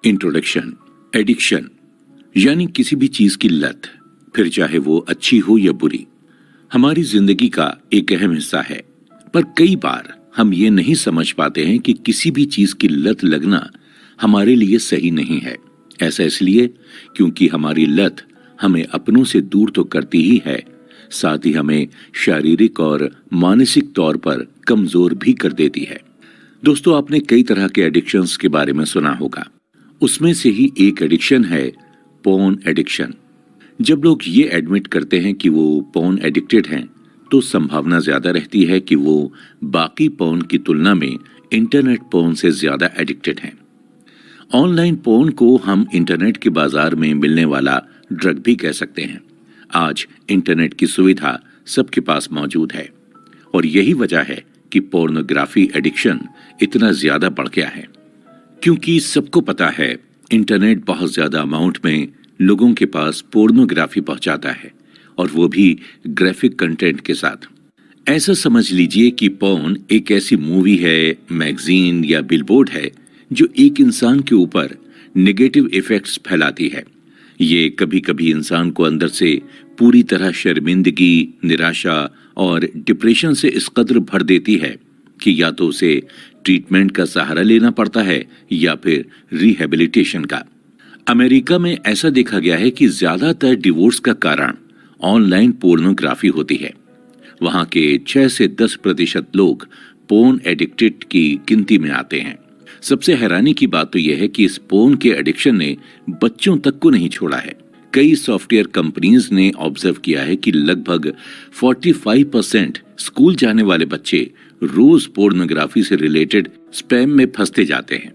Introduction. Addiction यानी किसी भी चीज की लत, फिर चाहे वो अच्छी हो या बुरी, हमारी जिंदगी का एक अहम हिस्सा है। पर कई बार हम ये नहीं समझ पाते हैं कि किसी भी चीज की लत लगना हमारे लिए सही नहीं है। ऐसा इसलिए क्योंकि हमारी लत हमें अपनों से दूर तो करती ही है, साथ ही हमें शारीरिक और मानसिक तौर पर कमजोर भी कर देती है। दोस्तों, आपने कई तरह के एडिक्शंस के बारे में सुना होगा। उसमें से ही एक एडिक्शन है पोर्न एडिक्शन। जब लोग ये एडमिट करते हैं कि वो पोर्न एडिक्टेड हैं, तो संभावना ज्यादा रहती है कि वो बाकी पोर्न की तुलना में इंटरनेट पोर्न से ज्यादा एडिक्टेड हैं। ऑनलाइन पोर्न को हम इंटरनेट के बाजार में मिलने वाला ड्रग भी कह सकते हैं। आज इंटरनेट की सुविधा सबके पास मौजूद है और यही वजह है कि पोर्नोग्राफी एडिक्शन इतना ज्यादा बढ़ गया है, क्योंकि सबको पता है इंटरनेट बहुत ज्यादा अमाउंट में लोगों के पास पोर्नोग्राफी पहुंचाता है, और वो भी ग्राफिक कंटेंट के साथ। ऐसा समझ लीजिए कि पोर्न एक ऐसी मूवी है, मैगजीन या बिलबोर्ड है जो एक इंसान के ऊपर नेगेटिव इफेक्ट्स फैलाती है। ये कभी कभी इंसान को अंदर से पूरी तरह शर्मिंदगी, निराशा और डिप्रेशन से इस कदर भर देती है कि या तो उसे ट्रीटमेंट का सहारा लेना पड़ता है या फिर रिहेबिलिटेशन का। अमेरिका में ऐसा देखा गया है कि ज्यादातर डिवोर्स का कारण ऑनलाइन पोर्नोग्राफी होती है। वहां के 6 से 10% लोग पोर्न एडिक्टेड की गिनती में आते हैं। सबसे हैरानी की बात तो यह है कि इस पोर्न के एडिक्शन ने बच्चों तक को नहीं छोड़ा है। कई सॉफ्टवेयर कंपनीज ने ऑब्जर्व किया है कि लगभग 45% स्कूल जाने वाले बच्चे रोज पोर्नोग्राफी से रिलेटेड स्पैम में फंसते जाते हैं।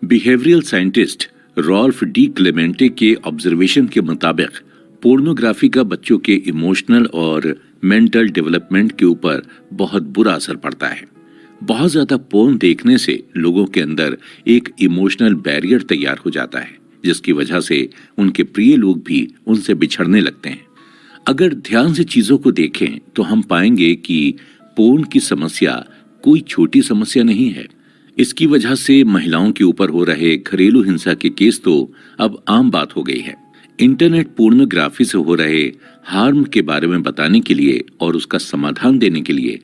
Behavioural scientist Rolf D Clemente के ऑब्जर्वेशन के मुताबिक पोर्नोग्राफी का बच्चों के इमोशनल और मेंटल डेवलपमेंट के ऊपर बहुत बुरा असर पड़ता है। बहुत ज्यादा पोर्न देखने से लोगों के अंदर एक इमोशनल बैरियर तैयार हो जाता है, जिसकी वजह से उनके प्रिय लोग भी उनसे बिछड़ने लगते हैं। अगर ध्यान से चीजों को देखें तो हम पाएंगे कि पोर्न की समस्या कोई छोटी समस्या नहीं है। इसकी वजह से महिलाओं के ऊपर हो रहे घरेलू हिंसा के केस तो अब आम बात हो गई है। इंटरनेट पोर्नोग्राफी से हो रहे हार्म के बारे में बताने के लिए और उसका समाधान देने के लिए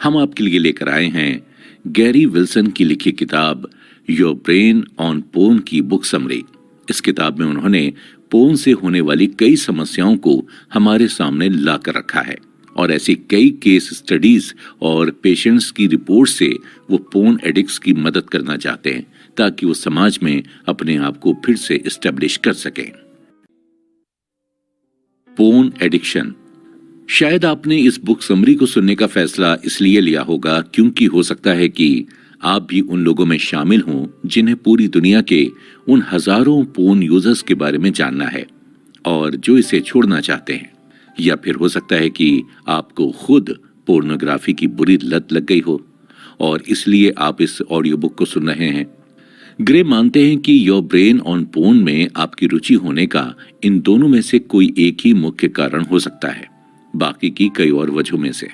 हम आपके लिए लेकर आए हैं गैरी विल्सन की लिखी किताब योर ब्रेन ऑन पोर्न की बुक समरी। इस किताब में उन्होंने पोर्न से होने वाली कई समस्याओं को हमारे सामने ला कर रखा है, और ऐसी कई केस स्टडीज और पेशेंट्स की रिपोर्ट से वो पोर्न एडिक्ट्स की मदद करना चाहते हैं ताकि वो समाज में अपने आप को फिर से एस्टेब्लिश कर सकें। Porn addiction. शायद आपने इस बुक समरी को सुनने का फैसला इसलिए लिया होगा क्योंकि हो सकता है कि आप भी उन लोगों में शामिल हों जिन्हें पूरी दुनिया के उन हजारों पोर्न यूजर्स के बारे में जानना है और जो इसे छोड़ना चाहते हैं। या फिर हो सकता है कि आपको खुद पोर्नोग्राफी की बुरी लत लग गई हो और इसलिए आप इस ऑडियो बुक को सुन रहे हैं। ग्रे मानते हैं कि योर ब्रेन ऑन पोर्न में आपकी रुचि होने का इन दोनों में से कोई एक ही मुख्य कारण हो सकता है, बाकी की कई और वजहों में से।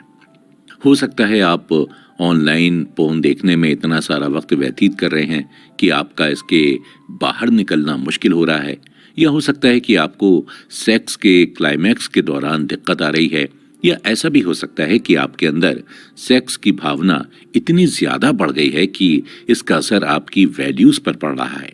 हो सकता है आप ऑनलाइन पोर्न देखने में इतना सारा वक्त व्यतीत कर रहे हैं कि आपका इसके बाहर निकलना मुश्किल हो रहा है, या हो सकता है कि आपको सेक्स के क्लाइमैक्स के दौरान दिक्कत आ रही है, या ऐसा भी हो सकता है कि आपके अंदर सेक्स की भावना इतनी ज्यादा बढ़ गई है कि इसका असर आपकी वैल्यूज पर पड़ रहा है।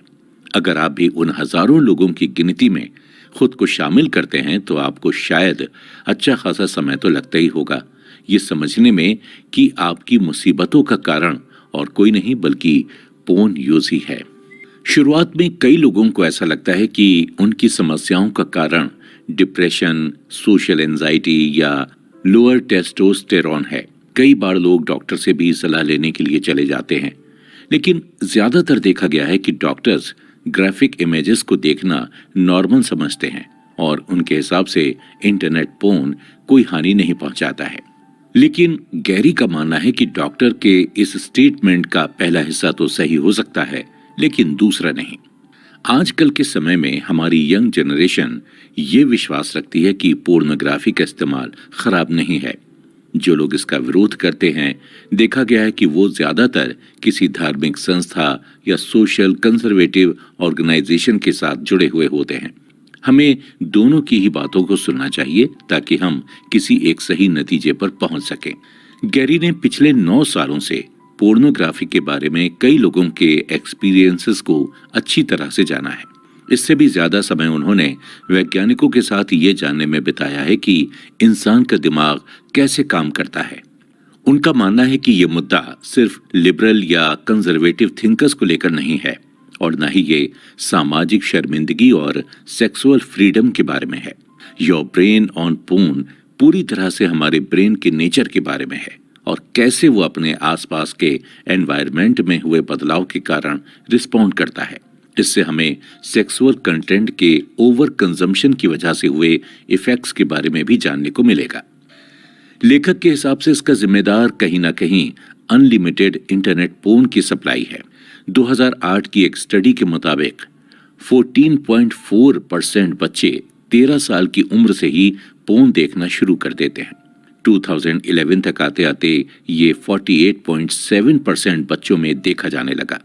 अगर आप भी उन हजारों लोगों की गिनती में खुद को शामिल करते हैं तो आपको शायद अच्छा खासा समय तो लगता ही होगा ये समझने में कि आपकी मुसीबतों का कारण और कोई नहीं बल्कि पोर्न यूज ही है। शुरुआत में कई लोगों को ऐसा लगता है कि उनकी समस्याओं का कारण डिप्रेशन, सोशल एंजाइटी या लोअर टेस्टोस्टेरोन है। कई बार लोग डॉक्टर से भी सलाह लेने के लिए चले जाते हैं, लेकिन ज्यादातर देखा गया है कि डॉक्टर्स ग्राफिक इमेजेस को देखना नॉर्मल समझते हैं और उनके हिसाब से इंटरनेट पोर्न कोई हानि नहीं पहुंचाता है। लेकिन गैरी का मानना है कि डॉक्टर के इस स्टेटमेंट का पहला हिस्सा तो सही हो सकता है, लेकिन दूसरा नहीं। आजकल के समय में हमारी यंग जनरेशन ये विश्वास रखती है कि पोर्नोग्राफी का इस्तेमाल खराब नहीं है। जो लोग इसका विरोध करते हैं, देखा गया है कि वो ज्यादातर किसी धार्मिक संस्था या सोशल कंजर्वेटिव ऑर्गेनाइजेशन के साथ जुड़े हुए होते हैं। हमें दोनों की ही बातों को सुनना चाहिए ताकि हम किसी एक सही नतीजे पर पहुंच सकें। गैरी ने पिछले 9 सालों से पोर्नोग्राफी के बारे में कई लोगों के एक्सपीरियंसेस को अच्छी तरह से जाना है। इससे भी ज्यादा समय उन्होंने वैज्ञानिकों के साथ ये जानने में बिताया है कि इंसान का दिमाग कैसे काम करता है। उनका मानना है कि ये मुद्दा सिर्फ लिबरल या कंजर्वेटिव थिंकर्स को लेकर नहीं है और न ही ये सामाजिक शर्मिंदगी और सेक्सुअल फ्रीडम के बारे में है। योर ब्रेन ऑन पोर्न पूरी तरह से हमारे ब्रेन के नेचर के बारे में है और कैसे वो अपने आसपास के एनवायरनमेंट में हुए बदलाव के कारण रिस्पॉन्ड करता है। इससे हमें सेक्सुअल कंटेंट के ओवर कंजम्पशन की वजह से हुए इफेक्ट्स के बारे में भी जानने को मिलेगा। लेखक के हिसाब से इसका जिम्मेदार कहीं ना कहीं अनलिमिटेड इंटरनेट पोर्न की सप्लाई है। 2008 की एक स्टडी के मुताबिक 14.4% बच्चे 13 साल की उम्र से ही पोर्न देखना शुरू कर देते हैं। 2011 तक आते आते ये 48.7% बच्चों में देखा जाने लगा।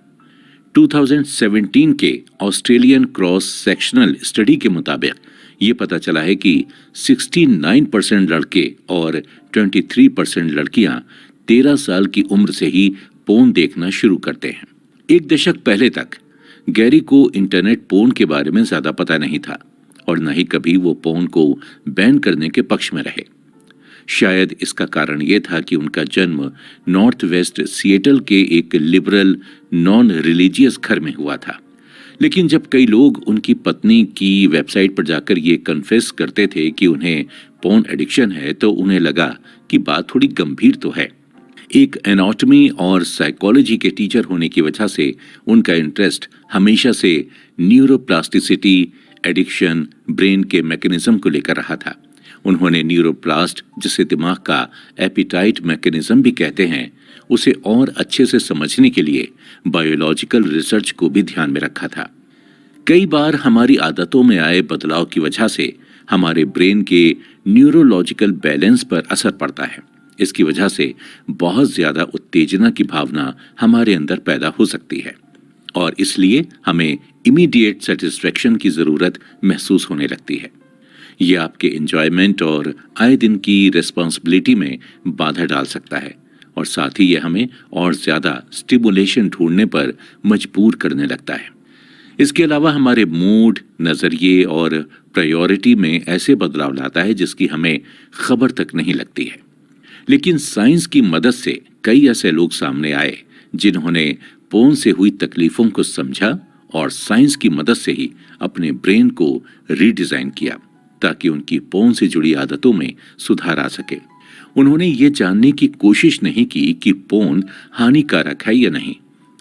2017 के ऑस्ट्रेलियन क्रॉस सेक्शनल स्टडी के मुताबिक ये पता चला है कि 69% लड़के और 23% लड़कियां 13 साल की उम्र से ही पोर्न देखना शुरू करते हैं। एक दशक पहले तक गैरी को इंटरनेट पोर्न के बारे में ज्यादा पता नहीं था और न ही कभी वो पोर्न को बैन करने के पक्ष में रहे। शायद इसका कारण यह था कि उनका जन्म नॉर्थ वेस्ट सिएटल के एक लिबरल नॉन रिलीजियस घर में हुआ था। लेकिन जब कई लोग उनकी पत्नी की वेबसाइट पर जाकर ये कन्फेस करते थे कि उन्हें पोर्न एडिक्शन है तो उन्हें लगा कि बात थोड़ी गंभीर तो है। एक एनाटॉमी और साइकोलॉजी के टीचर होने की वजह से उनका इंटरेस्ट हमेशा से न्यूरोप्लास्टिसिटी, एडिक्शन, ब्रेन के मैकेनिज्म को लेकर रहा था। उन्होंने न्यूरोप्लास्ट, जिसे दिमाग का एपिटाइट मैकेनिज्म भी कहते हैं, उसे और अच्छे से समझने के लिए बायोलॉजिकल रिसर्च को भी ध्यान में रखा था। कई बार हमारी आदतों में आए बदलाव की वजह से हमारे ब्रेन के न्यूरोलॉजिकल बैलेंस पर असर पड़ता है। इसकी वजह से बहुत ज्यादा उत्तेजना की भावना हमारे अंदर पैदा हो सकती है और इसलिए हमें इमीडिएट सेटिस्फेक्शन की जरूरत महसूस होने लगती है। ये आपके एंजॉयमेंट और आए दिन की रिस्पॉन्सिबिलिटी में बाधा डाल सकता है और साथ ही ये हमें और ज्यादा स्टिमुलेशन ढूंढने पर मजबूर करने लगता है। इसके अलावा हमारे मूड, नजरिए और प्रायोरिटी में ऐसे बदलाव लाता है जिसकी हमें खबर तक नहीं लगती है। लेकिन साइंस की मदद से कई ऐसे लोग सामने आए जिन्होंने पोर्न से हुई तकलीफों को समझा और साइंस की मदद से ही अपने ब्रेन को रीडिजाइन किया ताकि उनकी पोर्न से जुड़ी आदतों में सुधार आ सके। उन्होंने ये जानने की कोशिश नहीं की कि पोर्न हानिकारक है या नहीं,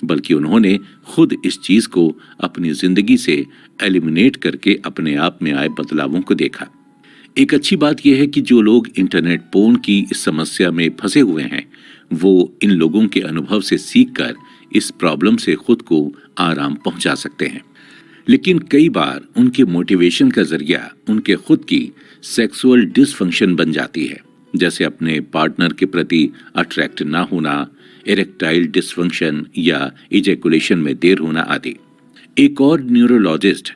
बल्कि उन्होंने खुद इस चीज को अपनी जिंदगी से एलिमिनेट करके अपने आप में आए बदलावों को देखा। एक अच्छी बात यह है कि जो लोग इंटरनेट पोर्न की इस समस्या में फंसे हुए हैं वो इन लोगों के अनुभव से सीखकर इस प्रॉब्लम से खुद को आराम पहुंचा सकते हैं। लेकिन कई बार उनके मोटिवेशन का जरिया उनके खुद की सेक्सुअल डिसफंक्शन बन जाती है, जैसे अपने पार्टनर के प्रति अट्रैक्ट ना होना, इरेक्टाइल डिसफंक्शन या इजैकुलेशन में देर होना आदि। एक और न्यूरोलॉजिस्ट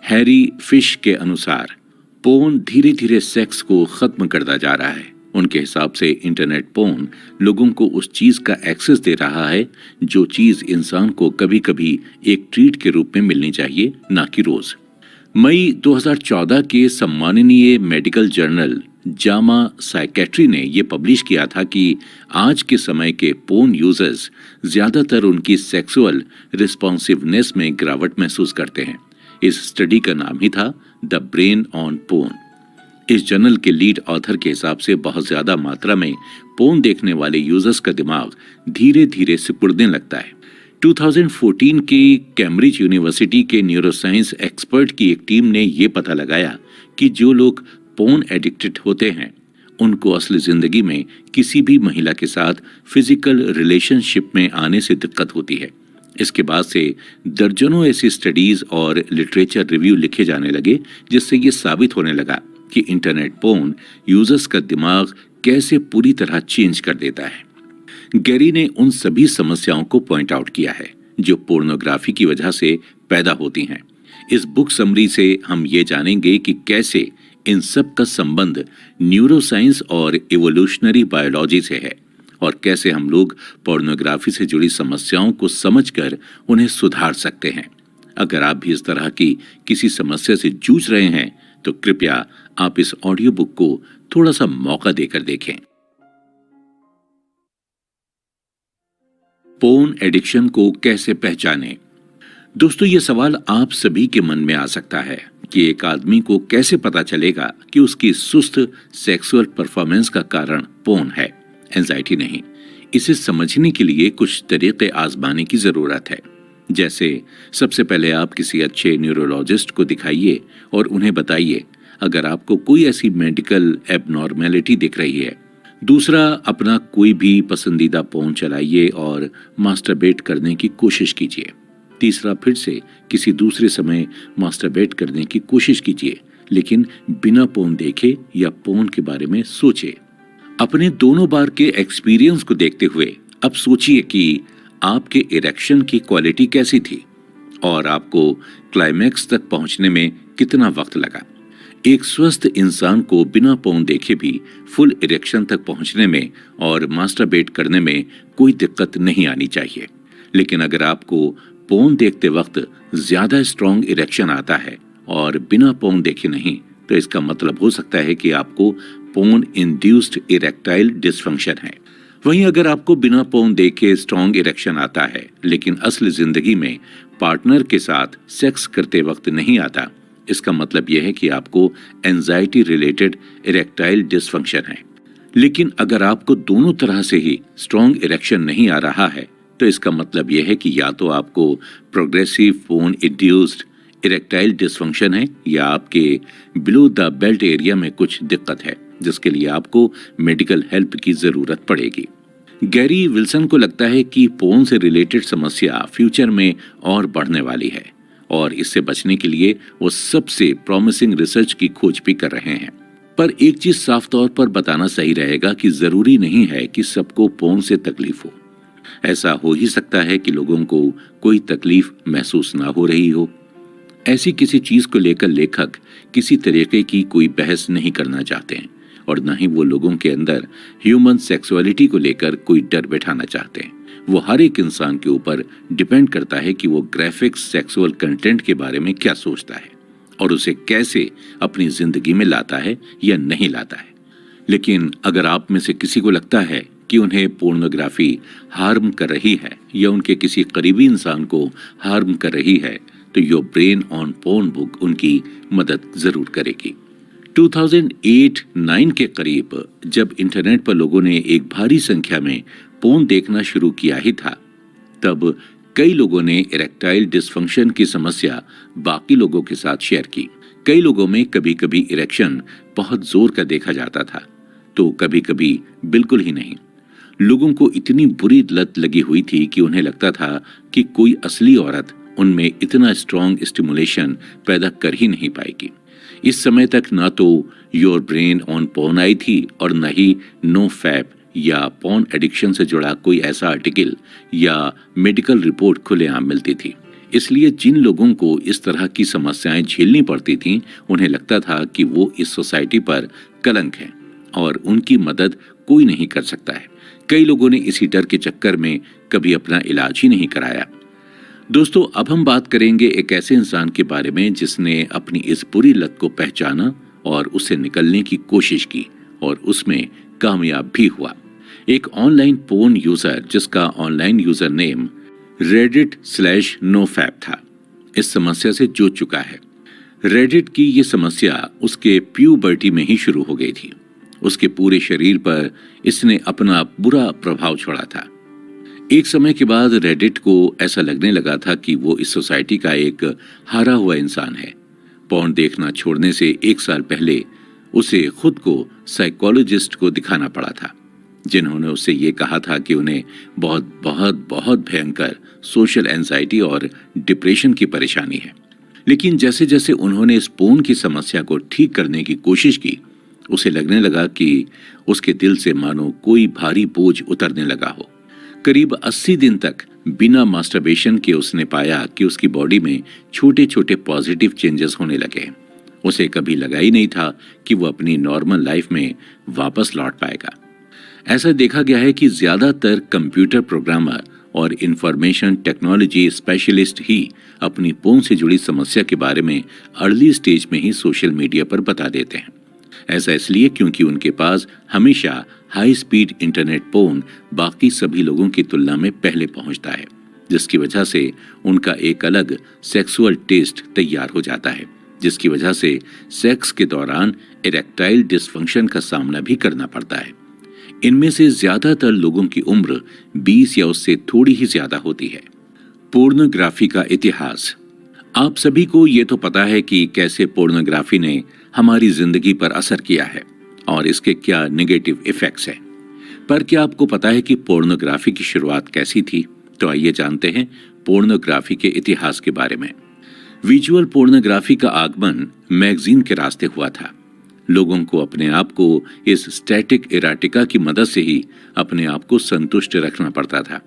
हैरी फिश के अनुसार पोर्न धीरे धीरे सेक्स को खत्म करता जा रहा है। उनके हिसाब से इंटरनेट पोर्न लोगों को उस चीज का एक्सेस दे रहा है जो चीज इंसान को कभी कभी एक ट्रीट के रूप में मिलनी चाहिए, ना कि रोज। मई 2014 के सम्माननीय मेडिकल जर्नल जामा साइकेट्री ने यह पब्लिश किया था कि आज के समय के पोर्न यूजर्स ज्यादातर उनकी सेक्सुअल रिस्पॉन्सिवनेस में गिरावट महसूस करते हैं। इस स्टडी का नाम ही था द ब्रेन ऑन पोर्न। इस जर्नल के लीड ऑथर के हिसाब से बहुत ज्यादा मात्रा में पोर्न देखने वाले यूजर्स का दिमाग धीरे धीरे सिकुड़ने लगता है। 2014 की कैम्ब्रिज यूनिवर्सिटी के न्यूरोसाइंस एक्सपर्ट की एक टीम ने यह पता लगाया कि जो लोग पोर्न एडिक्टेड होते हैं उनको असली जिंदगी में किसी भी महिला के साथ फिजिकल रिलेशनशिप में आने से दिक्कत होती है। इसके बाद से दर्जनों ऐसी स्टडीज और लिटरेचर रिव्यू लिखे जाने लगे जिससे ये साबित होने लगा कि इंटरनेट पोर्न यूजर्स का दिमाग कैसे पूरी तरह चेंज कर देता है। गैरी ने उन सभी समस्याओं को पॉइंट आउट किया है जो पोर्नोग्राफी की वजह से पैदा होती हैं। इस बुक समरी से हम ये जानेंगे कि कैसे इन सब का संबंध न्यूरोसाइंस और इवोल्यूशनरी बायोलॉजी से है और कैसे हम लोग पोर्नोग्राफी से जुड़ी समस्याओं को समझकर उन्हें सुधार सकते हैं। अगर आप भी इस तरह की किसी समस्या से जूझ रहे हैं तो कृपया आप इस ऑडियो बुक को थोड़ा सा मौका देकर देखें। पोर्न एडिक्शन को कैसे पहचानें? दोस्तों, ये सवाल आप सभी के मन में आ सकता है कि एक आदमी को कैसे पता चलेगा कि उसकी सुस्त सेक्सुअल परफॉर्मेंस का कारण पोर्न है, एंजाइटी नहीं। इसे समझने के लिए कुछ तरीके आजमाने की जरूरत है। जैसे सबसे पहले आप किसी अच्छे न्यूरोलॉजिस्ट को दिखाइए और उन्हें बताइए अगर आपको कोई ऐसी मेडिकल एबनॉर्मेलिटी दिख रही है। दूसरा, अपना कोई भी पसंदीदा पोर्न चलाइए और मास्टरबेट करने की कोशिश कीजिए। तीसरा, फिर से किसी दूसरे समय मास्टरबेट करने की कोशिश कीजिए, लेकिन बिना पोर्न देखे या पोर्न के बारे में सोचे। अपने दोनों बार के एक्सपीरियंस को देखते हुए अब सोचिए कि आपके इरेक्शन की क्वालिटी कैसी थी और आपको क्लाइमैक्स तक पहुंचने में कितना वक्त लगा। एक स्वस्थ इंसान को बिना पोर्न देखे भी फुल इरेक्शन तक पहुंचने में और मास्टरबेट करने में कोई दिक्कत नहीं आनी चाहिए। लेकिन अगर आपको पोर्न देखते वक्त ज्यादा स्ट्रॉन्ग इरेक्शन आता है और बिना पोर्न देखे नहीं, तो इसका मतलब हो सकता है कि आपको पोर्न इंड्यूस्ड इरेक्टाइल डिसफंक्शन है। वहीं अगर आपको बिना पोर्न देखे स्ट्रॉन्ग इरेक्शन आता है लेकिन असली जिंदगी में पार्टनर के साथ सेक्स करते वक्त नहीं आता, इसका मतलब यह है कि आपको एंजाइटी रिलेटेड इरेक्टाइल डिसफंक्शन है। लेकिन अगर आपको दोनों तरह से ही स्ट्रॉन्ग इरेक्शन नहीं आ रहा है, तो इसका मतलब यह है कि या तो आपको progressive porn induced erectile dysfunction है या आपके बिलो द बेल्ट एरिया में कुछ दिक्कत है जिसके लिए आपको मेडिकल हेल्प की जरूरत पड़ेगी। गैरी विल्सन को लगता है कि पोर्न से रिलेटेड समस्या फ्यूचर में और बढ़ने वाली है और इससे बचने के लिए वो सबसे प्रॉमिसिंग रिसर्च की खोज भी कर रहे हैं। पर एक चीज साफ तौर पर बताना सही रहेगा कि जरूरी नहीं है कि सबको पोर्न से तकलीफ हो। ऐसा हो ही सकता है कि लोगों को कोई तकलीफ महसूस ना हो रही हो। ऐसी किसी चीज को लेकर लेखक किसी तरीके की कोई बहस नहीं करना चाहते हैं और न ही वो लोगों के अंदर ह्यूमन सेक्सुअलिटी को लेकर कोई डर बैठाना चाहते हैं। वो हर एक इंसान के ऊपर डिपेंड करता है कि वो ग्राफिक सेक्सुअल कंटेंट के बारे में क्या सोचता है और उसे कैसे अपनी जिंदगी में लाता है या नहीं लाता है। लेकिन अगर आप में से किसी को लगता है कि उन्हें पोर्नोग्राफी हार्म कर रही है या उनके किसी करीबी इंसान को हार्म कर रही है, तो your brain on porn book उनकी मदद जरूर करेगी। 2008-9 के करीब जब इंटरनेट पर लोगों ने एक भारी संख्या में पोर्न देखना शुरू किया ही था, तब कई लोगों ने इरेक्टाइल डिसफंक्शन की समस्या बाकी लोगों के साथ शेयर की। कई लोगों में कभी कभी इरेक्शन बहुत जोर का देखा जाता था तो कभी कभी बिल्कुल ही नहीं। लोगों को इतनी बुरी लत लगी हुई थी कि उन्हें लगता था कि कोई असली औरत उनमें इतना स्ट्रॉन्ग स्टिमुलेशन पैदा कर ही नहीं पाएगी। इस समय तक ना तो योर ब्रेन ऑन पोर्न आई थी और न ही नो फैप या पोर्न एडिक्शन से जुड़ा कोई ऐसा आर्टिकल या मेडिकल रिपोर्ट खुलेआम मिलती थी। इसलिए जिन लोगों को इस तरह की समस्याएं झेलनी पड़ती थीं, उन्हें लगता था कि वो इस सोसाइटी पर कलंक है और उनकी मदद कोई नहीं कर सकता है। कई लोगों ने इसी डर के चक्कर में कभी अपना इलाज ही नहीं कराया। दोस्तों, अब हम बात करेंगे एक ऐसे इंसान के बारे में जिसने अपनी इस बुरी लत को पहचाना और उससे निकलने की कोशिश की और उसमें कामयाब भी हुआ। एक ऑनलाइन पोर्न यूजर जिसका ऑनलाइन यूजर नेम reddit/nofap था, इस समस्या से जूझ चुका है। रेडिट की ये समस्या उसके प्यूबर्टी में ही शुरू हो गई थी। उसके पूरे शरीर पर इसने अपना बुरा प्रभाव छोड़ा था। एक समय के बाद रेडिट को ऐसा लगने लगा था कि वो इस सोसाइटी का एक हारा हुआ इंसान है। पोर्न देखना छोड़ने से 1 साल पहले उसे खुद को साइकोलॉजिस्ट को दिखाना पड़ा था, जिन्होंने उससे ये कहा था कि उन्हें बहुत बहुत बहुत भयंकर सोशल एंजाइटी और डिप्रेशन की परेशानी है। लेकिन जैसे जैसे उन्होंने इस पोर्न की समस्या को ठीक करने की कोशिश की, उसे लगने लगा कि उसके दिल से मानो कोई भारी बोझ उतरने लगा हो। करीब 80 दिन तक बिना मास्टरबेशन के उसने पाया कि उसकी बॉडी में छोटे छोटे पॉजिटिव चेंजेस होने लगे। उसे कभी लगा ही नहीं था कि वो अपनी नॉर्मल लाइफ में वापस लौट पाएगा। ऐसा देखा गया है कि ज्यादातर कंप्यूटर प्रोग्रामर और इंफॉर्मेशन टेक्नोलॉजी स्पेशलिस्ट ही अपनी पोर्न से जुड़ी समस्या के बारे में अर्ली स्टेज में ही सोशल मीडिया पर बता देते हैं। ऐसा इसलिए क्योंकि उनके पास हमेशा हाई स्पीड इंटरनेट पोर्न बाकी सभी लोगों की तुलना में पहले पहुंचता है, जिसकी वजह से उनका एक अलग सेक्सुअल टेस्ट तैयार हो जाता है, जिसकी वजह से सेक्स के दौरान इरेक्टाइल डिसफंक्शन का सामना भी करना पड़ता है। इनमें से ज्यादातर लोगों की उम्र 20 या उससे थोड़ी ही ज्यादा होती है। पोर्नोग्राफी का इतिहास। आप सभी को ये तो पता है कि कैसे पोर्नोग्राफी ने हमारी जिंदगी पर असर किया है और इसके क्या नेगेटिव इफेक्ट्स हैं। पर क्या आपको पता है कि पोर्नोग्राफी की शुरुआत कैसी थी? तो आइए जानते हैं पोर्नोग्राफी के इतिहास के बारे में। विजुअल पोर्नोग्राफी का आगमन मैगजीन के रास्ते हुआ था। लोगों को अपने आप को इस स्टैटिक इराटिका की मदद से ही अपने आप को संतुष्ट रखना पड़ता था।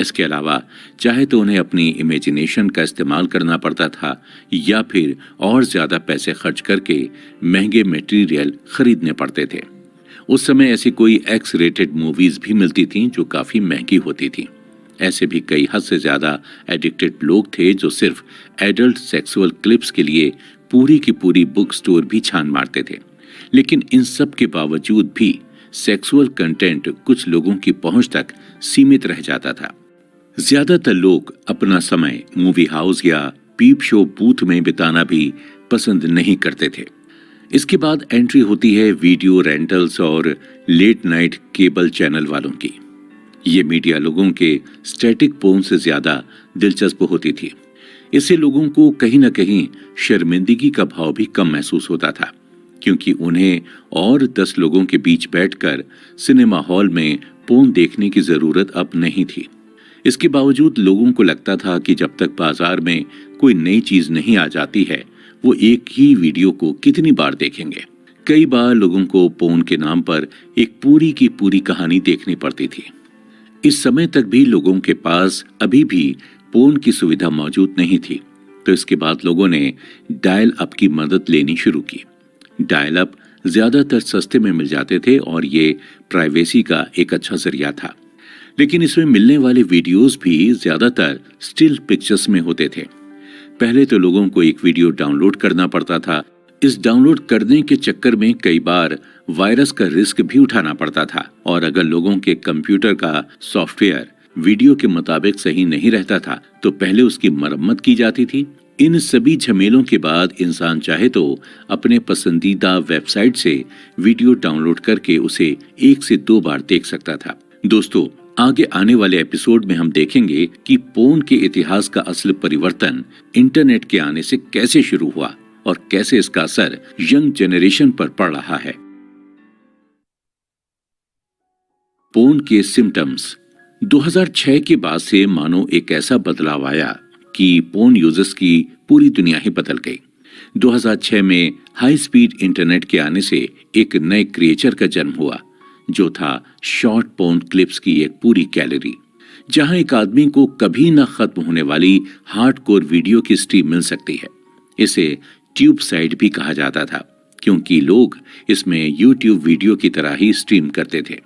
इसके अलावा चाहे तो उन्हें अपनी इमेजिनेशन का इस्तेमाल करना पड़ता था या फिर और ज्यादा पैसे खर्च करके महंगे मटेरियल खरीदने पड़ते थे। उस समय ऐसी कोई एक्स रेटेड मूवीज भी मिलती थीं जो काफी महंगी होती थीं। ऐसे भी कई हद से ज्यादा एडिक्टेड लोग थे जो सिर्फ एडल्ट सेक्सुअल क्लिप्स के लिए पूरी की पूरी बुक स्टोर भी छान मारते थे। लेकिन इन सब के बावजूद भी सेक्सुअल कंटेंट कुछ लोगों की पहुंच तक सीमित रह जाता था। ज्यादातर लोग अपना समय मूवी हाउस या पीप शो बूथ में बिताना भी पसंद नहीं करते थे। इसके बाद एंट्री होती है वीडियो रेंटल्स और लेट नाइट केबल चैनल वालों की। ये मीडिया लोगों के स्टैटिक पोर्न से ज्यादा दिलचस्प होती थी। इससे लोगों को कहीं न कहीं शर्मिंदगी का भाव भी कम महसूस होता था, क्योंकि उन्हें और 10 लोगों के बीच बैठकर सिनेमा हॉल में पोर्न देखने की जरूरत अब नहीं थी। इसके बावजूद लोगों को लगता था कि जब तक बाजार में कोई नई चीज नहीं आ जाती है, वो एक ही वीडियो को कितनी बार देखेंगे। कई बार लोगों को पोर्न के नाम पर एक पूरी की पूरी कहानी देखनी पड़ती थी। इस समय तक भी लोगों के पास अभी भी पोर्न की सुविधा मौजूद नहीं थी, तो इसके बाद लोगों ने डायल अप की मदद लेनी शुरू की। डायल अप ज्यादातर सस्ते में मिल जाते थे और ये प्राइवेसी का एक अच्छा जरिया था। लेकिन इसमें मिलने वाले वीडियोस भी ज्यादातर स्टिल पिक्चर्स में होते थे। पहले तो लोगों को एक वीडियो डाउनलोड करना पड़ता था। इस डाउनलोड करने के चक्कर में कई बार वायरस का रिस्क भी उठाना पड़ता था, और अगर लोगों के कंप्यूटर का सॉफ्टवेयर वीडियो के मुताबिक सही नहीं रहता था तो पहले उसकी मरम्मत की जाती थी। इन सभी झमेलों के बाद इंसान चाहे तो अपने पसंदीदा वेबसाइट से वीडियो डाउनलोड करके उसे 1 से 2 बार देख सकता था। दोस्तों, आगे आने वाले एपिसोड में हम देखेंगे कि पोर्न के इतिहास का असल परिवर्तन इंटरनेट के आने से कैसे शुरू हुआ और कैसे इसका असर यंग जनरेशन पर पड़ रहा है। पोर्न के सिम्टम्स। 2006 के बाद से मानो एक ऐसा बदलाव आया कि पोर्न यूजर्स की पूरी दुनिया ही बदल गई। 2006 में हाई स्पीड इंटरनेट के आने से एक नए क्रिएचर का जन्म हुआ, जो था शॉर्ट पोर्न क्लिप्स की एक पूरी गैलरी, जहां एक आदमी को कभी न खत्म होने वाली हार्डकोर वीडियो की स्ट्रीम मिल सकती है। इसे ट्यूब साइट भी कहा जाता था, क्योंकि लोग इसमें यूट्यूब वीडियो की तरह ही स्ट्रीम करते थे।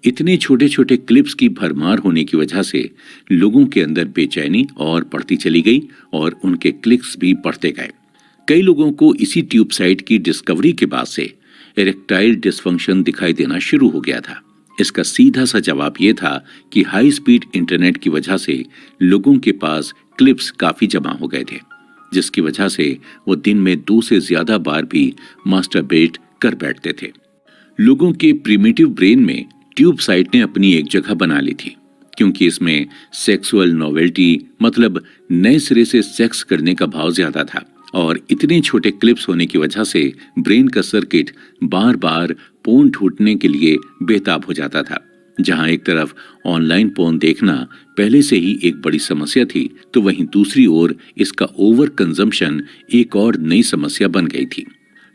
इतने छोटे छोटे क्लिप्स की भरमार होने की वजह से लोगों के अंदर बेचैनी और बढ़ती चली गई और उनके क्लिक्स भी बढ़ते गए। कई लोगों को इसी ट्यूब साइट की डिस्कवरी के बाद से इरेक्टाइल डिसफंक्शन दिखाई देना शुरू हो गया था। इसका सीधा सा जवाब यह था कि हाई स्पीड इंटरनेट की वजह से लोगों के पास क्लिप्स काफी जमा हो गए थे, जिसकी वजह से वो दिन में 2 से ज्यादा बार भी मास्टरबेट कर बैठते थे। लोगों के प्रिमिटिव ब्रेन में ट्यूब साइट ने अपनी एक जगह बना ली थी, क्योंकि इसमें सेक्सुअल नोवेल्टी मतलब नए सिरे से सेक्स करने का भाव ज्यादा था, और इतने छोटे क्लिप्स होने की वजह से ब्रेन का सर्किट बार बार पोर्न ढूंढने के लिए बेताब हो जाता था। जहां एक तरफ ऑनलाइन पोर्न देखना पहले से ही एक बड़ी समस्या थी, तो वहीं दूसरी ओर इसका ओवर कंजम्पशन एक और नई समस्या बन गई थी।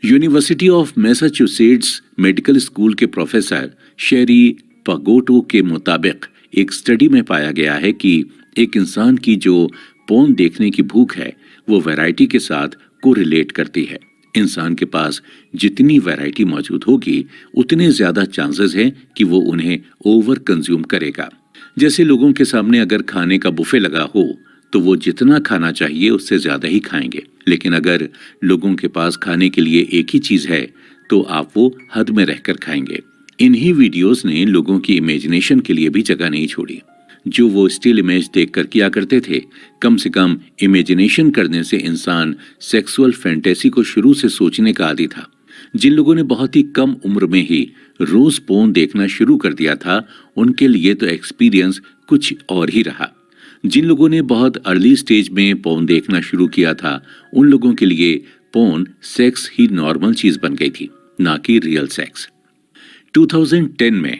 University of Massachusetts medical school के प्रोफेसर शेरी पगोटो के मुताबिक एक स्टडी में पाया गया है कि एक इंसान की जो पोर्न देखने की भूख है वो वैरायटी के साथ कोरिलेट करती है। इंसान के पास जितनी वैरायटी मौजूद होगी उतने ज्यादा चांसेस हैं कि वो उन्हें ओवर कंज्यूम करेगा। जैसे लोगों के सामने अगर खाने का बुफे लगा हो तो वो जितना खाना चाहिए उससे ज्यादा ही खाएंगे, लेकिन अगर लोगों के पास खाने के लिए एक ही चीज है तो आप वो हद में रहकर खाएंगे। इन्हीं वीडियोस ने लोगों की इमेजिनेशन के लिए भी जगह नहीं छोड़ी। जो वो स्टिल इमेज देखकर किया करते थे, कम से कम इमेजिनेशन करने से इंसान सेक्सुअल फैंटेसी को शुरू से सोचने का आदी था। जिन लोगों ने बहुत ही कम उम्र में ही रोज पोर्न देखना शुरू कर दिया था, उनके लिए तो एक्सपीरियंस कुछ और ही रहा। जिन लोगों ने बहुत अर्ली स्टेज में पोर्न देखना शुरू किया था, उन लोगों के लिए पोर्न सेक्स ही नॉर्मल चीज बन गई थी, ना कि रियल सेक्स। 2010 में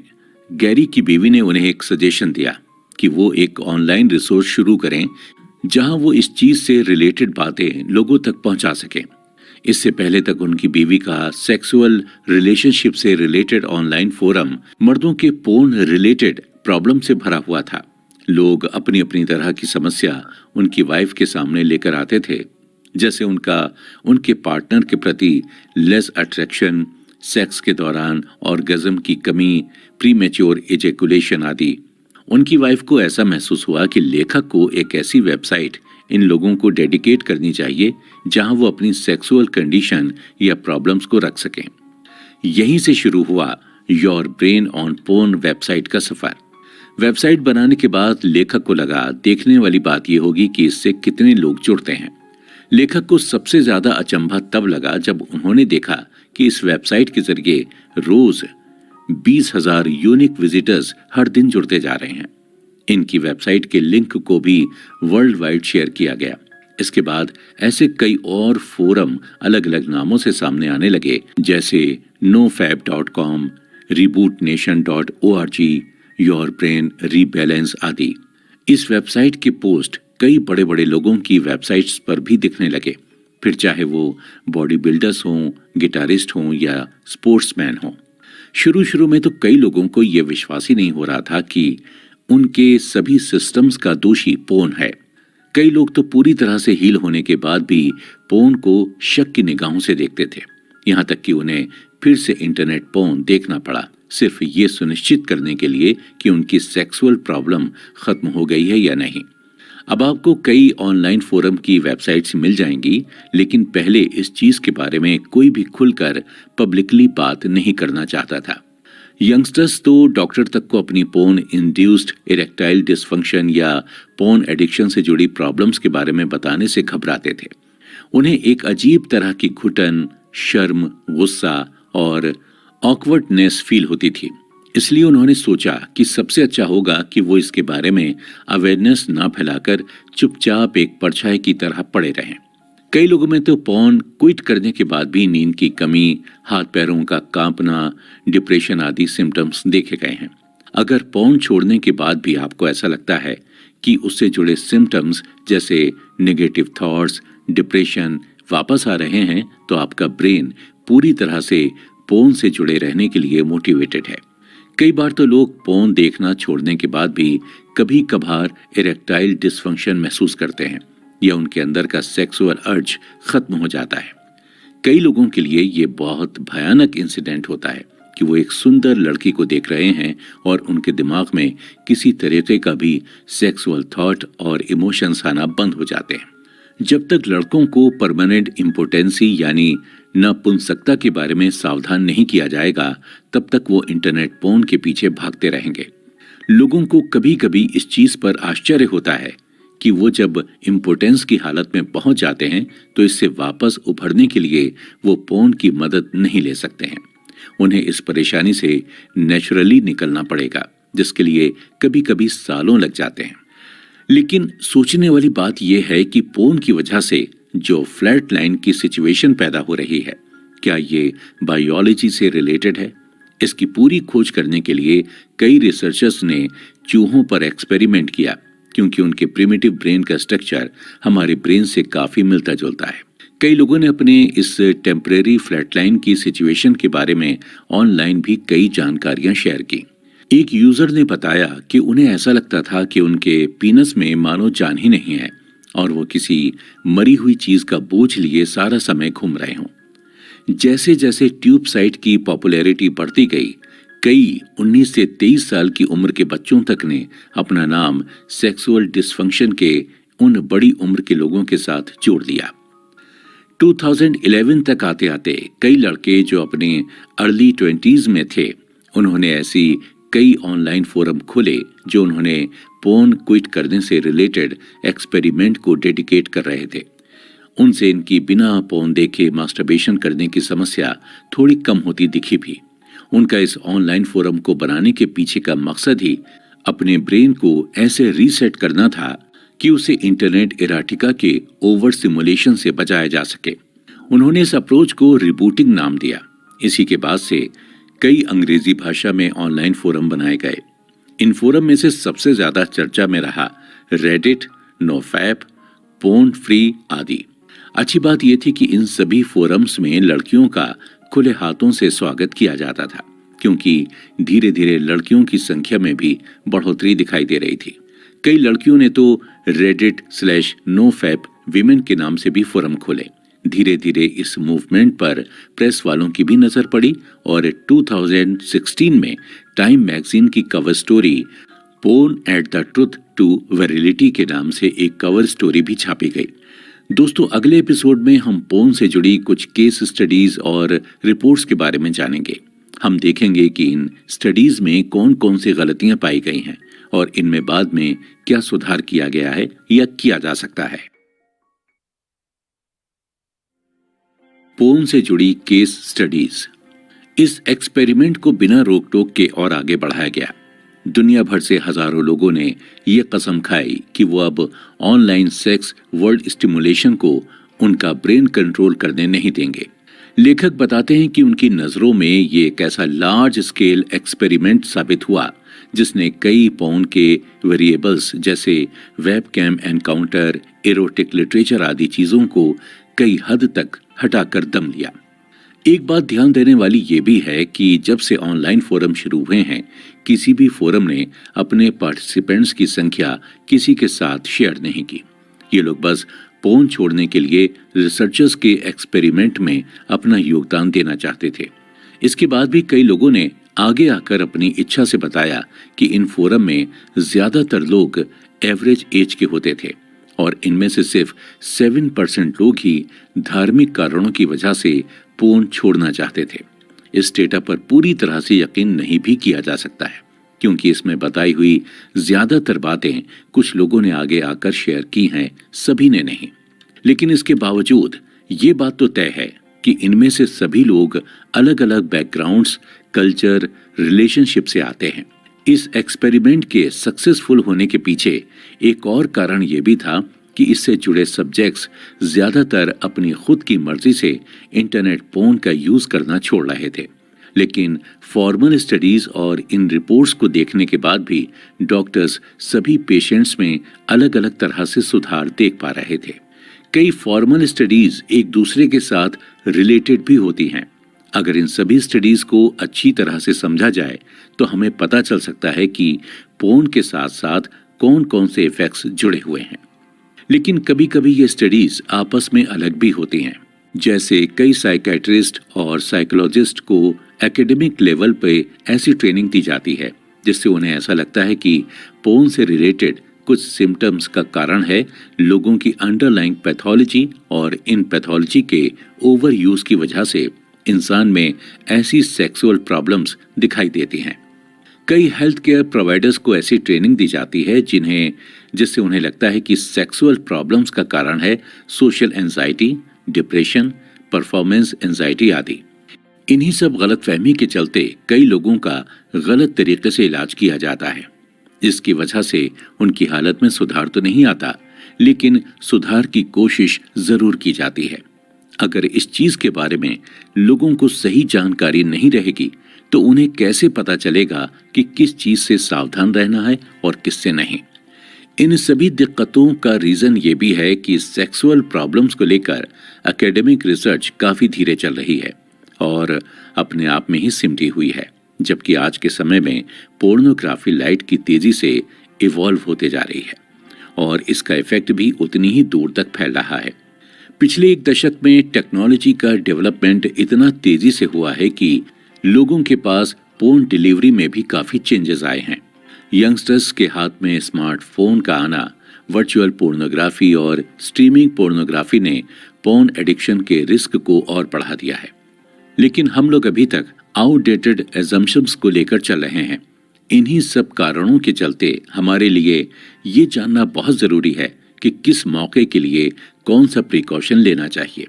गैरी की बीवी ने उन्हें एक सजेशन दिया कि वो एक ऑनलाइन रिसोर्स शुरू करें जहां वो इस चीज से रिलेटेड बातें लोगों तक पहुंचा सकें। इससे पहले तक उनकी बीवी का सेक्सुअल रिलेशनशिप से रिलेटेड ऑनलाइन फोरम मर्दों के पोर्न रिलेटेड प्रॉब्लम से भरा हुआ था। लोग अपनी अपनी तरह की समस्या उनकी वाइफ के सामने लेकर आते थे, जैसे उनके पार्टनर के प्रति लेस अट्रैक्शन, सेक्स के दौरान ऑर्गेज्म की कमी, प्रीमेच्योर इजैकुलेशन आदि। उनकी वाइफ को ऐसा महसूस हुआ कि लेखक को एक ऐसी वेबसाइट इन लोगों को डेडिकेट करनी चाहिए जहां वो अपनी सेक्सुअल कंडीशन या प्रॉब्लम्स को रख सकें। यहीं से शुरू हुआ your brain on porn website का सफर। वेबसाइट बनाने के बाद लेखक को लगा देखने वाली बात यह होगी कि इससे कितने लोग जुड़ते हैं। लेखक को सबसे ज्यादा अचंभा तब लगा जब उन्होंने देखा कि इस वेबसाइट के जरिए रोज 20,000 यूनिक विजिटर्स हर दिन जुड़ते जा रहे हैं। इनकी वेबसाइट के लिंक को भी वर्ल्ड वाइड शेयर किया गया। इसके बाद ऐसे कई और फोरम अलग अलग नामों से सामने आने लगे, जैसे nofab.com, rebootnation.org, your brain rebalance आदि। इस वेबसाइट के पोस्ट कई बड़े बड़े लोगों की वेबसाइट्स पर भी दिखने लगे, फिर चाहे वो बॉडी बिल्डर्स हों, गिटारिस्ट हों या स्पोर्ट्समैन हों। शुरू में तो कई लोगों को यह विश्वास ही नहीं हो रहा था कि उनके सभी सिस्टम्स का दोषी पोर्न है। कई लोग तो पूरी तरह से हील होने के बाद भी पोर्न को शक की निगाहों से देखते थे, यहां तक कि उन्हें फिर से इंटरनेट पोर्न देखना पड़ा, सिर्फ ये सुनिश्चित करने के लिए कि उनकी सेक्सुअल प्रॉब्लम खत्म हो गई है या नहीं। अब आपको कई ऑनलाइन फोरम की वेबसाइट्स मिल जाएंगी, लेकिन पहले इस चीज के बारे में कोई भी खुलकर पब्लिकली बात नहीं करना चाहता था। यंगस्टर्स तो डॉक्टर तक को अपनी पोर्न इंड्यूस्ड इरेक्टाइल डिसफंक्शन या पोर्न एडिक्शन से जुड़ी प्रॉब्लम्स के बारे में बताने से घबराते थे। उन्हें एक अजीब तरह की घुटन, शर्म, गुस्सा और ऑकवर्डनेस फील होती थी। इसलिए उन्होंने सोचा कि सबसे अच्छा होगा कि वो इसके बारे में अवेयरनेस ना फैलाकर चुपचाप एक परछाई की तरह पड़े रहें। कई लोगों में तो पोर्न क्विट करने के बाद भी नींद की कमी, हाथ पैरों का कांपना, डिप्रेशन आदि सिम्टम्स देखे गए हैं। अगर पोर्न छोड़ने के बाद भी आपको ऐसा लगता है कि उससे जुड़े सिम्टम्स जैसे नेगेटिव थॉट्स, डिप्रेशन वापस आ रहे हैं, तो आपका ब्रेन पूरी तरह से पोर्न से जुड़े रहने के लिए मोटिवेटेड है। कई बार तो लोग पोर्न देखना छोड़ने के बाद भी कभी कभार इरेक्टाइल डिसफंक्शन महसूस करते हैं या उनके अंदर का सेक्सुअल अर्ज खत्म हो जाता है। कई लोगों के लिए ये बहुत भयानक इंसिडेंट होता है कि वो एक सुंदर लड़की को देख रहे हैं और उनके दिमाग में किसी तरीके का भी सेक्सुअल थॉट और इमोशंस आना बंद हो जाते हैं। जब तक लड़कों को परमानेंट इम्पोटेंसी यानी नपुंसकता के बारे में सावधान नहीं किया जाएगा, तब तक वो इंटरनेट पोर्न के पीछे भागते रहेंगे। लोगों को कभी कभी इस चीज पर आश्चर्य होता है कि वो जब इम्पोटेंस की हालत में पहुंच जाते हैं तो इससे वापस उभरने के लिए वो पोर्न की मदद नहीं ले सकते हैं। उन्हें इस परेशानी से नेचुरली निकलना पड़ेगा, जिसके लिए कभी कभी सालों लग जाते हैं। लेकिन सोचने वाली बात यह है कि पोर्न की वजह से जो फ्लैट लाइन की सिचुएशन पैदा हो रही है, क्या ये बायोलॉजी से रिलेटेड है? इसकी पूरी खोज करने के लिए कई रिसर्चर्स ने चूहों पर एक्सपेरिमेंट किया, क्योंकि उनके प्रिमिटिव ब्रेन का स्ट्रक्चर हमारे ब्रेन से काफी मिलता जुलता है। कई लोगों ने अपने इस टेम्परेरी फ्लैटलाइन की सिचुएशन के बारे में ऑनलाइन भी कई जानकारियां शेयर की। एक यूजर ने बताया कि उन्हें ऐसा लगता था कि उनके पीनस में मानो जान ही नहीं है और वो किसी मरी हुई चीज का बोझ लिए सारा समय घूम रहे हों। जैसे जैसे ट्यूब साइट की पॉपुलैरिटी बढ़ती गई, कई 19 से 23 साल की उम्र के बच्चों तक ने अपना नाम सेक्सुअल डिसफंक्शन के उन बड़ी उम्र के लोगों के साथ जोड़ दिया। 2011 तक आते आते कई लड़के जो अपने अर्ली 20s में थे, उन्होंने ऐसी कई ऑनलाइन फोरम खोले जो उन्होंने पोर्न क्विट करने से रिलेटेड एक्सपेरिमेंट को डेडिकेट कर रहे थे। उनसे इनकी बिना पोर्न देखे मास्टरबेशन करने की समस्या थोड़ी कम होती दिखी भी। उनका इस ऑनलाइन फोरम को बनाने के पीछे का मकसद ही अपने ब्रेन को ऐसे रीसेट करना था कि उसे इंटरनेट इराटिका के ओवर सिमुलेशन से बचाया जा सके। उन्होंने इस अप्रोच को रिबूटिंग नाम दिया। इसी के बाद से कई अंग्रेजी भाषा में ऑनलाइन फोरम बनाए गए। इन फोरम में से सबसे ज्यादा चर्चा में रहा रेडिट, नोफैप, पोर्न फ्री आदि। अच्छी बात यह थी कि इन सभी फोरम्स में लड़कियों का खुले हाथों से स्वागत किया जाता था, क्योंकि धीरे धीरे लड़कियों की संख्या में भी बढ़ोतरी दिखाई दे रही थी। कई लड़कियों ने तो reddit/nofap विमेन के नाम से भी फोरम खोले। धीरे धीरे इस मूवमेंट पर प्रेस वालों की भी नजर पड़ी और 2016 में टाइम मैगजीन की cover story porn at the truth to virility के नाम से एक कवर स्टोरी भी छापी गई। दोस्तों, अगले एपिसोड में हम पोर्न से जुड़ी कुछ केस स्टडीज और रिपोर्ट्स के बारे में जानेंगे। हम देखेंगे कि इन स्टडीज में कौन कौन सी गलतियां पाई गई हैं और इनमें बाद में क्या सुधार किया गया है या किया जा सकता है। पोर्न से जुड़ी केस स्टडीज। इस एक्सपेरिमेंट को बिना रोक टोक के और आगे बढ़ाया गया। दुनिया भर से हजारों लोगों ने यह कसम खाई कि वो अब ऑनलाइन सेक्स वर्ल्ड स्टिमुलेशन को उनका ब्रेन कंट्रोल करने नहीं देंगे। लेखक बताते हैं कि उनकी नजरों में ये एक ऐसा लार्ज स्केल एक्सपेरिमेंट साबित हुआ जिसने कई पोर्न के वेरिएबल्स जैसे वेबकैम एनकाउंटर, एरोटिक लिटरेचर आदि चीजों को कई हद तक हटाकर दम लिया। एक बात ध्यान देने वाली ये भी है कि जब से ऑनलाइन फोरम शुरू हुए हैं, किसी भी फोरम ने अपने पार्टिसिपेंट्स की संख्या किसी के साथ शेयर नहीं की। ये लोग बस पोर्न छोड़ने के लिए रिसर्चर्स के एक्सपेरिमेंट में अपना योगदान देना चाहते थे। इसके बाद भी कई लोगों ने आगे आकर अपनी इच्छा से बताया कि इन फोरम में ज्यादातर लोग एवरेज एज के होते थे और इनमें से सिर्फ 7% लोग ही धार्मिक कारणों की वजह से पोर्न छोड़ना चाहते थे। इस डेटा पर पूरी तरह से यकीन नहीं भी किया जा सकता है, क्योंकि इसमें बताई हुई ज्यादातर बातें कुछ लोगों ने आगे आकर शेयर की हैं, सभी ने नहीं। लेकिन इसके बावजूद ये बात तो तय है कि इनमें से सभी लोग अलग अलग बैकग्राउंड्स, कल्चर, रिलेशनशिप से आते हैं। इस एक्सपेरिमेंट के सक्सेसफुल होने के पीछे एक और कारण यह भी था कि इससे जुड़े सब्जेक्ट्स ज्यादातर अपनी खुद की मर्जी से इंटरनेट पोर्न का यूज करना छोड़ रहे थे। लेकिन फॉर्मल स्टडीज और इन रिपोर्ट्स को देखने के बाद भी डॉक्टर्स सभी पेशेंट्स में अलग अलग तरह से सुधार देख पा रहे थे। कई फॉर्मल स्टडीज एक दूसरे के साथ रिलेटेड भी होती हैं। अगर इन सभी स्टडीज को अच्छी तरह से समझा जाए तो हमें पता चल सकता है कि पोर्न के साथ साथ कौन कौन से इफेक्ट्स जुड़े हुए हैं। लेकिन कभी कभी ये स्टडीज आपस में अलग भी होती हैं। जैसे कई साइकेट्रिस्ट और साइकोलॉजिस्ट को एकेडमिक लेवल पे ऐसी ट्रेनिंग दी जाती है जिससे उन्हें ऐसा लगता है कि पोर्न से रिलेटेड कुछ सिम्टम्स का कारण है लोगों की अंडरलाइंग पैथोलॉजी, और इन पैथोलॉजी के ओवर यूज की वजह से इंसान में ऐसी सेक्सुअल प्रॉब्लम्स दिखाई देती हैं। कई हेल्थ केयर प्रोवाइडर्स को ऐसी ट्रेनिंग दी जाती है जिससे उन्हें लगता है कि सेक्सुअल प्रॉब्लम्स का कारण है social anxiety, depression, performance anxiety आदि। इन्हीं सब गलतफहमी के चलते कई लोगों का गलत तरीके से इलाज किया जाता है। इसकी वजह से उनकी हालत में सुधार तो नहीं आता, लेकिन सुधार की कोशिश जरूर की जाती है। अगर इस चीज के बारे में लोगों को सही जानकारी नहीं रहेगी तो उन्हें कैसे पता चलेगा कि किस चीज से सावधान रहना है और किससे नहीं। इन सभी दिक्कतों का रीजन ये भी है कि सेक्सुअल प्रॉब्लम्स को लेकर एकेडमिक रिसर्च काफी धीरे चल रही है और अपने आप में ही सिमटी हुई है, जबकि आज के समय में पोर्नोग्राफी लाइट की तेजी से इवॉल्व होते जा रही है और इसका इफेक्ट भी उतनी ही दूर तक फैल रहा है। पिछले एक दशक में टेक्नोलॉजी का डेवलपमेंट इतना तेजी से हुआ है कि लोगों के पास पोर्न डिलीवरी में भी काफी चेंजेस आए हैं। यंगस्टर्स के हाथ में स्मार्टफोन का आना, वर्चुअल पोर्नोग्राफी और स्ट्रीमिंग पोर्नोग्राफी ने पोर्न एडिक्शन के रिस्क को और बढ़ा दिया है। लेकिन हम लोग अभी तक आउटडेटेड एजम्पशंस को लेकर चल रहे हैं। इन्हीं सब कारणों के चलते हमारे लिए ये जानना बहुत जरूरी है कि किस मौके के लिए कौन सा प्रिकॉशन लेना चाहिए।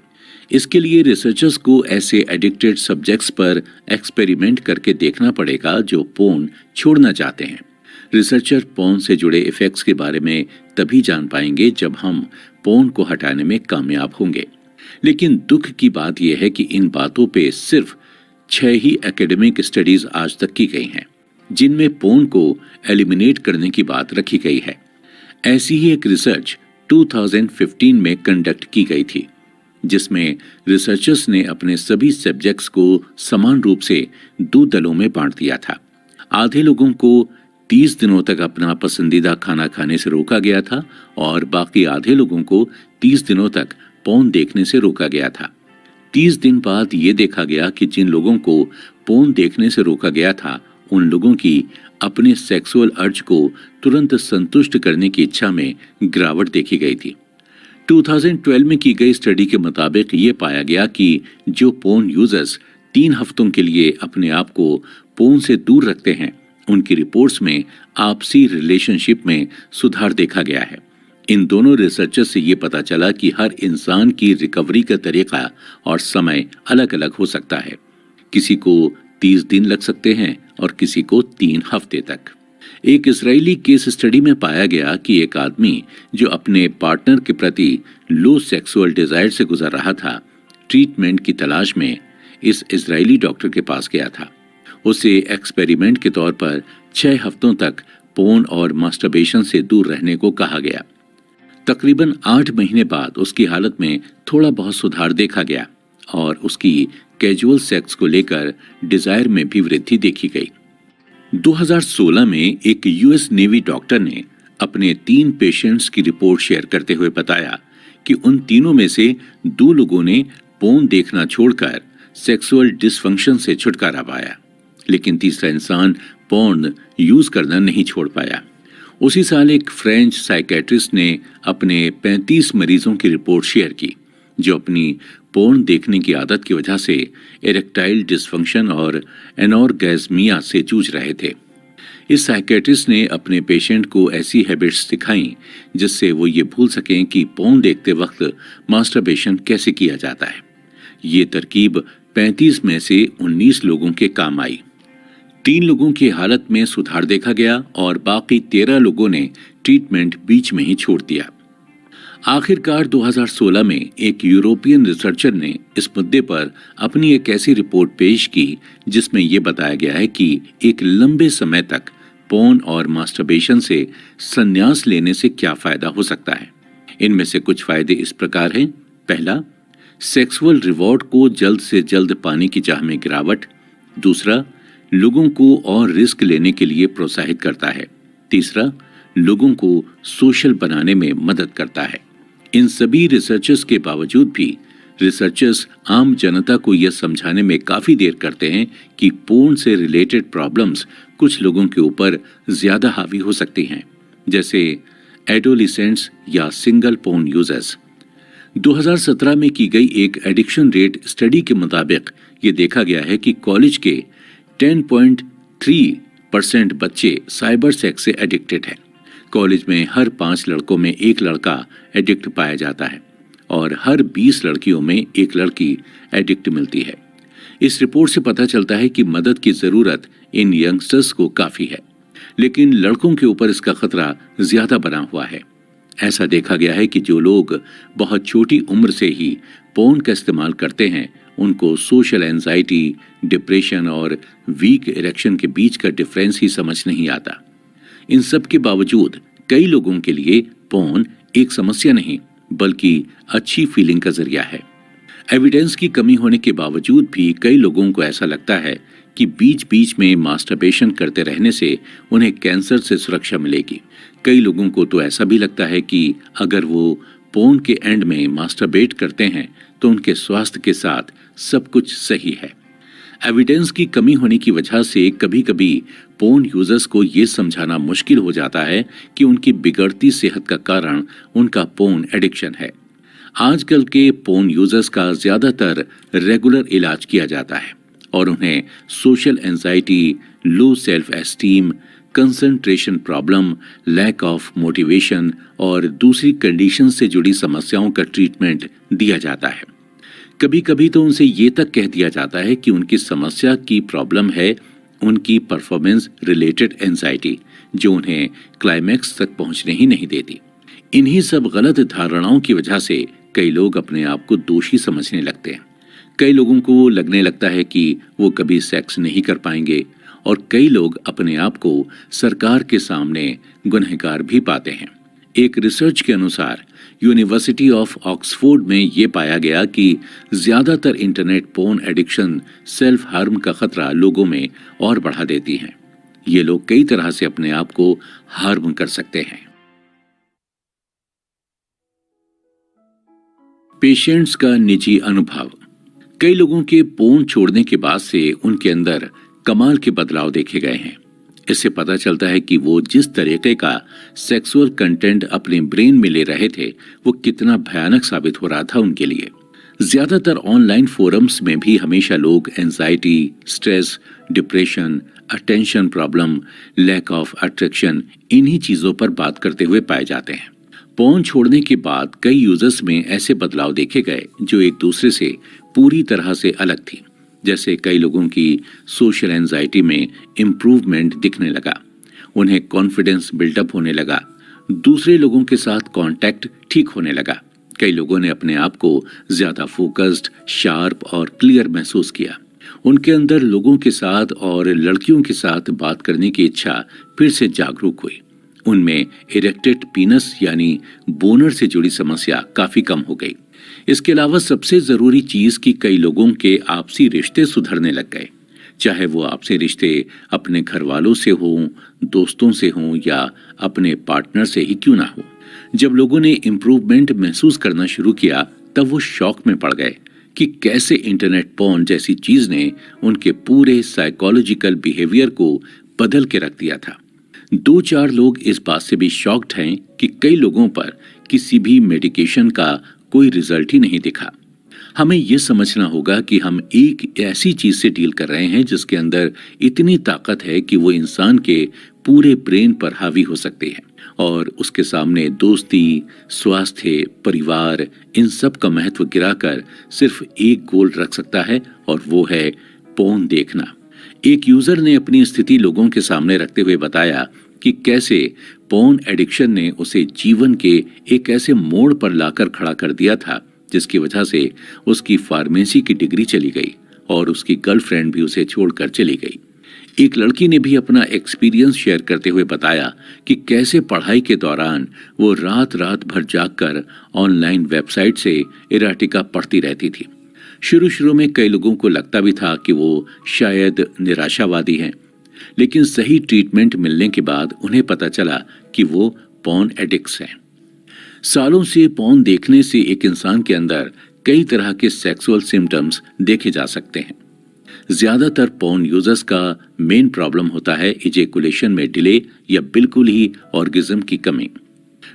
इसके लिए रिसर्चर्स को ऐसे एडिक्टेड सब्जेक्ट्स पर एक्सपेरिमेंट करके देखना पड़ेगा जो पोर्न छोड़ना चाहते हैं। रिसर्चर पोर्न से जुड़े इफेक्ट्स के बारे में तभी जान पाएंगे जब हम पोर्न को हटाने में कामयाब होंगे। लेकिन दुख की बात यह है कि इन बातों पे सिर्फ 6 ही एकेडमिक स्टडीज आज तक की गई हैं, जिनमें पोर्न को एलिमिनेट करने की बात रखी गई है। ऐसी ही एक रिसर्च 2015 में कंडक्ट की गई थी, जिसमें रिसर्चर्स ने अपने सभी सब्जेक्ट्स को समान रूप से 2 दलों में बांट दिया था। आधे लोगों को 30 दिनों तक अपना पसंदीदा खाना खाने से रोका गया था और बाकी आधे लोगों को 30 दिनों तक पोर्न देखने से रोका गया था। 30 दिन बाद ये देखा गया कि जिन लोगों को पोर्न देखने से रोका गया था, उन लोगों की अपने सेक्सुअल अर्ज को तुरंत संतुष्ट करने की इच्छा में गिरावट देखी गई थी। 2012 में की गई स्टडी के मुताबिक ये पाया गया कि जो पोर्न यूजर्स 3 हफ्तों के लिए अपने आप को पोर्न से दूर रखते हैं, उनकी रिपोर्ट्स में आपसी रिलेशनशिप में सुधार देखा गया है। इन दोनों रिसर्चर्स से ये पता चला कि हर इंसान की रिकवरी का तरीका और समय अलग अलग हो सकता है। किसी को 30 दिन लग सकते हैं और किसी को 3 हफ्ते तक। एक इजरायली केस स्टडी में पाया गया कि एक आदमी जो अपने पार्टनर के प्रति लो सेक्सुअल डिजायर से गुजर रहा था, ट्रीटमेंट की तलाश में इस इजरायली डॉक्टर के पास गया था। उसे एक्सपेरिमेंट के तौर पर 6 हफ्तों तक पोर्न और मास्टरबेशन से दूर रहने को कहा गया। तकरीबन 8 महीने बाद उसकी हालत में थोड़ा बहुत सुधार देखा गया और उसकी कैजुअल सेक्स को लेकर डिजायर में भी वृद्धि देखी गई। 2016 में एक यूएस नेवी डॉक्टर ने अपने 3 पेशेंट्स की रिपोर्ट शेयर करते हुए बताया कि उन तीनों में से 2 लोगों ने पोर्न देखना छोड़कर सेक्सुअल डिसफंक्शन से छुटकारा पाया, लेकिन तीसरा इंसान पोर्न यूज करना नहीं छोड़ पाया। उसी साल एक फ्रेंच साइकेट्रिस्ट ने अपने 35 मरीजों की रिपोर्ट शेयर की जो अपनी पोर्न देखने की आदत की वजह से इरेक्टाइल डिसफंक्शन और एनॉर्गेज्मिया से जूझ रहे थे। इस साइकेट्रिस्ट ने अपने पेशेंट को ऐसी हैबिट्स सिखाई जिससे वो ये भूल सकें कि पोर्न देखते वक्त मास्टरबेशन कैसे किया जाता है। ये तरकीब 35 में से 19 लोगों के काम आई। 3 लोगों की हालत में सुधार देखा गया और बाकी 13 लोगों ने ट्रीटमेंट बीच में ही छोड़ दिया। आखिरकार 2016 में एक यूरोपियन रिसर्चर ने इस मुद्दे पर अपनी एक ऐसी रिपोर्ट पेश की जिसमें यह बताया गया है कि एक लंबे समय तक पोर्न और मास्टरबेशन से संन्यास लेने से क्या फायदा हो सकता है। इनमें से कुछ फायदे इस प्रकार हैं। पहला, सेक्सुअल रिवॉर्ड को जल्द से जल्द पाने की चाह में गिरावट। दूसरा, लोगों को और रिस्क लेने के लिए प्रोत्साहित करता है। तीसरा, लोगों को सोशल बनाने में मदद करता है। इन सभी रिसर्चर्स के बावजूद भी रिसर्चर्स आम जनता को यह समझाने में काफी देर करते हैं कि पोर्न से रिलेटेड प्रॉब्लम्स कुछ लोगों के ऊपर ज्यादा हावी हो सकती हैं, जैसे एडोलिसेंट्स या सिंगल पोर्न यूजर्स। 2017 में की गई एक एडिक्शन रेट स्टडी के मुताबिक ये देखा गया है कि कॉलेज के 10.3% बच्चे साइबर सेक्स से एडिक्टेड हैं। कॉलेज में हर 5 लड़कों में 1 लड़का एडिक्ट पाया जाता है और हर 20 लड़कियों में 1 लड़की एडिक्ट मिलती है। इस रिपोर्ट से पता चलता है कि मदद की जरूरत इन यंगस्टर्स को काफी है, लेकिन लड़कों के ऊपर इसका खतरा ज्यादा बना हुआ है। ऐसा देखा गया है कि जो लोग बहुत छोटी उम्र से ही पोर्न का इस्तेमाल करते हैं, उनको सोशल एंजाइटी, डिप्रेशन और वीक इरेक्शन के बीच का डिफरेंस ही समझ नहीं आता। इन सब के बावजूद कई लोगों के लिए पोर्न एक समस्या नहीं बल्कि अच्छी फीलिंग का जरिया है। एविडेंस की कमी होने के बावजूद भी कई लोगों को ऐसा लगता है कि बीच बीच में मास्टरबेशन करते रहने से उन्हें कैंसर से सुरक्षा मिलेगी। कई लोगों को तो ऐसा भी लगता है कि अगर वो पोर्न के एंड में मास्टरबेट करते हैं तो उनके स्वास्थ्य के साथ सब कुछ सही है। एविडेंस की कमी होने की वजह से कभी कभी पोर्न यूजर्स को ये समझाना मुश्किल हो जाता है कि उनकी बिगड़ती सेहत का कारण उनका पोर्न एडिक्शन है। आजकल के पोर्न यूजर्स का ज्यादातर रेगुलर इलाज किया जाता है और उन्हें social anxiety, low self esteem, concentration problem, lack of motivation और दूसरी कंडीशन से जुड़ी समस्याओं का ट्रीटमेंट दिया जाता है। कभी कभी तो उनसे ये तक कह दिया जाता है कि उनकी समस्या की प्रॉब्लम है उनकी परफॉर्मेंस रिलेटेड एंजाइटी, जो उन्हें क्लाइमैक्स तक पहुंचने ही नहीं देती। इन्हीं सब गलत धारणाओं की वजह से कई लोग अपने आप को दोषी समझने लगते हैं। कई लोगों को लगने लगता है कि वो कभी सेक्स नहीं कर पाएंगे और कई लोग अपने आप को सरकार के सामने गुनहगार भी पाते हैं। एक रिसर्च के अनुसार यूनिवर्सिटी ऑफ ऑक्सफोर्ड में ये पाया गया कि ज्यादातर internet porn addiction self harm का खतरा लोगों में और बढ़ा देती है। ये लोग कई तरह से अपने आप को हार्म कर सकते हैं। पेशेंट्स का निजी अनुभव। कई लोगों के पोर्न छोड़ने के बाद से उनके अंदर कमाल के बदलाव देखे गए हैं। इससे पता चलता है कि वो जिस तरीके का सेक्सुअल कंटेंट अपने ब्रेन में ले रहे थे वो कितना भयानक साबित हो रहा था उनके लिए। ज्यादातर ऑनलाइन फोरम्स में भी हमेशा लोग anxiety, stress, depression, attention problem, lack of attraction, इन्हीं चीजों पर बात करते हुए पाए जाते हैं। पोर्न छोड़ने के बाद कई यूजर्स में ऐसे बदलाव देखे गए जो एक दूसरे से पूरी तरह से अलग थी। जैसे कई लोगों की सोशल एंजाइटी में इम्प्रूवमेंट दिखने लगा, उन्हें कॉन्फिडेंस बिल्डअप होने लगा, दूसरे लोगों के साथ कांटेक्ट ठीक होने लगा। कई लोगों ने अपने आप को ज्यादा फोकस्ड, शार्प और क्लियर महसूस किया। उनके अंदर लोगों के साथ और लड़कियों के साथ बात करने की इच्छा फिर से जागरूक हुई। उनमें इरेक्टेड पीनस यानी बोनर से जुड़ी समस्या काफी कम हो गई। इसके अलावा सबसे जरूरी चीज कि कई लोगों के आपसी रिश्ते सुधरने लग गए, चाहे वो आपसी रिश्ते अपने घर वालों से हों, दोस्तों से हों या अपने पार्टनर से ही क्यों ना हो। जब लोगों ने इम्प्रूवमेंट महसूस करना शुरू किया तब वो शॉक में पड़ गए कि कैसे इंटरनेट पोर्न जैसी चीज ने उनके पूरे साइकोलॉजिकल बिहेवियर को बदल के रख दिया था। 2-4 लोग इस बात से भी शॉक्ड हैं कि कई लोगों पर किसी भी मेडिकेशन का कोई रिजल्ट ही नहीं दिखा। हमें यह समझना होगा कि हम एक ऐसी चीज से डील कर रहे हैं जिसके अंदर इतनी ताकत है कि वो इंसान के पूरे ब्रेन पर हावी हो सकते हैं और उसके सामने दोस्ती, स्वास्थ्य, परिवार, इन सब का महत्व गिराकर सिर्फ एक गोल रख सकता है और वो है पोर्न देखना। एक यूजर ने अपनी स्थिति लोगों के सामने रखते हुए बताया कि कैसे पोर्न एडिक्शन ने उसे जीवन के एक ऐसे मोड़ पर लाकर खड़ा कर दिया था जिसकी वजह से उसकी फार्मेसी की डिग्री चली गई और उसकी गर्लफ्रेंड भी उसे छोड़कर चली गई। एक लड़की ने भी अपना एक्सपीरियंस शेयर करते हुए बताया कि कैसे पढ़ाई के दौरान वो रात रात भर जागकर ऑनलाइन वेबसाइट से इराटिका पढ़ती रहती थी। शुरू में कई लोगों को लगता भी था कि वो शायद निराशावादी हैं, लेकिन सही ट्रीटमेंट मिलने के बाद उन्हें पता चला कि वो पोर्न एडिक्ट्स हैं। सालों से पोर्न देखने से एक इंसान के अंदर कई तरह के सेक्सुअल सिम्टम्स देखे जा सकते हैं। ज्यादातर पोर्न यूजर्स का मेन प्रॉब्लम होता है इजैकुलेशन में डिले या बिल्कुल ही ऑर्गेज्म की कमी।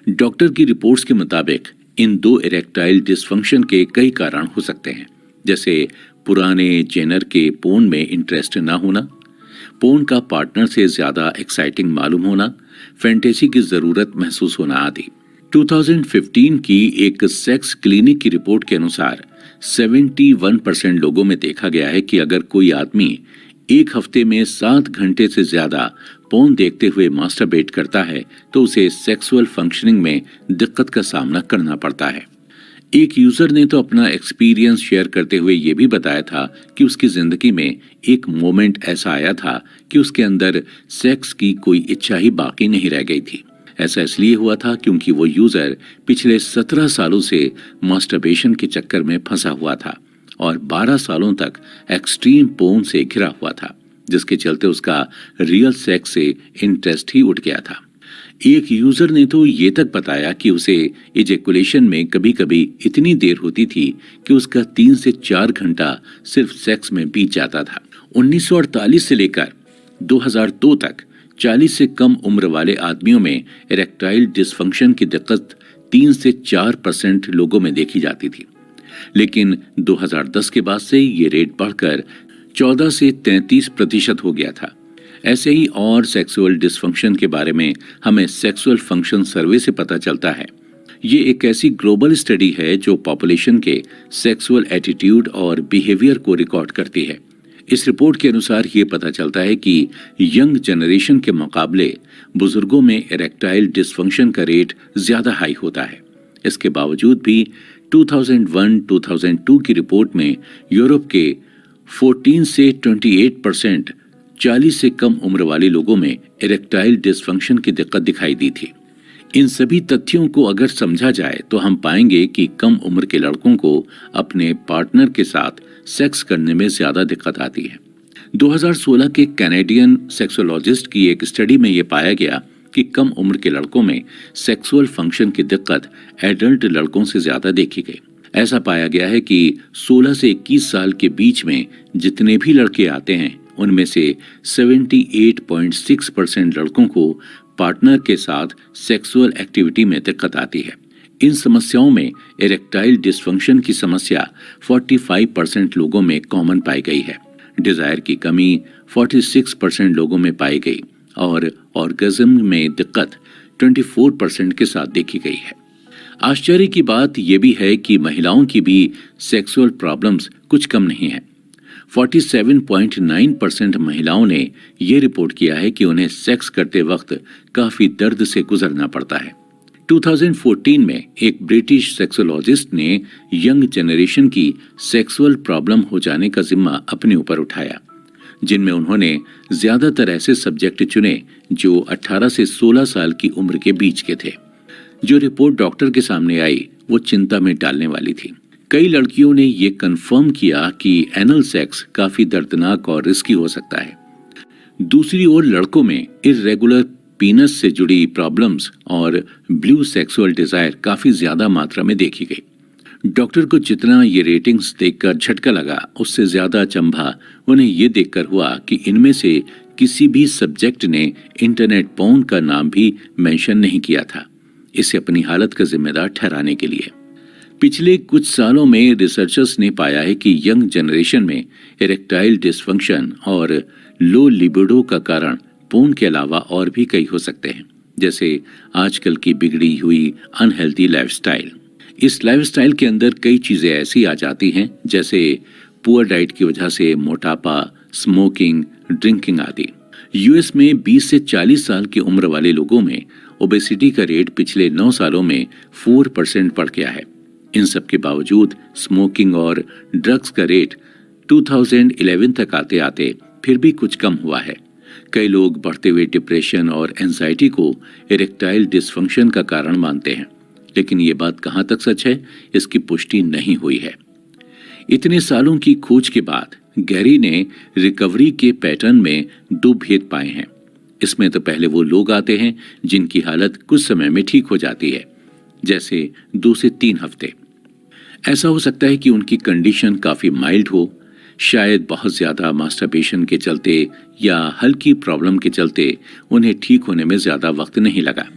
डॉक्टर की रिपोर्ट्स के मुताबिक इन 2 इरेक्टाइल डिसफंक्शन के कई कारण हो सकते हैं, जैसे पुराने जेनर के पोर्न में इंटरेस्ट ना होना, पोर्न का पार्टनर से ज्यादा एक्साइटिंग मालूम होना, फैंटेसी की जरूरत महसूस होना आदि। 2015 की एक सेक्स क्लिनिक की रिपोर्ट के अनुसार 71% लोगों में देखा गया है कि अगर कोई आदमी एक हफ्ते में 7 घंटे से ज्यादा पोर्न देखते हुए मास्टरबेट करता है तो उसे सेक्सुअल फंक्शनिंग में दिक्कत का सामना करना पड़ता है। एक यूजर ने तो अपना एक्सपीरियंस शेयर करते हुए यह भी बताया था कि उसकी जिंदगी में एक मोमेंट ऐसा आया था कि उसके अंदर सेक्स की कोई इच्छा ही बाकी नहीं रह गई थी। ऐसा इसलिए हुआ था क्योंकि वो यूजर पिछले 17 सालों से मास्टरबेशन के चक्कर में फंसा हुआ था और 12 सालों तक एक्सट्रीम पोर्न से घिरा हुआ था, जिसके चलते उसका रियल सेक्स से इंटरेस्ट ही उठ गया था। एक यूजर ने तो ये तक बताया कि उसे इजेकुलेशन में कभी कभी इतनी देर होती थी कि उसका 3 से 4 घंटा सिर्फ सेक्स में बीत जाता था। 1948 से लेकर 2002 तक 40 से कम उम्र वाले आदमियों में इरेक्टाइल डिसफंक्शन की दिक्कत 3 से 4% लोगों में देखी जाती थी, लेकिन 2010 के बाद से ये रेट बढ़कर 14 से 33% हो गया था। ऐसे ही और सेक्सुअल डिसफंक्शन के बारे में हमें सेक्सुअल फंक्शन सर्वे से पता चलता है। ये एक ऐसी ग्लोबल स्टडी है जो पॉपुलेशन के सेक्सुअल एटीट्यूड और बिहेवियर को रिकॉर्ड करती है। इस रिपोर्ट के अनुसार ये पता चलता है कि यंग जनरेशन के मुकाबले बुजुर्गों में इरेक्टाइल डिसफंक्शन का रेट ज्यादा हाई होता है। इसके बावजूद भी 2001-2002 की रिपोर्ट में यूरोप के 14 से 28% 40 से कम उम्र वाले लोगों में इरेक्टाइल डिसफंक्शन की दिक्कत दिखाई दी थी। इन सभी तथ्यों को अगर समझा जाए तो हम पाएंगे कि कम उम्र के लड़कों को अपने पार्टनर के साथ सेक्स करने में ज्यादा दिक्कत आती है। 2016 के कैनेडियन सेक्सोलॉजिस्ट की एक स्टडी में यह पाया गया कि कम उम्र के लड़कों में सेक्सुअल फंक्शन की दिक्कत एडल्ट लड़कों से ज्यादा देखी गई। ऐसा पाया गया है कि 16 से 21 साल के बीच में जितने भी लड़के आते हैं उनमें से 78.6% लड़कों को पार्टनर के साथ सेक्सुअल एक्टिविटी में दिक्कत आती है। इन समस्याओं में इरेक्टाइल डिसफंक्शन की समस्या 45% लोगों में कॉमन पाई गई है। डिजायर की कमी 46% लोगों में पाई गई और ऑर्गेज्म में दिक्कत 24% के साथ देखी गई है। आश्चर्य की बात यह भी है कि महिलाओं की भी सेक्सुअल प्रॉब्लम्स कुछ कम नहीं है। 47.9% महिलाओं ने यह रिपोर्ट किया है कि उन्हें सेक्स करते वक्त काफी दर्द से गुजरना पड़ता है। 2014 में एक ब्रिटिश सेक्सोलॉजिस्ट ने यंग जनरेशन की सेक्सुअल प्रॉब्लम हो जाने का जिम्मा अपने ऊपर उठाया, जिनमें उन्होंने ज्यादातर ऐसे सब्जेक्ट चुने जो 18 से 16 साल की उम्र के बीच के थे। जो रिपोर्ट डॉक्टर के सामने आई वो चिंता में डालने वाली थी। कई लड़कियों ने ये कंफर्म किया कि एनल सेक्स काफी दर्दनाक और रिस्की हो सकता है। दूसरी ओर लड़कों में इर्रेगुलर पीनस से जुड़ी प्रॉब्लम्स और ब्लू सेक्सुअल डिजायर काफी ज्यादा मात्रा में देखी गई। डॉक्टर को जितना ये रेटिंग्स देखकर झटका लगा, उससे ज्यादा अचंभा उन्हें ये देखकर हुआ कि इनमें से किसी भी सब्जेक्ट ने इंटरनेट पोर्न का नाम भी मेंशन नहीं किया था, इसे अपनी हालत का जिम्मेदार ठहराने के लिए। पिछले कुछ सालों में रिसर्चर्स ने पाया है कि यंग जनरेशन में इरेक्टाइल डिसफंक्शन और लो लिबिडो का कारण पोर्न के अलावा और भी कई हो सकते हैं, जैसे आजकल की बिगड़ी हुई अनहेल्दी लाइफस्टाइल। इस लाइफस्टाइल के अंदर कई चीजें ऐसी आ जाती हैं जैसे पुअर डाइट की वजह से मोटापा, स्मोकिंग, ड्रिंकिंग आदि। यूएस में 20 से 40 साल की उम्र वाले लोगों में ओबेसिटी का रेट पिछले 9 सालों में 4% बढ़ गया है। इन सब के बावजूद स्मोकिंग और ड्रग्स का रेट 2011 तक आते आते फिर भी कुछ कम हुआ है। कई लोग बढ़ते हुए डिप्रेशन और एंजाइटी को इरेक्टाइल डिसफंक्शन का कारण मानते हैं, लेकिन ये बात कहां तक सच है इसकी पुष्टि नहीं हुई है। इतने सालों की खोज के बाद गैरी ने रिकवरी के पैटर्न में 2 भेद पाए हैं। इसमें तो पहले वो लोग आते हैं जिनकी हालत कुछ समय में ठीक हो जाती है, जैसे 2 से 3 हफ्ते। ऐसा हो सकता है कि उनकी कंडीशन काफी माइल्ड हो, शायद बहुत ज्यादा मास्टरबेशन के चलते या हल्की प्रॉब्लम के चलते उन्हें ठीक होने में ज्यादा वक्त नहीं लगा।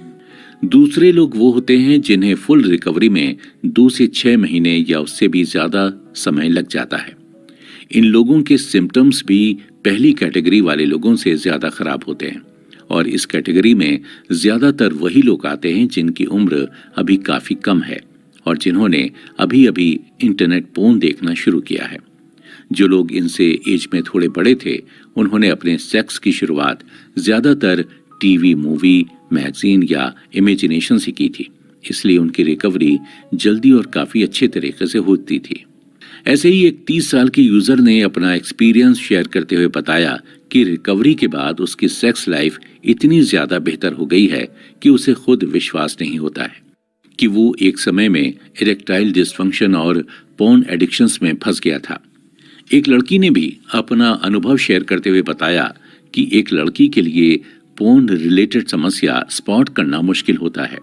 दूसरे लोग वो होते हैं जिन्हें फुल रिकवरी में 2 से 6 महीने या उससे भी ज्यादा समय लग जाता है। इन लोगों के सिम्टम्स भी पहली कैटेगरी वाले लोगों से ज्यादा खराब होते हैं और इस कैटेगरी में ज्यादातर वही लोग आते हैं जिनकी उम्र अभी काफी कम है और जिन्होंने अभी अभी इंटरनेट पोर्न देखना शुरू किया है। जो लोग इनसे एज में थोड़े बड़े थे उन्होंने अपने सेक्स की शुरुआत ज्यादातर टीवी, मूवी, मैगजीन या इमेजिनेशन से की थी, इसलिए उनकी रिकवरी जल्दी और काफी अच्छे तरीके से होती थी। ऐसे ही एक 30 साल के यूजर ने अपना एक्सपीरियंस शेयर करते हुए बताया कि रिकवरी के बाद उसकी सेक्स लाइफ इतनी ज्यादा बेहतर हो गई है कि उसे खुद विश्वास नहीं होता है कि वो एक समय में इरेक्टाइल डिसफंक्शन और पोर्न एडिक्शंस में फंस गया था। एक लड़की ने भी अपना अनुभव शेयर करते हुए बताया कि एक लड़की के लिए पोर्न रिलेटेड समस्या स्पॉट करना मुश्किल होता है।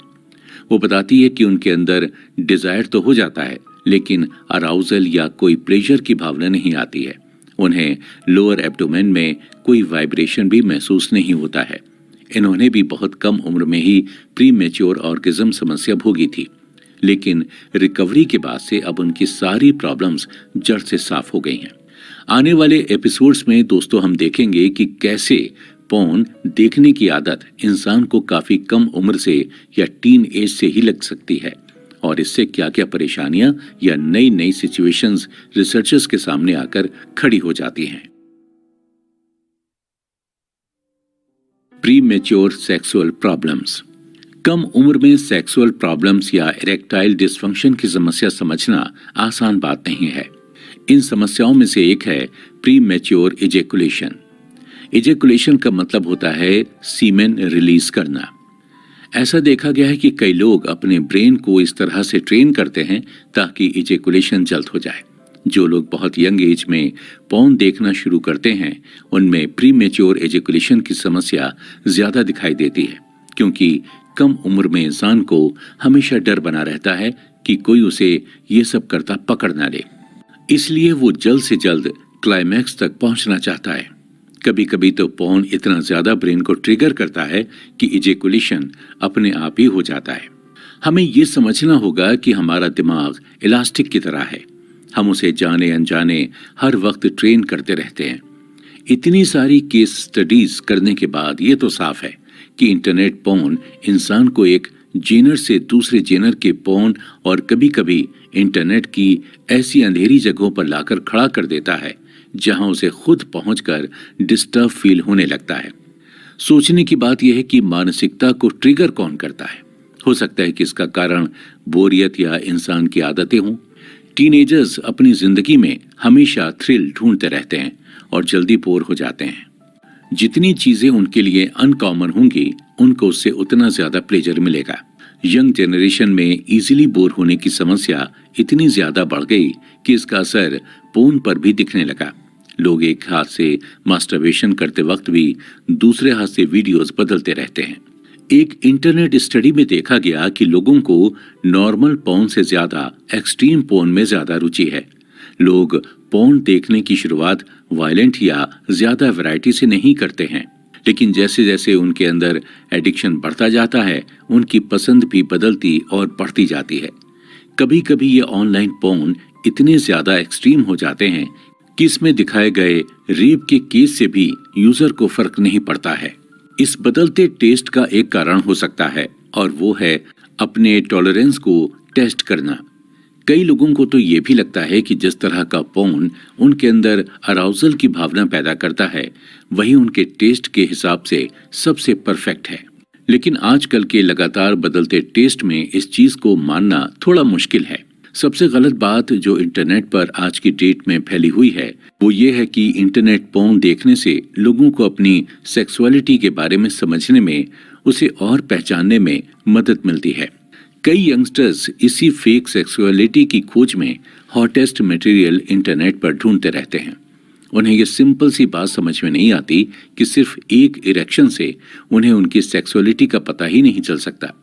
वो बताती है कि उनके अंदर डिजायर तो हो जाता है, लेकिन अराउजल या कोई प्लेजर की भावना नहीं आती है। उन्हें लोअर एब्डोमेन में कोई वाइब्रेशन भी महसूस नहीं होता है। इन्होंने भी बहुत कम उम्र में ही प्री मैच्योर ऑर्गेज्म समस्या भोगी थी, लेकिन रिकवरी के बाद से अब उनकी सारी प्रॉब्लम्स जड़ से साफ हो गई हैं। आने वाले एपिसोड्स में दोस्तों हम देखेंगे कि कैसे पोर्न देखने की आदत इंसान को काफी कम उम्र से या टीन एज से ही लग सकती है और इससे क्या क्या परेशानियां या नई नई सिचुएशंस रिसर्चर्स के सामने आकर खड़ी हो जाती हैं। Premature sexual problems. कम उम्र में सेक्सुअल प्रॉब्लम्स या इरेक्टाइल डिसफंक्शन की समस्या समझना आसान बात नहीं है। इन समस्याओं में से एक है प्री मैच्योर इजैकुलेशन। इजैकुलेशन का मतलब होता है सीमेन रिलीज करना। ऐसा देखा गया है कि कई लोग अपने ब्रेन को इस तरह से ट्रेन करते हैं ताकि इजैकुलेशन जल्द हो जाए। जो लोग बहुत यंग एज में पोर्न देखना शुरू करते हैं उनमें प्री मैच्योर इजैकुलेशन की समस्या ज्यादा दिखाई देती है, क्योंकि कम उम्र में इंसान को हमेशा डर बना रहता है कि कोई उसे ये सब करता पकड़ ना ले, इसलिए वो जल्द से जल्द क्लाइमैक्स तक पहुंचना चाहता है। कभी कभी तो पोर्न इतना ज्यादा ब्रेन को ट्रिगर करता है कि इजैकुलेशन अपने आप ही हो जाता है। हमें ये समझना होगा कि हमारा दिमाग इलास्टिक की तरह है, हम उसे जाने अनजाने हर वक्त ट्रेन करते रहते हैं। इतनी सारी केस स्टडीज करने के बाद ये तो साफ है कि इंटरनेट पोर्न इंसान को एक जेनर से दूसरे जेनर के पोर्न और कभी कभी इंटरनेट की ऐसी अंधेरी जगहों पर लाकर खड़ा कर देता है जहां उसे खुद पहुंचकर डिस्टर्ब फील होने लगता है। सोचने की बात यह है कि मानसिकता को ट्रिगर कौन करता है। हो सकता है कि इसका कारण बोरियत या इंसान की आदतें हों। टीनेजर्स अपनी जिंदगी में हमेशा थ्रिल ढूंढते रहते हैं और जल्दी बोर हो जाते हैं। जितनी चीजें उनके लिए अनकॉमन होंगी उनको उससे उतना ज्यादा प्लेजर मिलेगा। यंग जनरेशन में इजीली बोर होने की समस्या इतनी ज्यादा बढ़ गई कि इसका असर पोर्न पर भी दिखने लगा। लोग एक हाथ से मास्टरबेशन करते वक्त भी दूसरे हाथ से वीडियोस बदलते रहते हैं। एक इंटरनेट स्टडी में देखा गया कि लोगों को नॉर्मल पोर्न से ज्यादा एक्सट्रीम पोर्न में ज्यादा रुचि है। लोग पोर्न देखने की शुरुआत वायलेंट या ज्यादा वैरायटी से नहीं करते हैं, लेकिन जैसे जैसे उनके अंदर एडिक्शन बढ़ता जाता है उनकी पसंद भी बदलती और बढ़ती जाती है। कभी कभी ये ऑनलाइन पोर्न इतने ज्यादा एक्सट्रीम हो जाते हैं कि इसमें दिखाए गए रेप के केस से भी यूजर को फर्क नहीं पड़ता है। इस बदलते टेस्ट का एक कारण हो सकता है और वो है अपने टॉलरेंस को टेस्ट करना। कई लोगों को तो ये भी लगता है कि जिस तरह का पोर्न उनके अंदर अराउजल की भावना पैदा करता है वही उनके टेस्ट के हिसाब से सबसे परफेक्ट है। लेकिन आजकल के लगातार बदलते टेस्ट में इस चीज को मानना थोड़ा मुश्किल है। सबसे गलत बात जो इंटरनेट पर आज की डेट में फैली हुई है वो ये है कि इंटरनेट पोर्न देखने से लोगों को अपनी सेक्सुअलिटी के बारे में समझने में, उसे और पहचानने में मदद मिलती है। कई यंगस्टर्स इसी फेक सेक्सुअलिटी की खोज में हॉटेस्ट मटेरियल इंटरनेट पर ढूंढते रहते हैं। उन्हें ये सिंपल सी बात समझ में नहीं आती कि सिर्फ एक इरेक्शन से उन्हें उनकी सेक्सुअलिटी का पता ही नहीं चल सकता।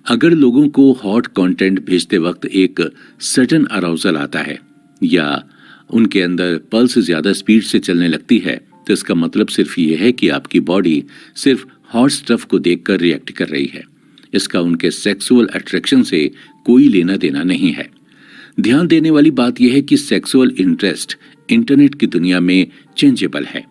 अगर लोगों को हॉट कंटेंट भेजते वक्त एक सडन अराउजल आता है या उनके अंदर पल्स ज्यादा स्पीड से चलने लगती है तो इसका मतलब सिर्फ ये है कि आपकी बॉडी सिर्फ हॉट स्टफ को देखकर रिएक्ट कर रही है। इसका उनके सेक्सुअल अट्रैक्शन से कोई लेना देना नहीं है। ध्यान देने वाली बात यह है कि सेक्सुअल इंटरेस्ट इंटरनेट की दुनिया में चेंजेबल है।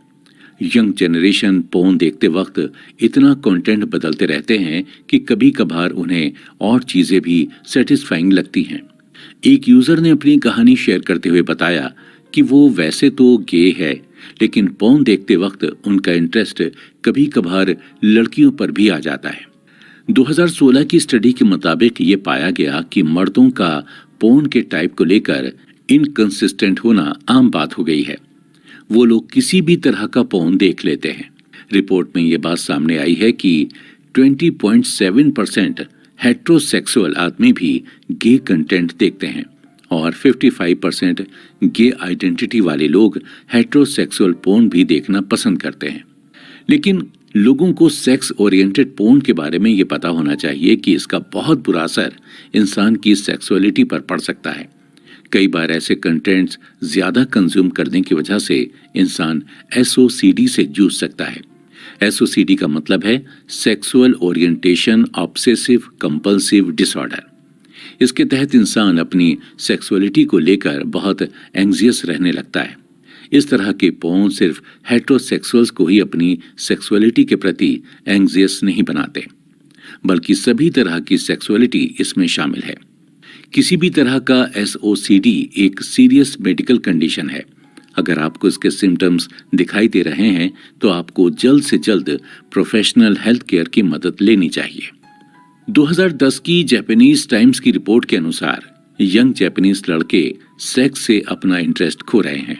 यंग जनरेशन पोर्न देखते वक्त इतना कंटेंट बदलते रहते हैं कि कभी कभार उन्हें और चीजें भी सेटिस्फाइंग लगती हैं। एक यूजर ने अपनी कहानी शेयर करते हुए बताया कि वो वैसे तो गे है, लेकिन पोर्न देखते वक्त उनका इंटरेस्ट कभी कभार लड़कियों पर भी आ जाता है। 2016 की स्टडी के मुताबिक ये पाया गया कि मर्दों का पोर्न के टाइप को लेकर इनकंसिस्टेंट होना आम बात हो गई है। वो लोग किसी भी तरह का पोर्न देख लेते हैं। रिपोर्ट में ये बात सामने आई है कि 20.7% हेट्रोसेक्सुअल आदमी भी गे कंटेंट देखते हैं और 55% गे आइडेंटिटी वाले लोग हेट्रोसेक्सुअल पोर्न भी देखना पसंद करते हैं। लेकिन लोगों को सेक्स ओरिएंटेड पोर्न के बारे में ये पता होना चाहिए कि इसका बहुत बुरा असर इंसान की सेक्सुअलिटी पर पड़ सकता है। कई बार ऐसे कंटेंट्स ज्यादा कंज्यूम करने की वजह से इंसान एसओसीडी से जूझ सकता है। एसओसीडी का मतलब है sexual orientation obsessive compulsive disorder. इसके तहत इंसान अपनी सेक्सुअलिटी को लेकर बहुत एंग्जियस रहने लगता है। इस तरह के पोर्न सिर्फ हेट्रोसेक्सुअल्स को ही अपनी सेक्सुअलिटी के प्रति एंग्जियस नहीं बनाते, बल्कि सभी तरह की सेक्सुअलिटी इसमें शामिल है। किसी भी तरह का एसओसीडी एक सीरियस मेडिकल कंडीशन है। अगर आपको इसके सिम्टम्स दिखाई दे रहे हैं तो आपको जल्द से जल्द प्रोफेशनल हेल्थ केयर की मदद लेनी चाहिए। 2010 की जापानीज टाइम्स की रिपोर्ट के अनुसार यंग जापानीज लड़के सेक्स से अपना इंटरेस्ट खो रहे हैं।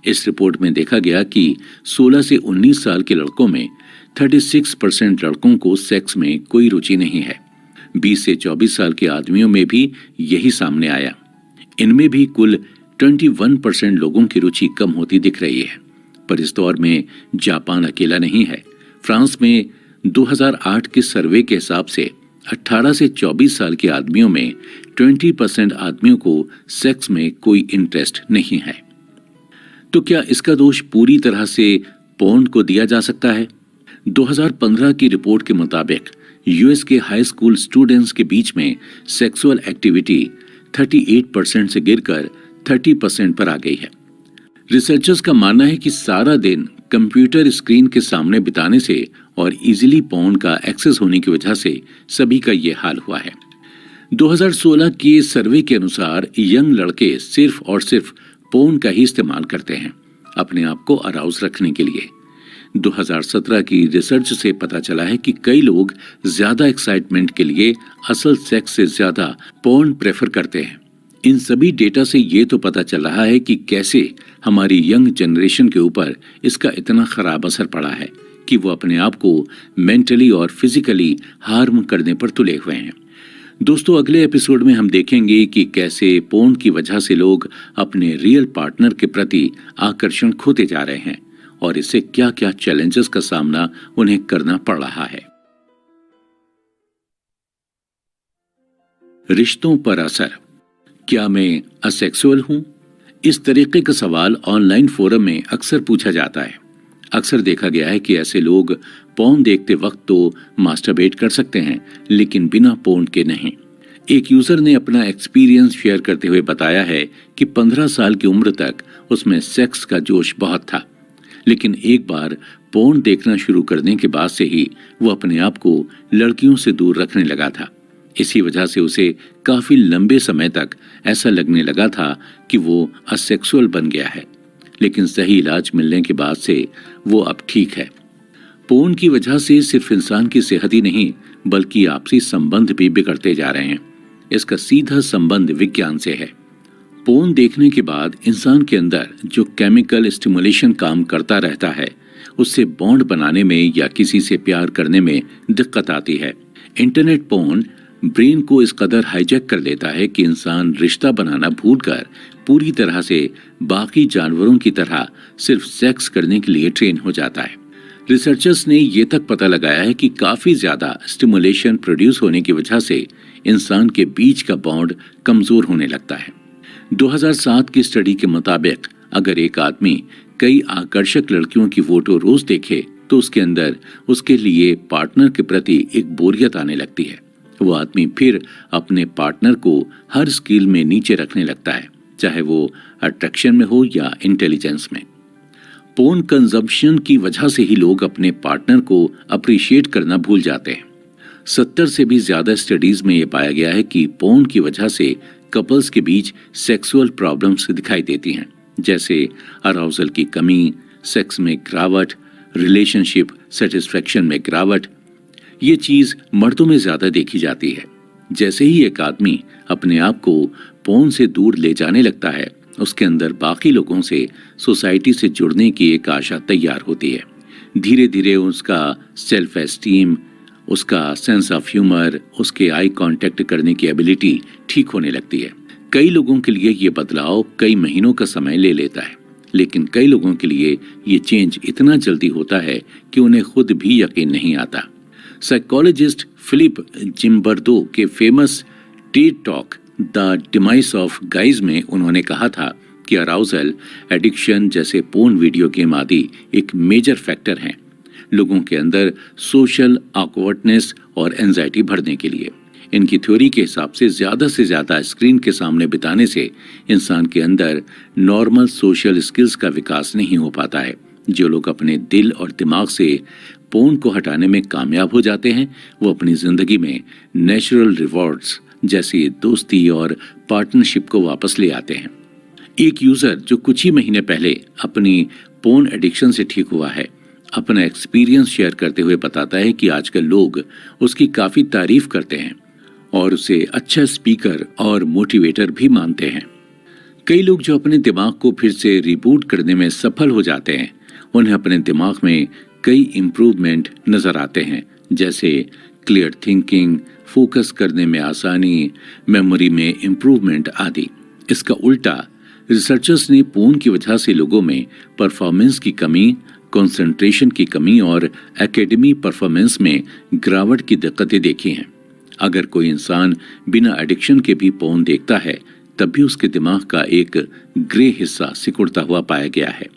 इस रिपोर्ट में देखा गया कि 16 से 19 साल के लड़कों में 36% लड़कों को सेक्स में कोई रुचि नहीं है। 20 से 24 साल के आदमियों में भी यही सामने आया। इनमें भी कुल 21% लोगों की रुचि कम होती दिख रही है। पर इस दौर में जापान अकेला नहीं है। फ्रांस में 2008 के सर्वे के हिसाब से 18 से 24 साल के आदमियों में 20% आदमियों को सेक्स में कोई इंटरेस्ट नहीं है। तो क्या इसका दोष पूरी तरह से पोर्न को दिया जा सकता है? 2015 की रिपोर्ट के मुताबिक यूएस के हाई स्कूल स्टूडेंट्स के बीच में सेक्सुअल एक्टिविटी 38% से गिरकर 30% पर आ गई है। रिसर्चर्स का मानना है कि सारा दिन कंप्यूटर स्क्रीन के सामने बिताने से और इजीली पोर्न का एक्सेस होने की वजह से सभी का ये हाल हुआ है। 2016 के सर्वे के अनुसार यंग लड़के सिर्फ और सिर्फ पोर्न का ही इस्तेमाल करते हैं अपने आप को अराउज रखने के लिए। 2017 की रिसर्च से पता चला है कि कई लोग ज्यादा एक्साइटमेंट के लिए असल सेक्स से ज्यादा पोर्न प्रेफर करते हैं। इन सभी डेटा से ये तो पता चल रहा है कि कैसे हमारी यंग जनरेशन के ऊपर इसका इतना खराब असर पड़ा है कि वो अपने आप को मेंटली और फिजिकली हार्म करने पर तुले हुए हैं। दोस्तों, अगले एपिसोड में हम देखेंगे कि कैसे पोर्न की वजह से लोग अपने रियल पार्टनर के प्रति आकर्षण खोते जा रहे हैं और इससे क्या क्या चैलेंजेस का सामना उन्हें करना पड़ रहा है। रिश्तों पर असर। क्या मैं असेक्सुअल हूं? इस तरीके का सवाल ऑनलाइन फोरम में अक्सर पूछा जाता है। अक्सर देखा गया है कि ऐसे लोग पोर्न देखते वक्त तो मास्टरबेट कर सकते हैं, लेकिन बिना पोर्न के नहीं। एक यूजर ने अपना एक्सपीरियंस शेयर करते हुए बताया है कि 15 साल की उम्र तक उसमें सेक्स का जोश बहुत था, लेकिन एक बार पोर्न देखना शुरू करने के बाद से ही वो अपने आप को लड़कियों से दूर रखने लगा था। इसी वजह से उसे काफी लंबे समय तक ऐसा लगने लगा था कि वो असेक्सुअल बन गया है, लेकिन सही इलाज मिलने के बाद से वो अब ठीक है। पोर्न की वजह से सिर्फ इंसान की सेहत ही नहीं बल्कि आपसी संबंध भी बिगड़ते जा रहे हैं। इसका सीधा संबंध विज्ञान से है। पोर्न देखने के बाद इंसान के अंदर जो केमिकल स्टिमुलेशन काम करता रहता है, उससे बॉन्ड बनाने में या किसी से प्यार करने में दिक्कत आती है। इंटरनेट पोर्न ब्रेन को इस कदर हाईजैक कर लेता है कि इंसान रिश्ता बनाना भूलकर पूरी तरह से बाकी जानवरों की तरह सिर्फ सेक्स करने के लिए ट्रेन हो जाता है। रिसर्चर्स ने ये तक पता लगाया है कि काफी ज्यादा स्टिमुलेशन प्रोड्यूस होने की वजह से इंसान के बीच का बॉन्ड कमजोर होने लगता है। 2007 की स्टडी के मुताबिक अगर एक आदमी कई आकर्षक लड़कियों की फोटो रोज देखे तो उसके अंदर उसके लिए पार्टनर के प्रति एक बोरियत आने लगती है। वो आदमी फिर अपने पार्टनर को हर स्किल में नीचे रखने लगता है, चाहे वो अट्रैक्शन में हो या इंटेलिजेंस में। पोर्न कंजम्पशन की वजह से ही लोग अपने पार्टनर को अप्रिशिएट करना भूल जाते हैं। 70 से भी ज्यादा स्टडीज में यह पाया गया है कि पोर्न की वजह से कपल्स के बीच सेक्सुअल प्रॉब्लम्स दिखाई देती हैं, जैसे अराउजल की कमी, सेक्स में गिरावट, रिलेशनशिप सेटिस्फेक्शन में गिरावट। ये चीज मर्दों में ज्यादा देखी जाती है। जैसे ही एक आदमी अपने आप को पोर्न से दूर ले जाने लगता है, उसके अंदर बाकी लोगों से, सोसाइटी से जुड़ने की एक आशा तैयार होती है। धीरे धीरे उसका सेल्फ एस्टीम, उसका सेंस ऑफ ह्यूमर, उसके आई कांटेक्ट करने की एबिलिटी ठीक होने लगती है। कई लोगों के लिए ये बदलाव कई महीनों का समय ले लेता है, लेकिन कई लोगों के लिए ये चेंज इतना जल्दी होता है कि उन्हें खुद भी यकीन नहीं आता। साइकोलॉजिस्ट फिलिप जिम्बर्दो के famous Ted talk the demise of guys में उन्होंने कहा था कि अराउजल, एडिक्शन जैसे पोर्न, वीडियो गेम आदि एक मेजर फैक्टर हैं लोगों के अंदर सोशल ऑकवर्डनेस और एंजाइटी भरने के लिए। इनकी थ्योरी के हिसाब से ज्यादा स्क्रीन के सामने बिताने से इंसान के अंदर नॉर्मल सोशल स्किल्स का विकास नहीं हो पाता है। जो लोग अपने दिल और दिमाग से पोर्न को हटाने में कामयाब हो जाते हैं, वो अपनी जिंदगी में नेचुरल रिवॉर्ड्स जैसी दोस्ती और पार्टनरशिप को वापस ले आते हैं। एक यूजर जो कुछ ही महीने पहले अपनी पोर्न एडिक्शन से ठीक हुआ है, अपना एक्सपीरियंस शेयर करते हुए बताता है कि आजकल लोग उसकी काफी तारीफ करते हैं और उसे अच्छा स्पीकर और मोटिवेटर भी मानते हैं। कई लोग जो अपने दिमाग को फिर से रिबूट करने में सफल हो जाते हैं, उन्हें अपने दिमाग में कई इम्प्रूवमेंट नजर आते हैं, जैसे क्लियर थिंकिंग, फोकस करने में आसानी, मेमोरी में इम्प्रूवमेंट आदि। इसका उल्टा रिसर्चर्स ने पोर्न की वजह से लोगों में परफॉर्मेंस की कमी, कंसंट्रेशन की कमी और एकेडमी परफॉर्मेंस में गिरावट की दिक्कतें देखी हैं। अगर कोई इंसान बिना एडिक्शन के भी पोर्न देखता है, तब भी उसके दिमाग का एक ग्रे हिस्सा सिकुड़ता हुआ पाया गया है।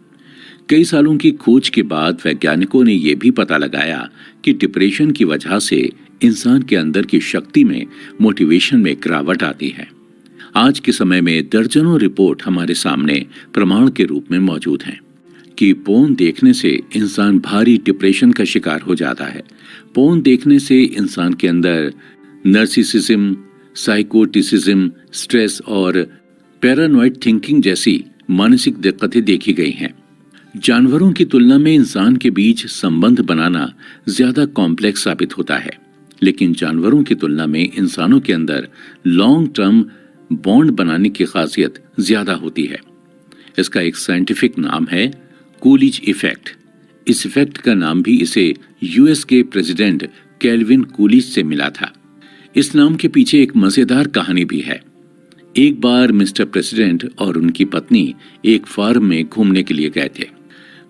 कई सालों की खोज के बाद वैज्ञानिकों ने यह भी पता लगाया कि डिप्रेशन की वजह से इंसान के अंदर की शक्ति में, मोटिवेशन में गिरावट आती है। आज के समय में दर्जनों रिपोर्ट हमारे सामने प्रमाण के रूप में मौजूद हैं कि पोर्न देखने से इंसान भारी डिप्रेशन का शिकार हो जाता है। पोर्न देखने से इंसान के अंदर नर्सिसिज्म, साइकोटिसिज्म, स्ट्रेस और पैरानॉइड थिंकिंग जैसी मानसिक दिक्कतें देखी गई हैं। जानवरों की तुलना में इंसान के बीच संबंध बनाना ज्यादा कॉम्प्लेक्स साबित होता है, लेकिन जानवरों की तुलना में इंसानों के अंदर लॉन्ग टर्म बॉन्ड बनाने की खासियत ज्यादा होती है। इसका एक साइंटिफिक नाम है कूलिज इफेक्ट। इस इफेक्ट का नाम भी इसे यूएस के प्रेसिडेंट केल्विन कूलिज से मिला था। इस नाम के पीछे एक मजेदार कहानी भी है। एक बार मिस्टर प्रेसिडेंट और उनकी पत्नी एक फार्म में घूमने के लिए गए थे।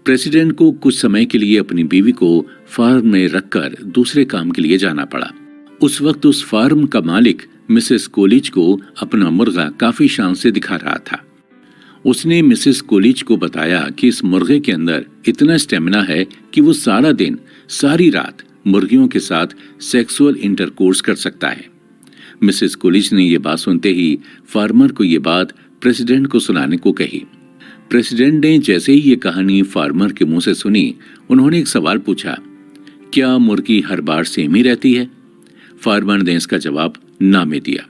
प्रेसिडेंट को कुछ समय के लिए अपनी बीवी को फार्म में रखकर दूसरे काम के लिए जाना पड़ा। उस वक्त उस फार्म का मालिक मिसेस कूलिज को अपना मुर्गा काफी शान से दिखा रहा था। उसने मिसेस कूलिज को बताया कि इस मुर्गे के अंदर इतना स्टेमिना है कि वो सारा दिन, सारी रात मुर्गियों के साथ सेक्सुअल इंटरकोर्स कर सकता है। मिसेस कूलिज ने यह बात सुनते ही फार्मर को यह बात प्रेसिडेंट को सुनाने को कही। प्रेसिडेंट ने जैसे ही ये कहानी फार्मर के मुंह से सुनी, उन्होंने एक सवाल पूछा, क्या मुर्गी हर बार सेम ही रहती है? फार्मर ने इसका जवाब ना में दिया।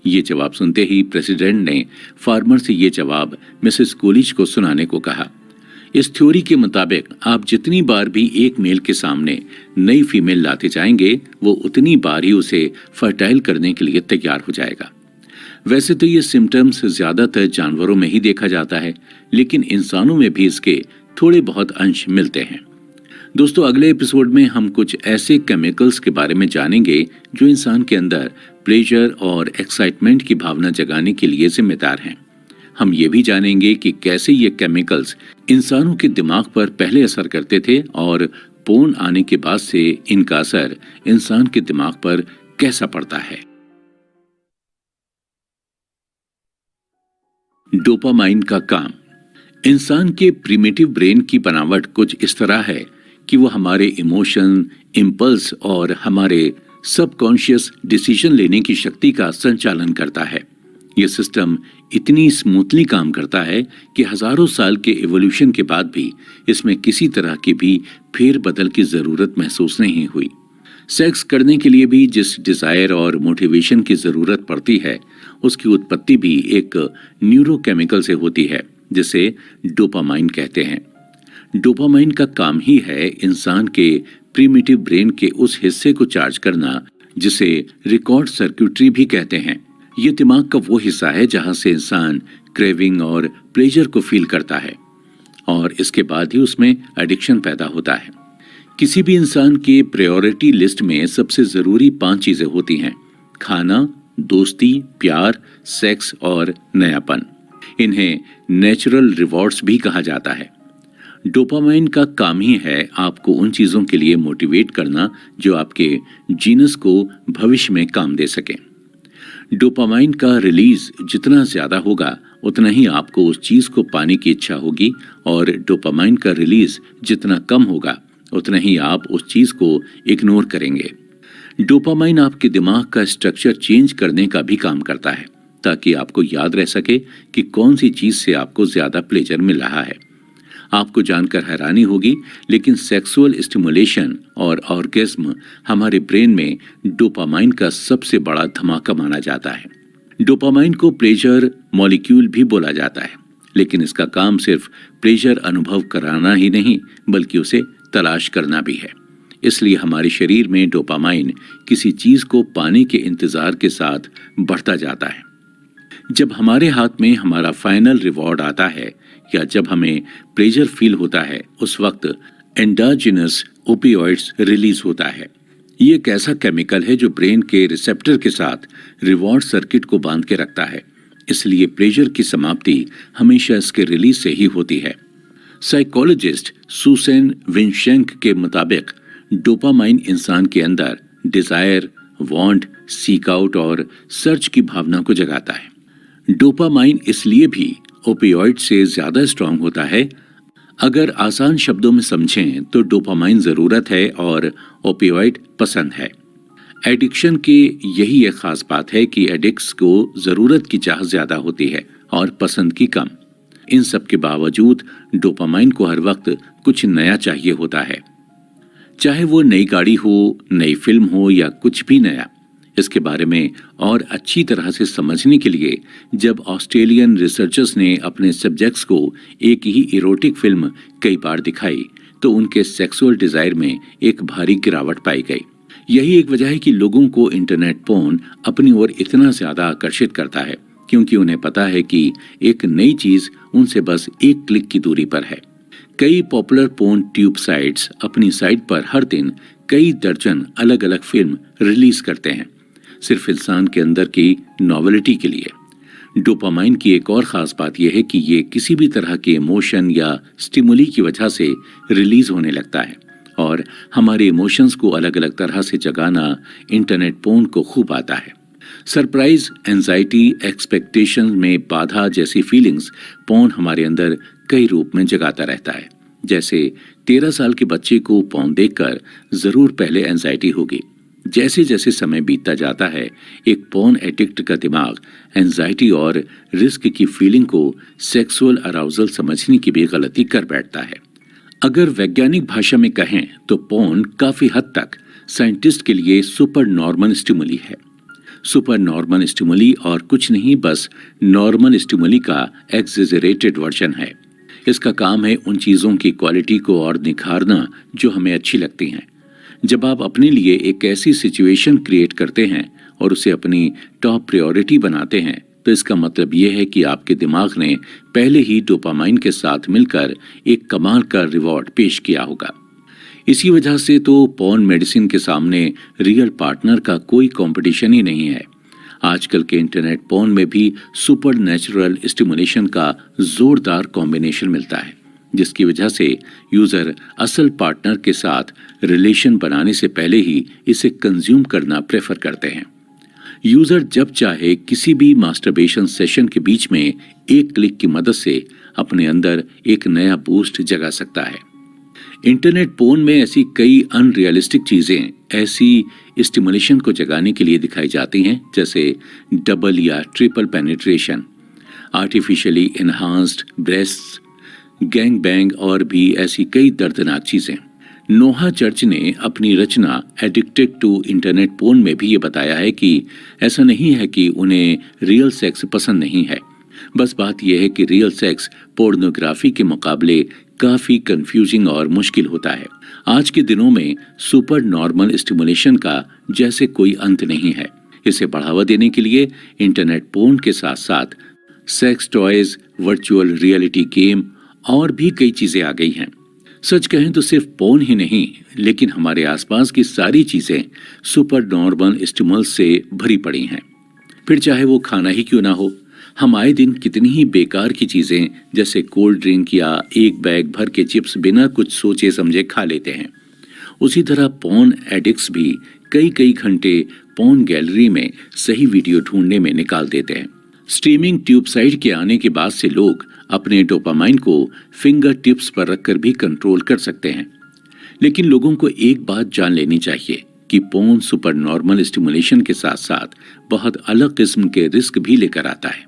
ये जवाब सुनते ही प्रेसिडेंट ने फार्मर से ये जवाब मिसेस कूलिज को सुनाने को कहा। इस थ्योरी के मुताबिक आप जितनी बार भी एक मेल के सामने नई फीमेल लाते जाएंगे, वो उतनी बार ही उसे फर्टाइल करने के लिए तैयार हो जाएगा। वैसे तो ये सिम्टम्स ज्यादातर जानवरों में ही देखा जाता है, लेकिन इंसानों में भी इसके थोड़े बहुत अंश मिलते हैं। दोस्तों, अगले एपिसोड में हम कुछ ऐसे केमिकल्स के बारे में जानेंगे जो इंसान के अंदर प्लेजर और एक्साइटमेंट की भावना जगाने के लिए जिम्मेदार हैं। हम ये भी जानेंगे कि कैसे ये केमिकल्स इंसानों के दिमाग पर पहले असर करते थे और पोर्न आने के बाद से इनका असर इंसान के दिमाग पर कैसा पड़ता है। डोपामाइन का काम। इंसान के प्रिमिटिव ब्रेन की बनावट कुछ इस तरह है कि वो हमारे इमोशन, इम्पल्स और हमारे सबकॉन्शियस डिसीजन लेने की शक्ति का संचालन करता है। ये सिस्टम इतनी स्मूथली काम करता है कि हजारों साल के इवोल्यूशन के बाद भी इसमें किसी तरह की भी फेरबदल की जरूरत महसूस नहीं हुई। सेक्स करने के लिए भी जिस डिजायर और मोटिवेशन की जरूरत पड़ती है, उसकी उत्पत्ति भी एक न्यूरोकेमिकल से होती है जिसे डोपामाइन कहते हैं। डोपामाइन का काम ही है इंसान के प्रिमिटिव ब्रेन के उस हिस्से को चार्ज करना जिसे रिकॉर्ड सर्किटरी भी कहते हैं। ये दिमाग का वो हिस्सा है जहां से इंसान क्रेविंग और प्लेजर को फील करता है और इसके बाद ही उसमें एडिक्शन पैदा होता है। किसी भी इंसान के प्रायोरिटी लिस्ट में सबसे जरूरी 5 चीजें होती हैं: खाना, दोस्ती, प्यार, सेक्स और नयापन। इन्हें नेचुरल रिवॉर्ड्स भी कहा जाता है। डोपामाइन का काम ही है आपको उन चीजों के लिए मोटिवेट करना जो आपके जीनस को भविष्य में काम दे सके। डोपामाइन का रिलीज जितना ज्यादा होगा उतना ही आपको उस चीज को पाने की इच्छा होगी और डोपामाइन का रिलीज जितना कम होगा उतना ही आप उस चीज को इग्नोर करेंगे। डोपामाइन आपके दिमाग का स्ट्रक्चर चेंज करने का भी काम करता है ताकि आपको याद रह सके कि कौन सी चीज से आपको ज्यादा प्लेजर मिल रहा है। आपको जानकर हैरानी होगी लेकिन सेक्सुअल स्टिमुलेशन और ऑर्गेज्म हमारे ब्रेन में डोपामाइन का सबसे बड़ा धमाका माना जाता है। डोपामाइन को प्लेजर मॉलिक्यूल भी बोला जाता है, लेकिन इसका काम सिर्फ प्लेजर अनुभव कराना ही नहीं बल्कि उसे तलाश करना भी है। इसलिए हमारे शरीर में डोपामाइन किसी चीज को पाने के इंतजार के साथ बढ़ता जाता है। जब हमारे हाथ में हमारा फाइनल रिवॉर्ड आता है या जब हमें प्लेजर फील होता है उस वक्त एंडोजिनस ओपियोइड्स रिलीज होता है। ये एक ऐसा केमिकल है जो ब्रेन के रिसेप्टर के साथ रिवॉर्ड सर्किट को बांध के रखता है। इसलिए प्लेजर की समाप्ति हमेशा इसके रिलीज से ही होती है। साइकोलॉजिस्ट सुसेन विंशेंक के मुताबिक डोपामाइन इंसान के अंदर डिजायर, वांट, सीक आउट और सर्च की भावना को जगाता है। डोपामाइन इसलिए भी ओपियोइड से ज्यादा स्ट्रांग होता है। अगर आसान शब्दों में समझें तो डोपामाइन जरूरत है और ओपियोइड पसंद है। एडिक्शन की यही एक खास बात है कि एडिक्ट्स को जरूरत की चाह ज्यादा होती है और पसंद की कम। इन सब के बावजूद डोपामाइन को हर वक्त कुछ नया चाहिए होता है, चाहे वो नई गाड़ी हो, नई फिल्म हो या कुछ भी नया। इसके बारे में और अच्छी तरह से समझने के लिए जब ऑस्ट्रेलियन रिसर्चर्स ने अपने सब्जेक्ट्स को एक ही इरोटिक फिल्म कई बार दिखाई तो उनके सेक्सुअल डिजायर में एक भारी गिरावट पाई गई। यही एक वजह है कि लोगों को इंटरनेट पोर्न अपनी ओर इतना ज्यादा आकर्षित करता है, क्योंकि उन्हें पता है कि एक नई चीज उनसे बस एक क्लिक की दूरी पर है। कई पॉपुलर पोर्न ट्यूब साइट्स अपनी साइट पर हर दिन कई दर्जन अलग अलग फिल्म रिलीज करते हैं, सिर्फ इंसान के अंदर की नॉवेलिटी के लिए। डोपामाइन की एक और खास बात यह है कि ये किसी भी तरह के इमोशन या स्टिमुली की वजह से रिलीज होने लगता है और हमारे इमोशंस को अलग अलग तरह से जगाना इंटरनेट पोर्न को खूब आता है। सरप्राइज, एंजाइटी, एक्सपेक्टेशन में बाधा जैसी फीलिंग्स पोर्न हमारे अंदर कई रूप में जगाता रहता है। जैसे 13 साल के बच्चे को पोर्न देखकर जरूर पहले एंजाइटी होगी। जैसे जैसे समय बीतता जाता है एक पोर्न एडिक्ट का दिमाग एंजाइटी और रिस्क की फीलिंग को सेक्सुअल अराउजल समझने की भी गलती कर बैठता है। अगर वैज्ञानिक भाषा में कहें तो पोर्न काफी हद तक साइंटिस्ट के लिए सुपर नॉर्मल स्टिमुली है। सुपर नॉर्मल स्टिमुली और कुछ नहीं बस नॉर्मल स्टिमुली का एक्सेजरेटेड वर्जन है। इसका काम है उन चीजों की क्वालिटी को और निखारना जो हमें अच्छी लगती हैं। जब आप अपने लिए एक ऐसी सिचुएशन क्रिएट करते हैं और उसे अपनी टॉप प्रायोरिटी बनाते हैं तो इसका मतलब यह है कि आपके दिमाग ने पहले ही डोपामाइन के साथ मिलकर एक कमाल का रिवॉर्ड पेश किया होगा। इसी वजह से तो पोर्न मेडिसिन के सामने रियल पार्टनर का कोई कंपटीशन ही नहीं है। आजकल के इंटरनेट पोर्न में भी सुपर नेचुरल स्टिमुलेशन का जोरदार कॉम्बिनेशन मिलता है, जिसकी वजह से यूजर असल पार्टनर के साथ रिलेशन बनाने से पहले ही इसे कंज्यूम करना प्रेफर करते हैं। यूजर जब चाहे किसी भी मास्टरबेशन सेशन के बीच में एक क्लिक की मदद से अपने अंदर एक नया बूस्ट जगा सकता है। इंटरनेट पोर्न में ऐसी कई अनरियलिस्टिक चीजें ऐसी स्टिमुलेशन को जगाने के लिए दिखाई जाती हैं, जैसे डबल या triple penetration, artificially enhanced breasts, gang bang और भी ऐसी कई दर्दनाक चीजें। नोहा चर्च ने अपनी रचना एडिक्टेड टू इंटरनेट पोर्न में भी ये बताया है कि ऐसा नहीं है कि उन्हें रियल सेक्स पसंद नहीं है, बस बात यह है कि रियल सेक्स पोर्नोग्राफी के मुकाबले काफी कंफ्यूजिंग और मुश्किल होता है। आज के दिनों में सुपर नॉर्मल स्टिमुलेशन का जैसे कोई अंत नहीं है। इसे बढ़ावा देने के लिए इंटरनेट पोर्न के साथ साथ sex toys, virtual reality game और भी कई चीजें आ गई हैं। सच कहें तो सिर्फ पोर्न ही नहीं, लेकिन हमारे आसपास की सारी चीजें सुपर नॉर्मल स्टिमुलस से भरी पड़ी हैं। फिर चाहे वो खाना ही क्यों ना हो, हम आए दिन कितनी ही बेकार की चीजें जैसे कोल्ड ड्रिंक या एक बैग भर के चिप्स बिना कुछ सोचे समझे खा लेते हैं। उसी तरह पोर्न एडिक्ट्स भी कई कई घंटे पोर्न गैलरी में सही वीडियो ढूंढने में निकाल देते हैं। स्ट्रीमिंग ट्यूब साइट के आने के बाद से लोग अपने डोपामाइन को फिंगर टिप्स पर रखकर भी कंट्रोल कर सकते हैं। लेकिन लोगों को एक बात जान लेनी चाहिए कि पोर्न सुपर नॉर्मल स्टिमुलेशन के साथ साथ बहुत अलग किस्म के रिस्क भी लेकर आता है।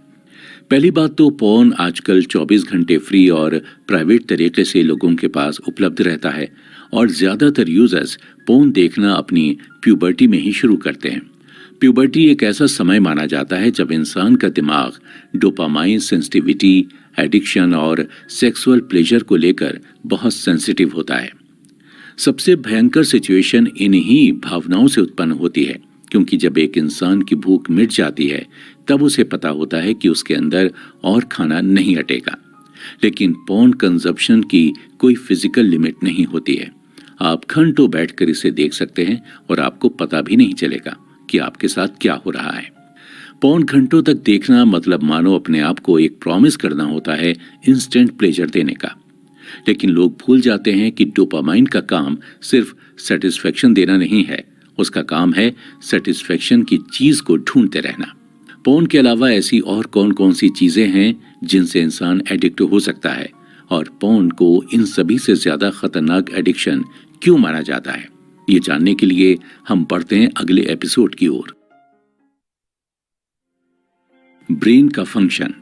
पहली बात तो पोर्न आजकल 24 घंटे फ्री और प्राइवेट तरीके से लोगों के पास उपलब्ध रहता है और ज्यादातर यूजर्स पोर्न देखना अपनी प्यूबर्टी में ही शुरू करते हैं। प्यूबर्टी एक ऐसा समय माना जाता है जब इंसान का दिमाग डोपामाइन सेंसिटिविटी, एडिक्शन और सेक्सुअल प्लेजर को लेकर बहुत सेंसिटिव होता है। सबसे भयंकर सिचुएशन इन्हीं भावनाओं से उत्पन्न होती है, क्योंकि जब एक इंसान की भूख मिट जाती है तब उसे पता होता है कि उसके अंदर और खाना नहीं अटेगा। लेकिन पोर्न कंजप्शन की कोई फिजिकल लिमिट नहीं होती है। आप घंटों बैठकर इसे देख सकते हैं और आपको पता भी नहीं चलेगा कि आपके साथ क्या हो रहा है। पोर्न घंटों तक देखना मतलब मानो अपने आप को एक प्रॉमिस करना होता है इंस्टेंट प्लेजर देने का। लेकिन लोग भूल जाते हैं कि डोपामाइन का काम सिर्फ सेटिस्फेक्शन देना नहीं है, उसका काम है सेटिस्फेक्शन की चीज को ढूंढते रहना। पोर्न के अलावा ऐसी और कौन कौन सी चीजें हैं जिनसे इंसान एडिक्ट हो सकता है, और पोर्न को इन सभी से ज्यादा खतरनाक एडिक्शन क्यों माना जाता है, ये जानने के लिए हम बढ़ते हैं अगले एपिसोड की ओर। ब्रेन का फंक्शन।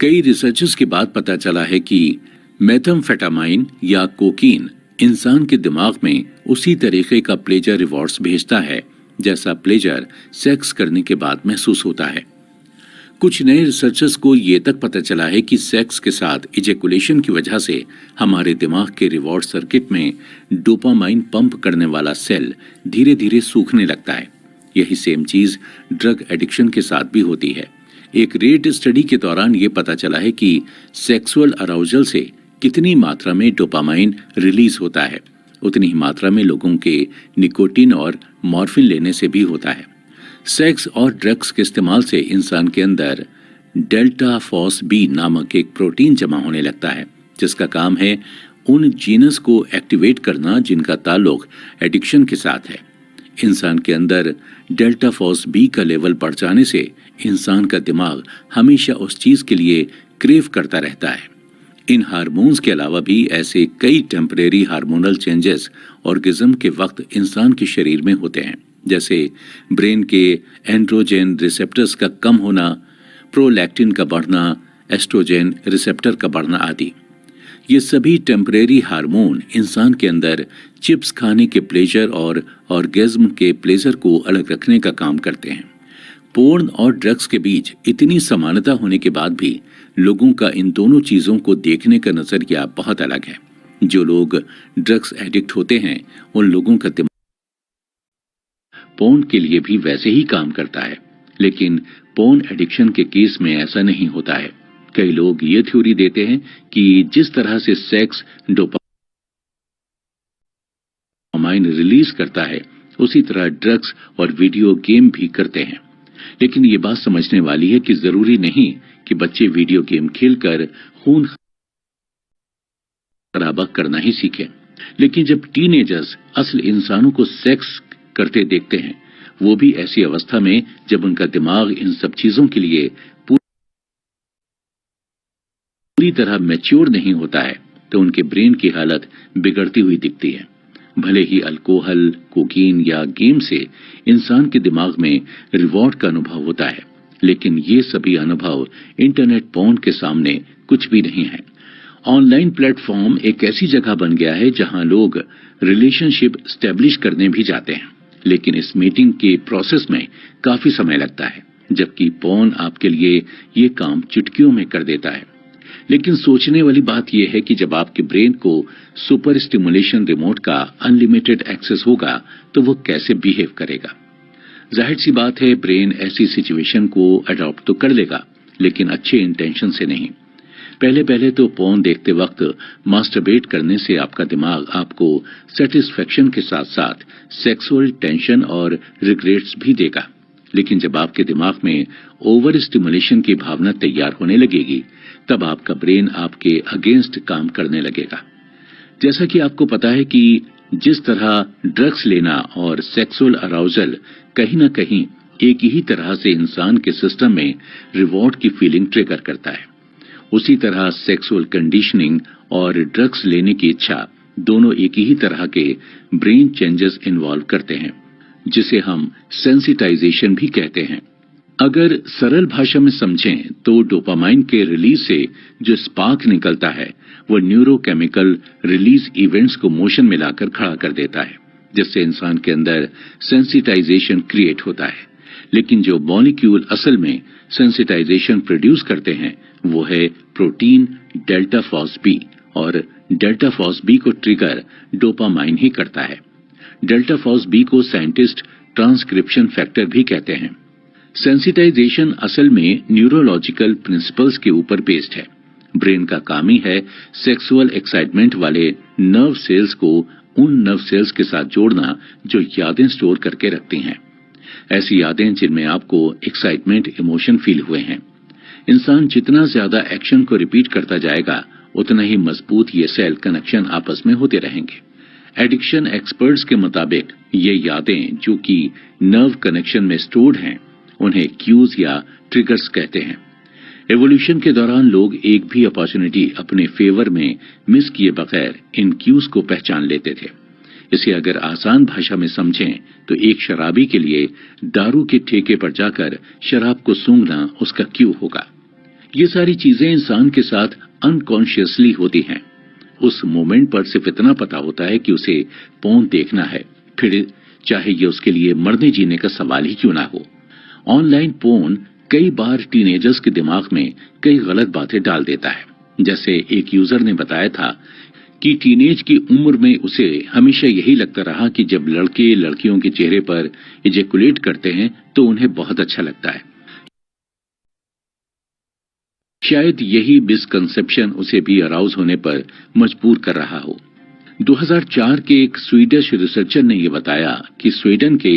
कई रिसर्चर्स के बाद पता चला है कि मेथाम्फेटामाइन या कोकीन इंसान के दिमाग में उसी तरीके का प्लेजर रिवॉर्ड्स भेजता है जैसा प्लेजर सेक्स करने के बाद महसूस होता है। कुछ नए रिसर्चर्स को ये तक पता चला है कि सेक्स के साथ इजेकुलेशन की वजह से हमारे दिमाग के रिवॉर्ड सर्किट में डोपामाइन पंप करने वाला सेल धीरे धीरे सूखने लगता है। यही सेम चीज ड्रग एडिक्शन के साथ भी होती है। एक रेट स्टडी के दौरान ये पता चला है कि सेक्सुअल अराउजल से कितनी मात्रा में डोपामाइन रिलीज होता है, उतनी ही मात्रा में लोगों के निकोटीन और मॉर्फिन लेने से भी होता है। सेक्स और ड्रग्स के इस्तेमाल से इंसान के अंदर डेल्टा फॉस बी नामक एक प्रोटीन जमा होने लगता है, जिसका काम है उन जीनस को एक्टिवेट करना जिनका ताल्लुक एडिक्शन के साथ है। इंसान के अंदर डेल्टा फॉस बी का लेवल बढ़ जाने से इंसान का दिमाग हमेशा उस चीज के लिए क्रेव करता रहता है। इन हार्मोन्स के अलावा भी ऐसे कई टेम्परेरी हार्मोनल चेंजेस ऑर्गेज्म के वक्त इंसान के शरीर में होते हैं, जैसे ब्रेन के एंड्रोजन रिसेप्टर्स का कम होना, प्रोलैक्टिन का बढ़ना, एस्ट्रोजन रिसेप्टर का बढ़ना आदि। ये सभी टेम्परेरी हार्मोन इंसान के अंदर चिप्स खाने के प्लेजर और ऑर्गेज्म के प्लेजर को अलग रखने का काम करते हैं। पोर्न और ड्रग्स के बीच इतनी समानता होने के बाद भी लोगों का इन दोनों चीजों को देखने का नजरिया बहुत अलग है। जो लोग ड्रग्स एडिक्ट होते हैं उन लोगों का दिमाग पोर्न के लिए भी वैसे ही काम करता है, लेकिन पोर्न एडिक्शन के केस में ऐसा नहीं होता है। कई लोग ये थ्योरी देते हैं कि जिस तरह से सेक्स डोपामाइन रिलीज करता है उसी तरह ड्रग्स और वीडियो गेम भी करते हैं। लेकिन ये बात समझने वाली है कि जरूरी नहीं कि बच्चे वीडियो गेम खेलकर खून खराबा करना ही सीखें। लेकिन जब टीनेजर्स असल इंसानों को सेक्स करते देखते हैं, वो भी ऐसी अवस्था में जब उनका दिमाग इन सब चीजों के लिए पूरी तरह मैच्योर नहीं होता है, तो उनके ब्रेन की हालत बिगड़ती हुई दिखती है। भले ही अल्कोहल, कोकीन या गेम से इंसान के दिमाग में रिवॉर्ड का अनुभव होता है, लेकिन ये सभी अनुभव इंटरनेट पोर्न के सामने कुछ भी नहीं है। ऑनलाइन प्लेटफॉर्म एक ऐसी जगह बन गया है जहां लोग रिलेशनशिप स्टैब्लिश करने भी जाते हैं, लेकिन इस मीटिंग के प्रोसेस में काफी समय लगता है, जबकि पोर्न आपके लिए ये काम चुटकियों में कर देता है। लेकिन सोचने वाली बात यह है कि जब आपके ब्रेन को सुपर स्टिमुलेशन रिमोट का अनलिमिटेड एक्सेस होगा तो वो कैसे बिहेव करेगा। जाहिर सी बात है ब्रेन ऐसी सिचुएशन को अडॉप्ट तो कर लेगा, लेकिन अच्छे इंटेंशन से नहीं। पहले पहले तो पोर्न देखते वक्त मास्टरबेट करने से आपका दिमाग आपको सेटिस्फेक्शन के साथ साथ सेक्सुअल टेंशन और रिग्रेट्स भी देगा, लेकिन जब आपके दिमाग में ओवर स्टिमुलेशन की भावना तैयार होने लगेगी तब आपका ब्रेन आपके अगेंस्ट काम करने लगेगा। जैसा कि आपको पता है कि जिस तरह ड्रग्स लेना और सेक्सुअल अराउजल कहीं ना कहीं एक ही तरह से इंसान के सिस्टम में रिवॉर्ड की फीलिंग ट्रिगर करता है, उसी तरह सेक्सुअल कंडीशनिंग और ड्रग्स लेने की इच्छा दोनों एक ही तरह के ब्रेन चेंजेस इन्वॉल्व करते हैं, जिसे हम सेंसिटाइजेशन भी कहते हैं। अगर सरल भाषा में समझें तो डोपामाइन के रिलीज से जो स्पार्क निकलता है वो न्यूरोकेमिकल रिलीज इवेंट्स को मोशन में लाकर खड़ा कर देता है, जिससे इंसान के अंदर सेंसिटाइजेशन क्रिएट होता है। लेकिन जो मॉलिक्यूल असल में सेंसिटाइजेशन प्रोड्यूस करते हैं वो है प्रोटीन डेल्टा फॉस बी, और डेल्टा फॉस बी को ट्रिगर डोपामाइन ही करता है। डेल्टा फॉस बी को साइंटिस्ट ट्रांसक्रिप्शन फैक्टर भी कहते हैं। सेंसिटाइजेशन असल में न्यूरोलॉजिकल प्रिंसिपल्स के ऊपर बेस्ड है। ब्रेन का काम ही है सेक्सुअल एक्साइटमेंट वाले नर्व सेल्स को उन नर्व सेल्स के साथ जोड़ना जो यादें स्टोर करके रखती हैं, ऐसी यादें जिनमें आपको एक्साइटमेंट इमोशन फील हुए हैं। इंसान जितना ज्यादा एक्शन को रिपीट करता जाएगा उतना ही मजबूत ये सेल कनेक्शन आपस में होते रहेंगे। एडिक्शन एक्सपर्ट्स के मुताबिक ये यादें जो कि नर्व कनेक्शन में स्टोर्ड हैं उन्हें क्यूज या ट्रिगर्स कहते हैं। एवोल्यूशन के दौरान लोग एक भी अपॉर्चुनिटी अपने फेवर में मिस किए बगैर इन क्यूज को पहचान लेते थे। इसे अगर आसान भाषा में समझें तो एक शराबी के लिए दारू के ठेके पर जाकर शराब को सूंघना उसका क्यू होगा। ये सारी चीजें इंसान के साथ अनकॉन्शियसली होती हैं। उस मोमेंट पर सिर्फ इतना पता होता है कि उसे पोर्न देखना है, फिर चाहे ये उसके लिए मरने जीने का सवाल ही क्यों ना हो। ऑनलाइन पोर्न कई बार टीनेजर्स के दिमाग में कई गलत बातें डाल देता है। जैसे एक यूजर ने बताया था कि टीनेज की उम्र में उसे हमेशा यही लगता रहा कि जब लड़के लड़कियों के चेहरे पर इजेकुलेट करते हैं तो उन्हें बहुत अच्छा लगता है। शायद यही मिसकंसेप्शन उसे भी अराउज होने पर मजबूर कर रहा हो। 2004 के एक स्वीडिश रिसर्चर ने यह बताया कि स्वीडन के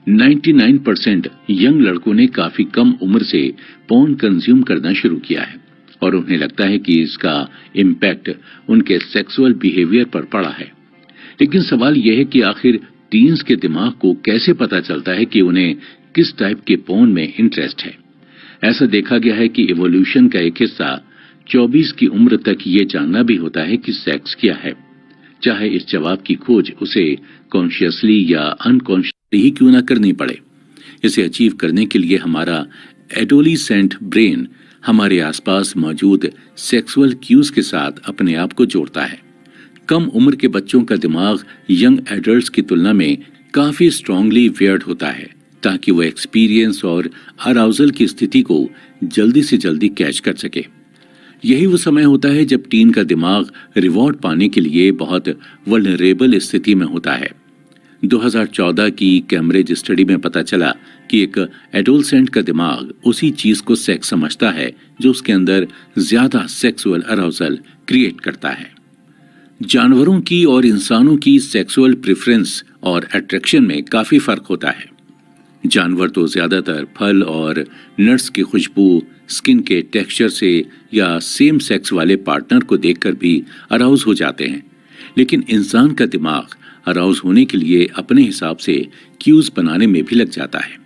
99% यंग लड़कों ने काफी कम उम्र से पोर्न कंज्यूम करना शुरू किया है और उन्हें लगता है कि इसका इम्पैक्ट उनके सेक्सुअल बिहेवियर पर पड़ा है। लेकिन सवाल यह है कि आखिर टीन्स के दिमाग को कैसे पता चलता है कि उन्हें किस टाइप के पोर्न में इंटरेस्ट है। ऐसा देखा गया है कि इवोल्यूशन का एक हिस्सा 24 की उम्र तक ये जानना भी होता है कि सेक्स क्या है, चाहे इस जवाब की खोज उसे कॉन्शियसली या अनकॉन्शियसली ही क्यों ना करनी पड़े। इसे अचीव करने के लिए हमारा एडोलिसेंट ब्रेन हमारे आसपास मौजूद सेक्सुअल क्यूज के साथ अपने आप को जोड़ता है। कम उम्र के बच्चों का दिमाग यंग एडल्ट्स की तुलना में काफी स्ट्रांगली वेयर्ड होता है ताकि वो एक्सपीरियंस और अराउजल की स्थिति को जल्दी से जल्दी कैच कर सके। यही वो समय होता है जब टीन का दिमाग रिवॉर्ड पाने के लिए बहुत वल्नरेबल स्थिति में होता है। 2014 की कैम्ब्रिज स्टडी में पता चला कि एक एडोलसेंट का दिमाग उसी चीज को सेक्स समझता है जो उसके अंदर ज्यादा सेक्सुअल अराउजल क्रिएट करता है। जानवरों की और इंसानों की सेक्सुअल प्रेफरेंस और अट्रैक्शन में काफी फर्क होता है। जानवर तो ज्यादातर फल और नट्स की खुशबू, स्किन के टेक्सचर से या सेम सेक्स वाले पार्टनर को देखकर भी अराउज हो जाते हैं, लेकिन इंसान का दिमाग अराउज होने के लिए अपने हिसाब से क्यूज बनाने में भी लग जाता है।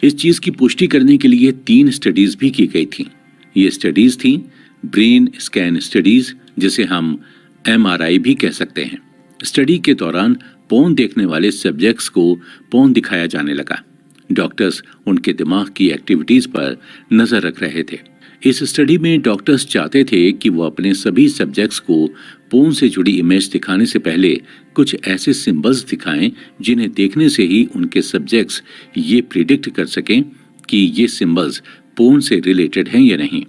इस चीज की पुष्टि करने के लिए 3 स्टडीज भी की गई थी। ये स्टडीज थी ब्रेन स्कैन स्टडीज, जिसे हम MRI भी कह सकते हैं। स्टडी के दौरान पोर्न देखने वाले सब्जेक्ट्स को पोर्न दिखाया जाने लगा। डॉक्टर्स उनके दिमाग की एक्टिविटीज पर नजर रख रहे थे। इस स्टडी में डॉक्टर्स चाहते थे कि वो अपने सभी सब्जेक्ट्स को पोर्न से जुड़ी इमेज दिखाने से पहले कुछ ऐसे सिंबल्स दिखाएं जिन्हें देखने से ही उनके सब्जेक्ट्स ये प्रिडिक्ट कर सकें कि ये सिंबल्स पोर्न से रिलेटेड हैं या नहीं।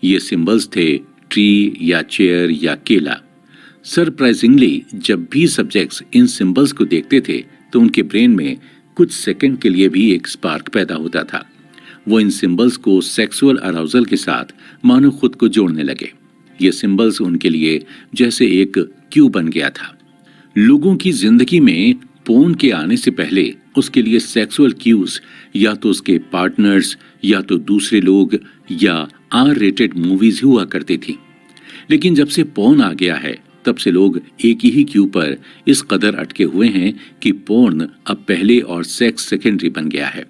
ये सिंबल्स थे ट्री या चेयर या केला। सरप्राइजिंगली जब भी सब्जेक्ट्स इन सिंबल्स को देखते थे तो उनके ब्रेन में कुछ सेकंड के लिए भी एक स्पार्क पैदा होता था वो इन सिंबल्स को सेक्सुअल अराउजल के साथ मानो खुद को जोड़ने लगे। ये सिंबल्स उनके लिए जैसे एक क्यू बन गया था। लोगों की जिंदगी में पोर्न के आने से पहले उसके लिए सेक्सुअल क्यूज या तो उसके पार्टनर्स या तो दूसरे लोग या आर रेटेड मूवीज हुआ करती थी। लेकिन जब से पोर्न आ गया है तब से लोग एक ही क्यू पर इस कदर अटके हुए हैं कि पोर्न अब पहले और सेक्स सेकेंडरी बन गया है।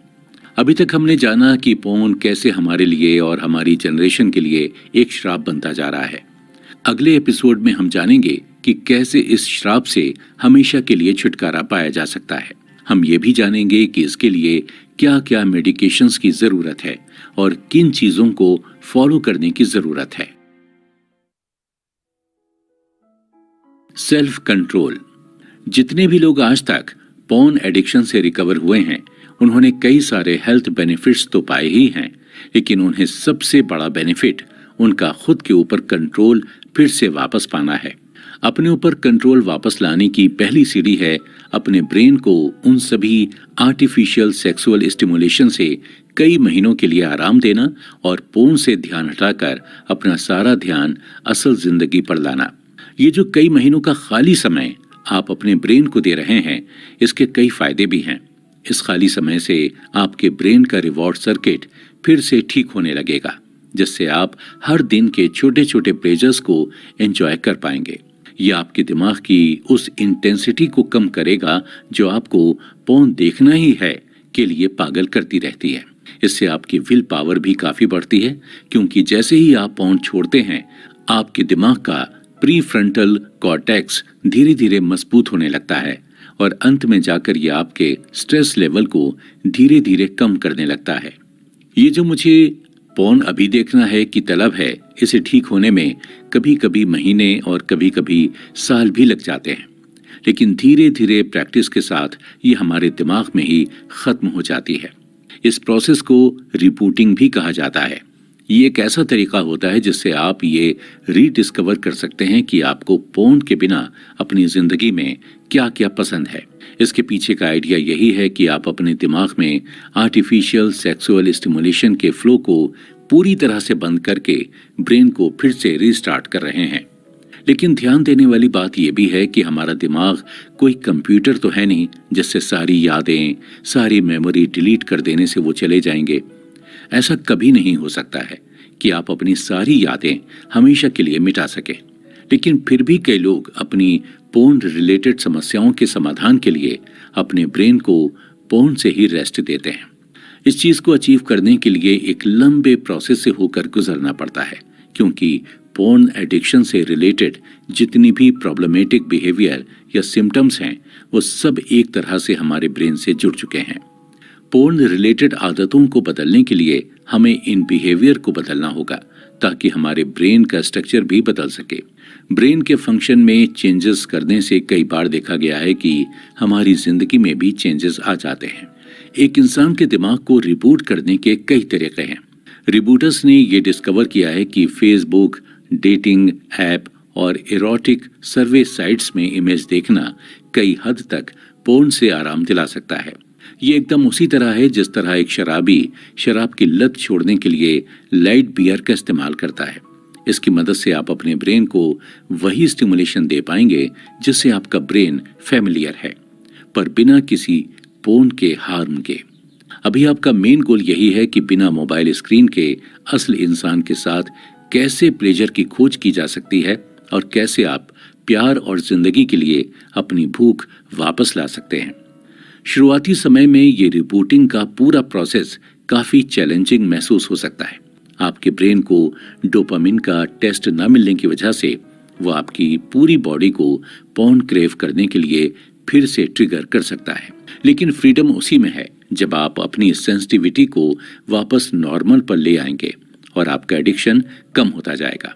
अभी तक हमने जाना कि पोर्न कैसे हमारे लिए और हमारी जनरेशन के लिए एक श्राप बनता जा रहा है। अगले एपिसोड में हम जानेंगे कि कैसे इस श्राप से हमेशा के लिए छुटकारा पाया जा सकता है। हम ये भी जानेंगे कि इसके लिए क्या क्या मेडिकेशंस की जरूरत है और किन चीजों को फॉलो करने की जरूरत है। Self control. जितने भी लोग आज तक पोर्न एडिक्शन से रिकवर हुए हैं उन्होंने कई सारे हेल्थ बेनिफिट्स तो पाए ही हैं, लेकिन उन्हें सबसे बड़ा बेनिफिट उनका खुद के ऊपर कंट्रोल फिर से वापस पाना है। अपने ऊपर कंट्रोल वापस लाने की पहली सीढ़ी है अपने ब्रेन को उन सभी आर्टिफिशियल सेक्सुअल स्टिमुलेशन से कई महीनों के लिए आराम देना और पोर्न से ध्यान हटाकर अपना सारा ध्यान असल जिंदगी पर लाना। ये जो कई महीनों का खाली समय आप अपने ब्रेन को दे रहे हैं, इसके कई फायदे भी हैं। इस खाली समय से आपके ब्रेन का रिवॉर्ड सर्किट फिर से ठीक होने लगेगा, जिससे आप हर दिन के छोटे छोटे प्लेजर्स को एंजॉय कर पाएंगे। ये आपके दिमाग की उस इंटेंसिटी को कम करेगा जो आपको पोर्न देखना ही है के लिए पागल करती रहती है। इससे आपकी विल पावर भी काफी बढ़ती है, क्योंकि जैसे ही आप पोर्न छोड़ते हैं आपके दिमाग का प्री फ्रंटल कॉर्टेक्स धीरे धीरे मजबूत होने लगता है और अंत में जाकर ये आपके स्ट्रेस लेवल को धीरे धीरे कम करने लगता है। ये जो मुझे पोर्न अभी देखना है की तलब है, इसे ठीक होने में कभी कभी महीने और कभी कभी साल भी लग जाते हैं, लेकिन धीरे धीरे प्रैक्टिस के साथ ये हमारे दिमाग में ही खत्म हो जाती है। इस प्रोसेस को रिबूटिंग भी कहा जाता है। ये एक ऐसा तरीका होता है जिससे आप ये रीडिस्कवर कर सकते हैं कि आपको पोर्न के बिना अपनी जिंदगी में क्या क्या पसंद है। इसके पीछे का आइडिया यही है कि आप अपने दिमाग में आर्टिफिशियल सेक्सुअल स्टिमुलेशन के फ्लो को पूरी तरह से बंद करके ब्रेन को फिर से रीस्टार्ट कर रहे हैं। लेकिन ध्यान देने वाली बात यह भी है कि हमारा दिमाग कोई कंप्यूटर तो है नहीं जिससे सारी यादें, सारी मेमोरी डिलीट कर देने से वो चले जाएंगे। ऐसा कभी नहीं हो सकता है कि आप अपनी सारी यादें हमेशा के लिए मिटा सकें। लेकिन फिर भी कई लोग अपनी पोर्न रिलेटेड समस्याओं के समाधान के लिए अपने ब्रेन को पोर्न से ही रेस्ट देते हैं। इस चीज को अचीव करने के लिए एक लंबे प्रोसेस से होकर गुजरना पड़ता है, क्योंकि पोर्न एडिक्शन से रिलेटेड जितनी भी प्रॉब्लमेटिक बिहेवियर या सिम्टम्स हैं वो सब एक तरह से हमारे ब्रेन से जुड़ चुके हैं। पोर्न रिलेटेड आदतों को बदलने के लिए हमें इन बिहेवियर को बदलना होगा ताकि हमारे ब्रेन का स्ट्रक्चर भी बदल सके। ब्रेन के फंक्शन में चेंजेस करने से कई बार देखा गया है कि हमारी जिंदगी में भी चेंजेस आ जाते हैं। एक इंसान के दिमाग को रिबूट करने के कई तरीके हैं। रिबूटर्स ने ये डिस्कवर किया है कि फेसबुक, डेटिंग ऐप और इरोटिक सर्वे साइट्स में इमेज देखना कई हद तक पोर्न से आराम दिला सकता है। ये एकदम उसी तरह है जिस तरह एक शराबी शराब की लत छोड़ने के लिए लाइट बियर का इस्तेमाल करता है। इसकी मदद से आप अपने ब्रेन को वही स्टिमुलेशन दे पाएंगे जिससे आपका ब्रेन फैमिलियर है, पर बिना किसी पोर्न के हार्म के। अभी आपका मेन गोल यही है कि बिना मोबाइल स्क्रीन के असल इंसान के साथ कैसे प्लेजर की खोज की जा सकती है और कैसे आप प्यार और जिंदगी के लिए अपनी भूख वापस ला सकते हैं। शुरुआती समय में ये रिबूटिंग का पूरा प्रोसेस काफी चैलेंजिंग महसूस हो सकता है। आपके ब्रेन को डोपामिन का टेस्ट न मिलने की वजह से वो आपकी पूरी बॉडी को पोर्न क्रेव करने के लिए फिर से ट्रिगर कर सकता है। लेकिन फ्रीडम उसी में है जब आप अपनी सेंसिटिविटी को वापस नॉर्मल पर ले आएंगे और आपका एडिक्शन कम होता जाएगा।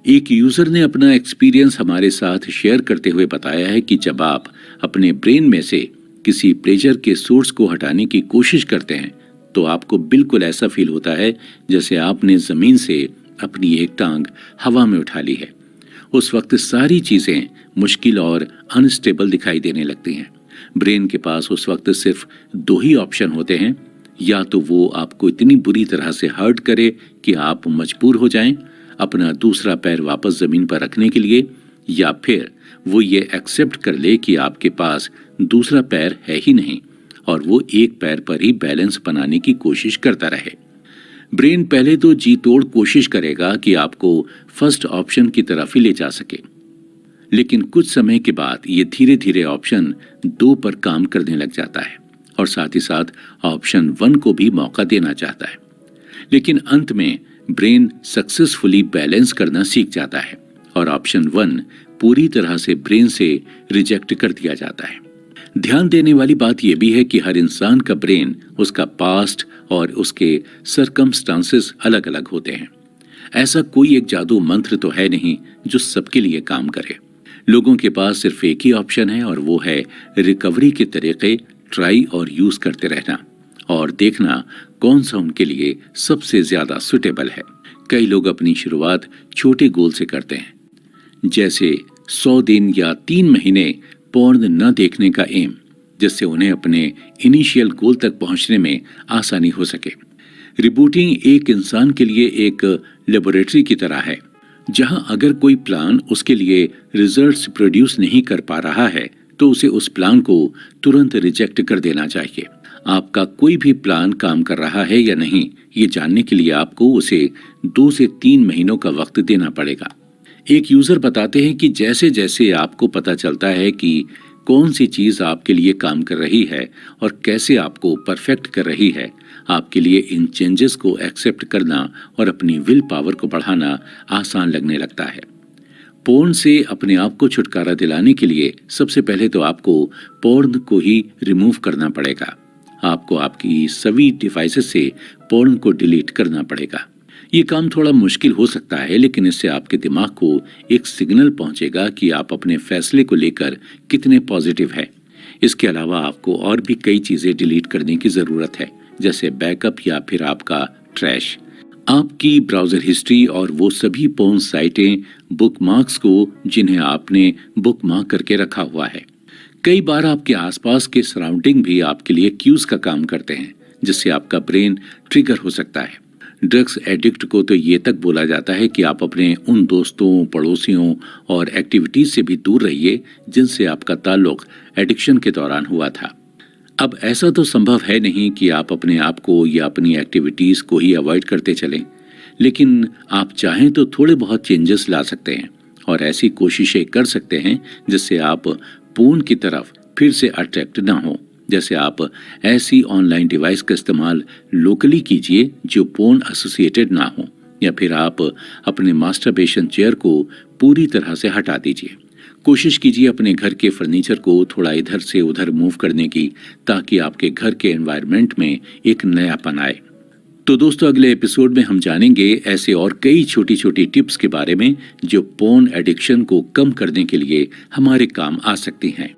एक यूजर ने अपना एक्सपीरियंस हमारे साथ शेयर करते हुए बताया है कि जब आप अपने ब्रेन में से किसी प्लेजर के सोर्स को हटाने की कोशिश करते हैं तो आपको बिल्कुल ऐसा फील होता है जैसे आपने जमीन से अपनी एक टांग हवा में उठा ली है। उस वक्त सारी चीजें मुश्किल और अनस्टेबल दिखाई देने लगती हैं। ब्रेन के पास उस वक्त सिर्फ दो ही ऑप्शन होते हैं, या तो वो आपको इतनी बुरी तरह से हर्ट करे कि आप मजबूर हो जाएं अपना दूसरा पैर वापस जमीन पर रखने के लिए, या फिर वो ये एक्सेप्ट कर ले कि आपके पास दूसरा पैर है ही नहीं और वो एक पैर पर ही बैलेंस बनाने की कोशिश करता रहे। ब्रेन पहले तो जी तोड़ कोशिश करेगा कि आपको फर्स्ट ऑप्शन की तरफ ही ले जा सके, लेकिन कुछ समय के बाद ये धीरे धीरे ऑप्शन 2 पर काम करने लग जाता है और साथ ही साथ ऑप्शन 1 को भी मौका देना चाहता है। लेकिन अंत में ब्रेन सक्सेसफुली बैलेंस करना सीख जाता है और ऑप्शन 1 पूरी तरह से ब्रेन से रिजेक्ट कर दिया जाता है। ध्यान देने वाली बात यह भी है कि हर इंसान का ब्रेन, उसका पास्ट और उसके सर्कमस्टांसेस अलग अलग होते हैं। ऐसा कोई एक जादू मंत्र तो है नहीं जो सबके लिए काम करे। लोगों के पास सिर्फ एक ही ऑप्शन है और वो है रिकवरी के तरीके ट्राई और यूज करते रहना और देखना कौन सा उनके लिए सबसे ज्यादा सुटेबल है। कई लोग अपनी शुरुआत छोटे गोल से करते हैं, जैसे 100 दिन या 3 महीने पोर्न न देखने का एम, जिससे उन्हें अपने इनिशियल गोल तक पहुंचने में आसानी हो सके। रिबूटिंग एक इंसान के लिए एक लेबोरेटरी की तरह है, जहां अगर कोई प्लान उसके लिए रिजल्ट्स प्रोड्यूस नहीं कर पा रहा है तो उसे उस प्लान को तुरंत रिजेक्ट कर देना चाहिए। आपका कोई भी प्लान काम कर रहा है या नहीं, ये जानने के लिए आपको उसे 2 से 3 महीनों का वक्त देना पड़ेगा। एक यूजर बताते हैं कि जैसे जैसे आपको पता चलता है कि कौन सी चीज आपके लिए काम कर रही है और कैसे आपको परफेक्ट कर रही है, आपके लिए इन चेंजेस को एक्सेप्ट करना और अपनी विल पावर को बढ़ाना आसान लगने लगता है। पोर्न से अपने आप को छुटकारा दिलाने के लिए सबसे पहले तो आपको पोर्न को ही रिमूव करना पड़ेगा। आपको आपकी सभी डिवाइसेस से पोर्न को डिलीट करना पड़ेगा। ये काम थोड़ा मुश्किल हो सकता है, लेकिन इससे आपके दिमाग को एक सिग्नल पहुंचेगा कि आप अपने फैसले को लेकर कितने पॉजिटिव हैं। इसके अलावा आपको और भी कई चीजें डिलीट करने की जरूरत है, जैसे बैकअप या फिर आपका ट्रैश, आपकी ब्राउजर हिस्ट्री और वो सभी पोर्न साइटें, बुकमार्क्स को जिन्हें आपने बुकमार्क करके रखा हुआ है। कई बार आपके आसपास के सराउंडिंग भी आपके लिए क्यूज का काम करते हैं, जिससे आपका ब्रेन ट्रिगर हो सकता है। ड्रग्स एडिक्ट को तो ये तक बोला जाता है कि आप अपने उन दोस्तों, पड़ोसियों और एक्टिविटीज से भी दूर रहिए जिनसे आपका ताल्लुक एडिक्शन के दौरान हुआ था। अब ऐसा तो संभव है नहीं कि आप अपने आप को या अपनी एक्टिविटीज को ही अवॉइड करते चलें, लेकिन आप चाहें तो थोड़े बहुत चेंजेस ला सकते हैं और ऐसी कोशिशें कर सकते हैं जिससे आप पोर्न की तरफ फिर से अट्रैक्ट ना हो। जैसे आप ऐसी ऑनलाइन डिवाइस का इस्तेमाल लोकली कीजिए जो पोर्न एसोसिएटेड ना हो, या फिर आप अपने मास्टरबेशन चेयर को पूरी तरह से हटा दीजिए। कोशिश कीजिए अपने घर के फर्नीचर को थोड़ा इधर से उधर मूव करने की, ताकि आपके घर के एनवायरनमेंट में एक नयापन आए। तो दोस्तों, अगले एपिसोड में हम जानेंगे ऐसे और कई छोटी छोटी टिप्स के बारे में जो पोर्न एडिक्शन को कम करने के लिए हमारे काम आ सकती हैं।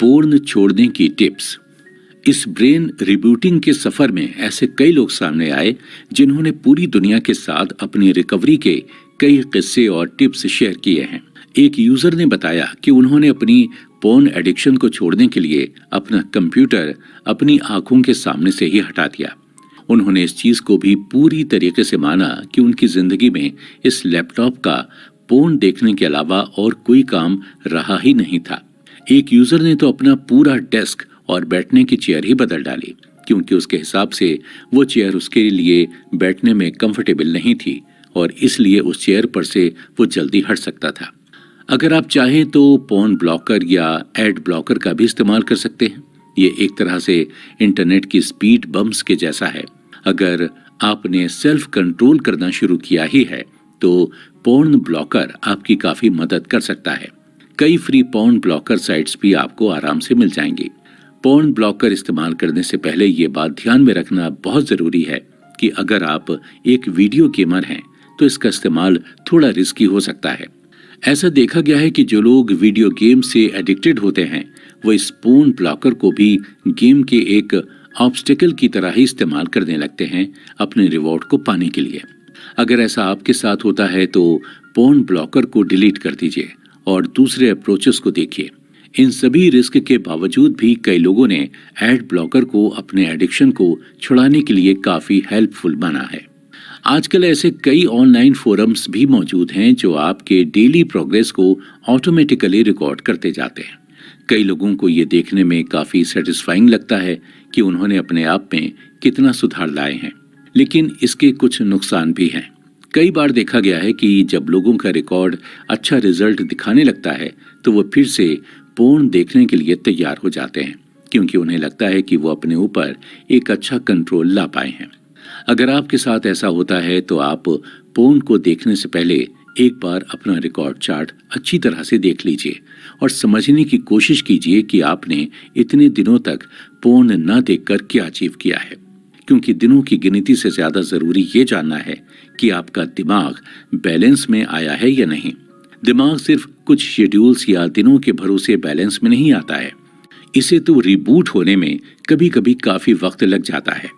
पोर्न छोड़ने की टिप्स। इस ब्रेन रिबूटिंग के सफर में ऐसे कई लोग सामने आए जिन्होंने पूरी दुनिया के साथ अपनी रिकवरी के कई किस्से और टिप्स शेयर किए हैं। एक यूजर ने बताया कि उन्होंने अपनी पोर्न एडिक्शन को छोड़ने के लिए अपना कंप्यूटर अपनी आंखों के सामने से ही हटा दिया। उन्होंने इस चीज को भी पूरी तरीके से माना कि उनकी जिंदगी में इस लैपटॉप का पोर्न देखने के अलावा और कोई काम रहा ही नहीं था। एक यूजर ने तो अपना पूरा डेस्क और बैठने की चेयर ही बदल डाली, क्योंकि उसके हिसाब से वो चेयर उसके लिए बैठने में कंफर्टेबल नहीं थी और इसलिए उस चेयर पर से वो जल्दी हट सकता था। अगर आप चाहें तो पोर्न ब्लॉकर या एड ब्लॉकर का भी इस्तेमाल कर सकते हैं। ये एक तरह से इंटरनेट की स्पीड बम्प्स के जैसा है। अगर आपने सेल्फ कंट्रोल करना शुरू किया ही है तो पोर्न ब्लॉकर आपकी काफी मदद कर सकता है। कई फ्री पोर्न ब्लॉकर साइट्स भी आपको आराम से मिल जाएंगी। पोर्न ब्लॉकर इस्तेमाल करने से पहले ये बात ध्यान में रखना बहुत जरूरी है कि अगर आप एक वीडियो गेमर हैं तो इसका इस्तेमाल थोड़ा रिस्की हो सकता है। ऐसा देखा गया है कि जो लोग वीडियो गेम से एडिक्टेड होते हैं वो इस पोर्न ब्लॉकर को भी गेम के एक ऑब्स्टेकल की तरह ही इस्तेमाल करने लगते हैं अपने रिवॉर्ड को पाने के लिए। अगर ऐसा आपके साथ होता है तो पोर्न ब्लॉकर को डिलीट कर दीजिए और दूसरे अप्रोचेस को देखिए। इन सभी रिस्क के बावजूद भी कई लोगों ने एड ब्लॉकर को अपने एडिक्शन को छुड़ाने के लिए काफी हेल्पफुल माना है। आजकल ऐसे कई ऑनलाइन फोरम्स भी मौजूद हैं जो आपके डेली प्रोग्रेस को ऑटोमेटिकली रिकॉर्ड करते जाते हैं। कई लोगों को ये देखने में काफी सेटिस्फाइंग लगता है कि उन्होंने अपने आप में कितना सुधार लाए हैं, लेकिन इसके कुछ नुकसान भी हैं। कई बार देखा गया है कि जब लोगों का रिकॉर्ड अच्छा रिजल्ट दिखाने लगता है तो वो फिर से पोर्न देखने के लिए तैयार हो जाते हैं, क्योंकि उन्हें लगता है कि वो अपने ऊपर एक अच्छा कंट्रोल ला पाए हैं। अगर आपके साथ ऐसा होता है तो आप पोर्न को देखने से पहले एक बार अपना रिकॉर्ड चार्ट अच्छी तरह से देख लीजिए और समझने की कोशिश कीजिए कि आपने इतने दिनों तक पोर्न न देखकर क्या अचीव किया है, क्योंकि दिनों की गिनती से ज्यादा जरूरी ये जानना है कि आपका दिमाग बैलेंस में आया है या नहीं। दिमाग सिर्फ कुछ शेड्यूल्स या दिनों के भरोसे बैलेंस में नहीं आता है, इसे तो रिबूट होने में कभी कभी काफी वक्त लग जाता है।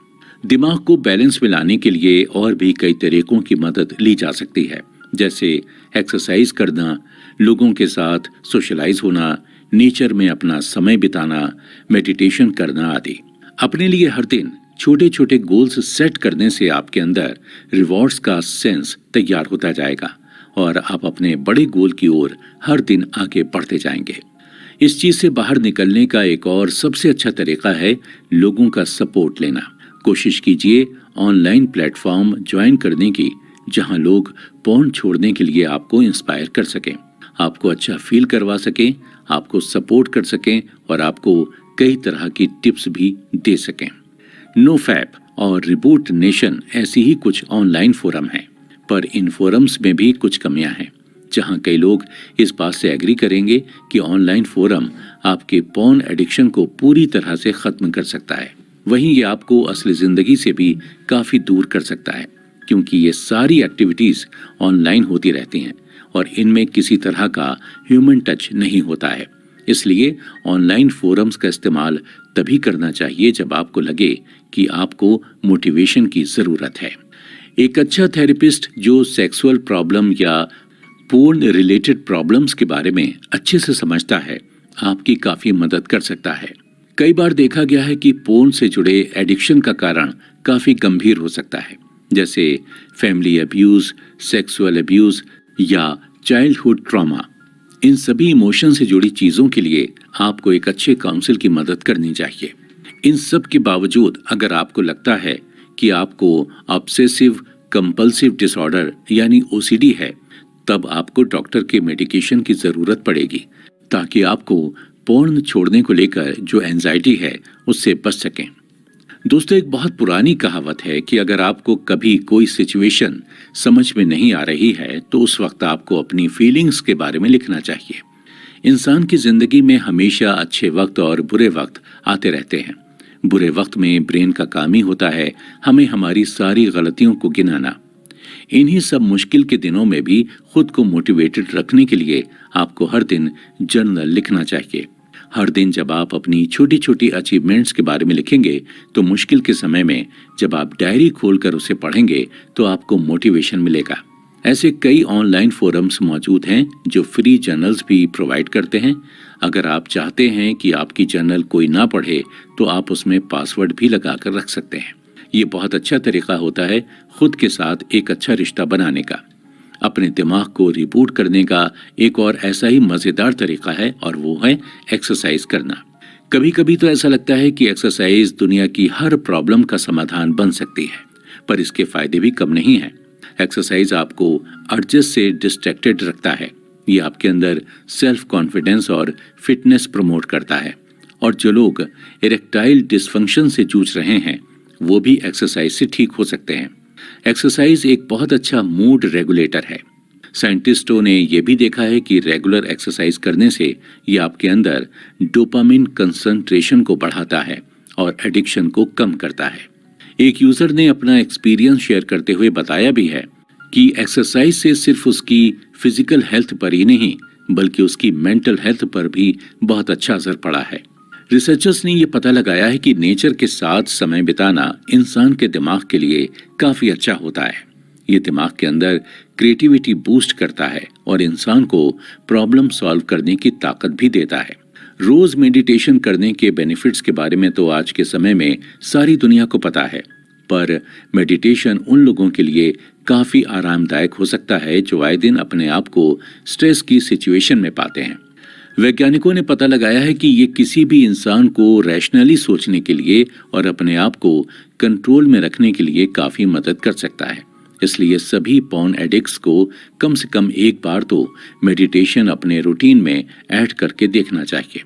दिमाग को बैलेंस में लाने के लिए और भी कई तरीकों की मदद ली जा सकती है, जैसे एक्सरसाइज करना, लोगों के साथ सोशलाइज होना, नेचर में अपना समय बिताना, मेडिटेशन करना आदि। अपने लिए हर दिन छोटे छोटे गोल्स सेट करने से आपके अंदर रिवॉर्ड्स का सेंस तैयार होता जाएगा और आप अपने बड़े गोल की ओर हर दिन आगे बढ़ते जाएंगे। इस चीज से बाहर निकलने का एक और सबसे अच्छा तरीका है लोगों का सपोर्ट लेना। कोशिश कीजिए ऑनलाइन प्लेटफॉर्म ज्वाइन करने की जहां लोग पोर्न छोड़ने के लिए आपको इंस्पायर कर सकें, आपको अच्छा फील करवा सकें, आपको सपोर्ट कर सकें और आपको कई तरह की टिप्स भी दे सकें। नो फैप और रिबूट नेशन ऐसी ही कुछ ऑनलाइन फोरम हैं, पर इन फोरम्स में भी कुछ कमियां हैं, जहां कई लोग इस बात से एग्री करेंगे कि ऑनलाइन फोरम आपके पोर्न एडिक्शन को पूरी तरह से खत्म कर सकता है। वहीं ये आपको असली जिंदगी से भी काफी दूर कर सकता है, क्योंकि ये सारी एक्टिविटीज ऑनलाइन होती रहती हैं और इनमें किसी तरह का ह्यूमन टच नहीं होता है। इसलिए ऑनलाइन फोरम्स का इस्तेमाल तभी करना चाहिए जब आपको लगे कि आपको मोटिवेशन की जरूरत है। एक अच्छा थेरेपिस्ट जो सेक्सुअल प्रॉब्लम या पोर्न रिलेटेड प्रॉब्लम्स के बारे में अच्छे से समझता है, आपकी काफी मदद कर सकता है। कई बार देखा गया है कि पोर्न से जुड़े एडिक्शन का कारण काफी गंभीर हो सकता है, जैसे फैमिली अब्यूज, सेक्सुअल अब्यूज या चाइल्डहुड ट्रॉमा। इन सभी इमोशन से जुड़ी चीजों के लिए आपको एक अच्छे काउंसिल की मदद करनी चाहिए। इन सब के बावजूद अगर आपको लगता है कि आपको ऑब्सेसिव कंपल्सिव डिसऑर्डर यानी ओसीडी है, तब आपको डॉक्टर के मेडिकेशन की जरूरत पड़ेगी, ताकि आपको पोर्न छोड़ने को लेकर जो एंजाइटी है उससे बच सकें। दोस्तों, एक बहुत पुरानी कहावत है कि अगर आपको कभी कोई सिचुएशन समझ में नहीं आ रही है तो उस वक्त आपको अपनी फीलिंग्स के बारे में लिखना चाहिए। इंसान की जिंदगी में हमेशा अच्छे वक्त और बुरे वक्त आते रहते हैं। बुरे वक्त में ब्रेन का काम ही होता है हमें हमारी सारी गलतियों को गिनाना। इन्हीं सब मुश्किल के दिनों में भी खुद को मोटिवेटेड रखने के लिए आपको हर दिन जर्नल लिखना चाहिए। हर दिन जब आप अपनी छोटी छोटी अचीवमेंट्स के बारे में लिखेंगे तो मुश्किल के समय में जब आप डायरी खोलकर उसे पढ़ेंगे तो आपको मोटिवेशन मिलेगा। ऐसे कई ऑनलाइन फोरम्स मौजूद हैं जो फ्री जर्नल्स भी प्रोवाइड करते हैं। अगर आप चाहते हैं कि आपकी जर्नल कोई ना पढ़े तो आप उसमें पासवर्ड भी लगाकर रख सकते हैं। ये बहुत अच्छा तरीका होता है खुद के साथ एक अच्छा रिश्ता बनाने का। अपने दिमाग को रिबूट करने का एक और ऐसा ही मजेदार तरीका है और वो है एक्सरसाइज करना। कभी कभी तो ऐसा लगता है कि एक्सरसाइज दुनिया की हर प्रॉब्लम का समाधान बन सकती है, पर इसके फायदे भी कम नहीं है। एक्सरसाइज आपको अर्जेस से डिस्ट्रैक्टेड रखता है। ये आपके अंदर सेल्फ कॉन्फिडेंस और फिटनेस प्रमोट करता है। और जो लोग इरेक्टाइल डिसफंक्शन से जूझ रहे हैं वो भी एक्सरसाइज से ठीक हो सकते हैं। एक्सरसाइज एक बहुत अच्छा मूड रेगुलेटर है। साइंटिस्टों ने यह भी देखा है कि रेगुलर एक्सरसाइज करने से ये आपके अंदर डोपामिन कंसंट्रेशन को बढ़ाता है और एडिक्शन को कम करता है। एक यूजर ने अपना एक्सपीरियंस शेयर करते हुए बताया भी है कि एक्सरसाइज से सिर्फ उसकी फिजिकल हेल्थ पर ही नहीं बल्कि उसकी मेंटल हेल्थ पर भी बहुत अच्छा असर पड़ा है। रिसर्चर्स ने यह पता लगाया है कि नेचर के साथ समय बिताना इंसान के दिमाग के लिए काफी अच्छा होता है। ये दिमाग के अंदर क्रिएटिविटी बूस्ट करता है और इंसान को प्रॉब्लम सॉल्व करने की ताकत भी देता है। रोज मेडिटेशन करने के बेनिफिट्स के बारे में तो आज के समय में सारी दुनिया को पता है, पर मेडिटेशन उन लोगों के लिए काफी आरामदायक हो सकता है जो आए दिन अपने आप को स्ट्रेस की सिचुएशन में पाते हैं। वैज्ञानिकों ने पता लगाया है कि ये किसी भी इंसान को रैशनली सोचने के लिए और अपने आप को कंट्रोल में रखने के लिए काफी मदद कर सकता है। इसलिए सभी पॉर्न एडिक्ट्स को कम से कम एक बार तो मेडिटेशन अपने रूटीन में ऐड करके देखना चाहिए।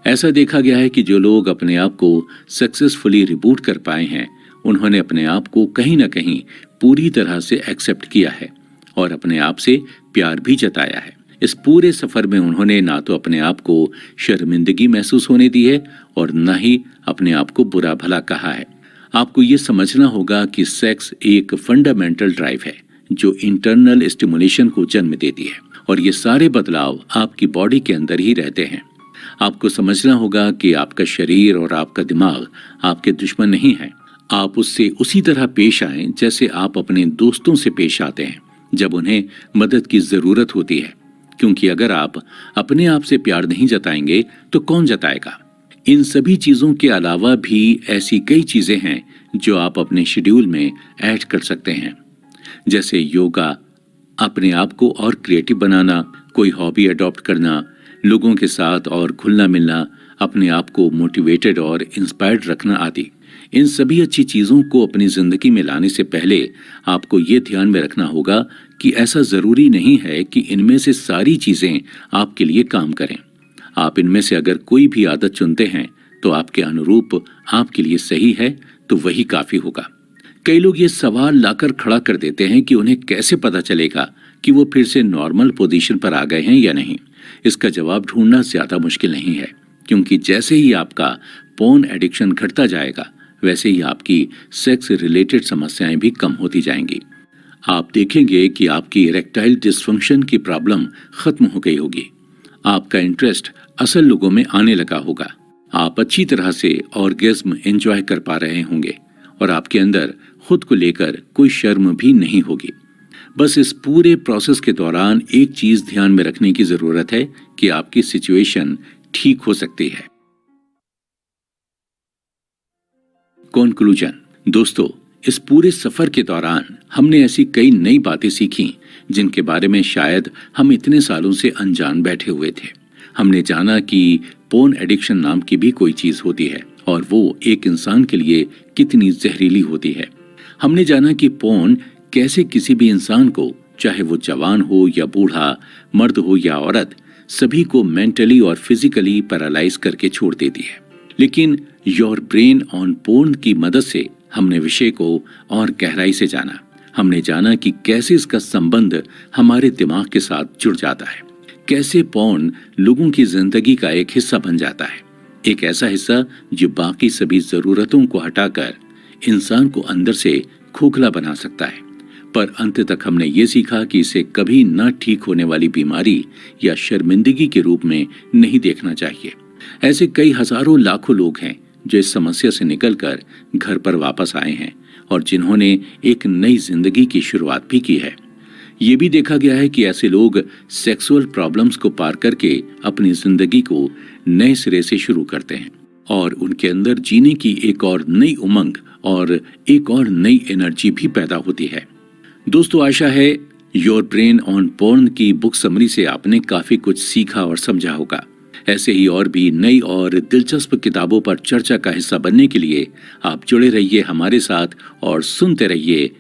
ऐसा देखा गया है कि जो लोग अपने आप को सक्सेसफुली रिबूट कर पाए हैं, उन्होंने अपने आप को कहीं ना कहीं पूरी तरह से एक्सेप्ट किया है और अपने आप से प्यार भी जताया है। इस पूरे सफर में उन्होंने ना तो अपने आप को शर्मिंदगी महसूस होने दी है और न ही अपने आप को बुरा भला कहा है। आपको ये समझना होगा कि सेक्स एक फंडामेंटल ड्राइव है जो इंटरनल स्टिमुलेशन को जन्म देती है और ये सारे बदलाव आपकी बॉडी के अंदर ही रहते हैं। आपको समझना होगा कि आपका शरीर और आपका दिमाग आपके दुश्मन नहीं है। आप उससे उसी तरह पेश आएं जैसे आप अपने दोस्तों से पेश आते हैं जब उन्हें मदद की जरूरत होती है, क्योंकि अगर आप अपने आप से प्यार नहीं जताएंगे तो कौन जताएगा। इन सभी चीजों के अलावा भी ऐसी कई चीजें हैं जो आप अपने शेड्यूल में ऐड कर सकते हैं, जैसे योगा, अपने आप को और क्रिएटिव बनाना, कोई हॉबी अडॉप्ट करना, लोगों के साथ और घुलना मिलना, अपने आप को मोटिवेटेड और इंस्पायर्ड रखना आदि। इन सभी अच्छी चीजों को अपनी जिंदगी में लाने से पहले आपको ये ध्यान में रखना होगा कि ऐसा जरूरी नहीं है कि इनमें से सारी चीजें आपके लिए काम करें। आप इनमें से अगर कोई भी आदत चुनते हैं तो आपके अनुरूप आपके लिए सही है तो वही काफी होगा। कई लोग ये सवाल लाकर खड़ा कर देते हैं कि उन्हें कैसे पता चलेगा कि वो फिर से नॉर्मल पोजीशन पर आ गए हैं या नहीं। इसका जवाब ढूंढना ज्यादा मुश्किल नहीं है, क्योंकि जैसे ही आपका पोर्न एडिक्शन घटता जाएगा वैसे ही आपकी सेक्स रिलेटेड समस्याएं भी कम होती जाएंगी। आप देखेंगे कि आपकी इरेक्टाइल डिस्फंक्शन की प्रॉब्लम खत्म हो गई होगी। आपका इंटरेस्ट असल लोगों में आने लगा होगा। आप अच्छी तरह से ऑर्गेज्म एंजॉय कर पा रहे होंगे और आपके अंदर खुद को लेकर कोई शर्म भी नहीं होगी। बस इस पूरे प्रोसेस के दौरान एक चीज ध्यान में रखने की जरूरत है कि आपकी सिचुएशन ठीक हो सकती है। कंक्लूजन। दोस्तों, इस पूरे सफर के दौरान हमने ऐसी कई नई बातें सीखी जिनके बारे में शायद हम इतने सालों से अनजान बैठे हुए थे। हमने जाना कि पोर्न एडिक्शन नाम की भी कोई चीज होती है और वो एक इंसान के लिए कितनी जहरीली होती है। हमने जाना कि पोर्न कैसे किसी भी इंसान को, चाहे वो जवान हो या बूढ़ा, मर्द हो या औरत, सभी को मेंटली और फिजिकली पैरालाइज करके छोड़ देती है। लेकिन योर ब्रेन ऑन पोर्न की मदद से हमने विषय को और गहराई से जाना। हमने जाना कि कैसे इसका संबंध हमारे दिमाग के साथ जुड़ जाता है, कैसे पोर्न लोगों की जिंदगी का एक हिस्सा बन जाता है, एक ऐसा हिस्सा जो बाकी सभी जरूरतों को हटाकर इंसान को अंदर से खोखला बना सकता है। पर अंत तक हमने ये सीखा कि इसे कभी न ठीक होने वाली बीमारी या शर्मिंदगी के रूप में नहीं देखना चाहिए। ऐसे कई हजारों लाखों लोग हैं जो इस समस्या से निकलकर घर पर वापस आए हैं और जिन्होंने एक नई जिंदगी की शुरुआत भी की है। ये भी देखा गया है कि ऐसे लोग सेक्सुअल प्रॉब्लम्स को पार करके अपनी जिंदगी को नए सिरे से शुरू करते हैं और उनके अंदर जीने की एक और नई उमंग और एक और नई एनर्जी भी पैदा होती है। दोस्तों, आशा है योर ब्रेन ऑन पोर्न की बुक समरी से आपने काफी कुछ सीखा और समझा होगा। ऐसे ही और भी नई और दिलचस्प किताबों पर चर्चा का हिस्सा बनने के लिए आप जुड़े रहिए हमारे साथ और सुनते रहिए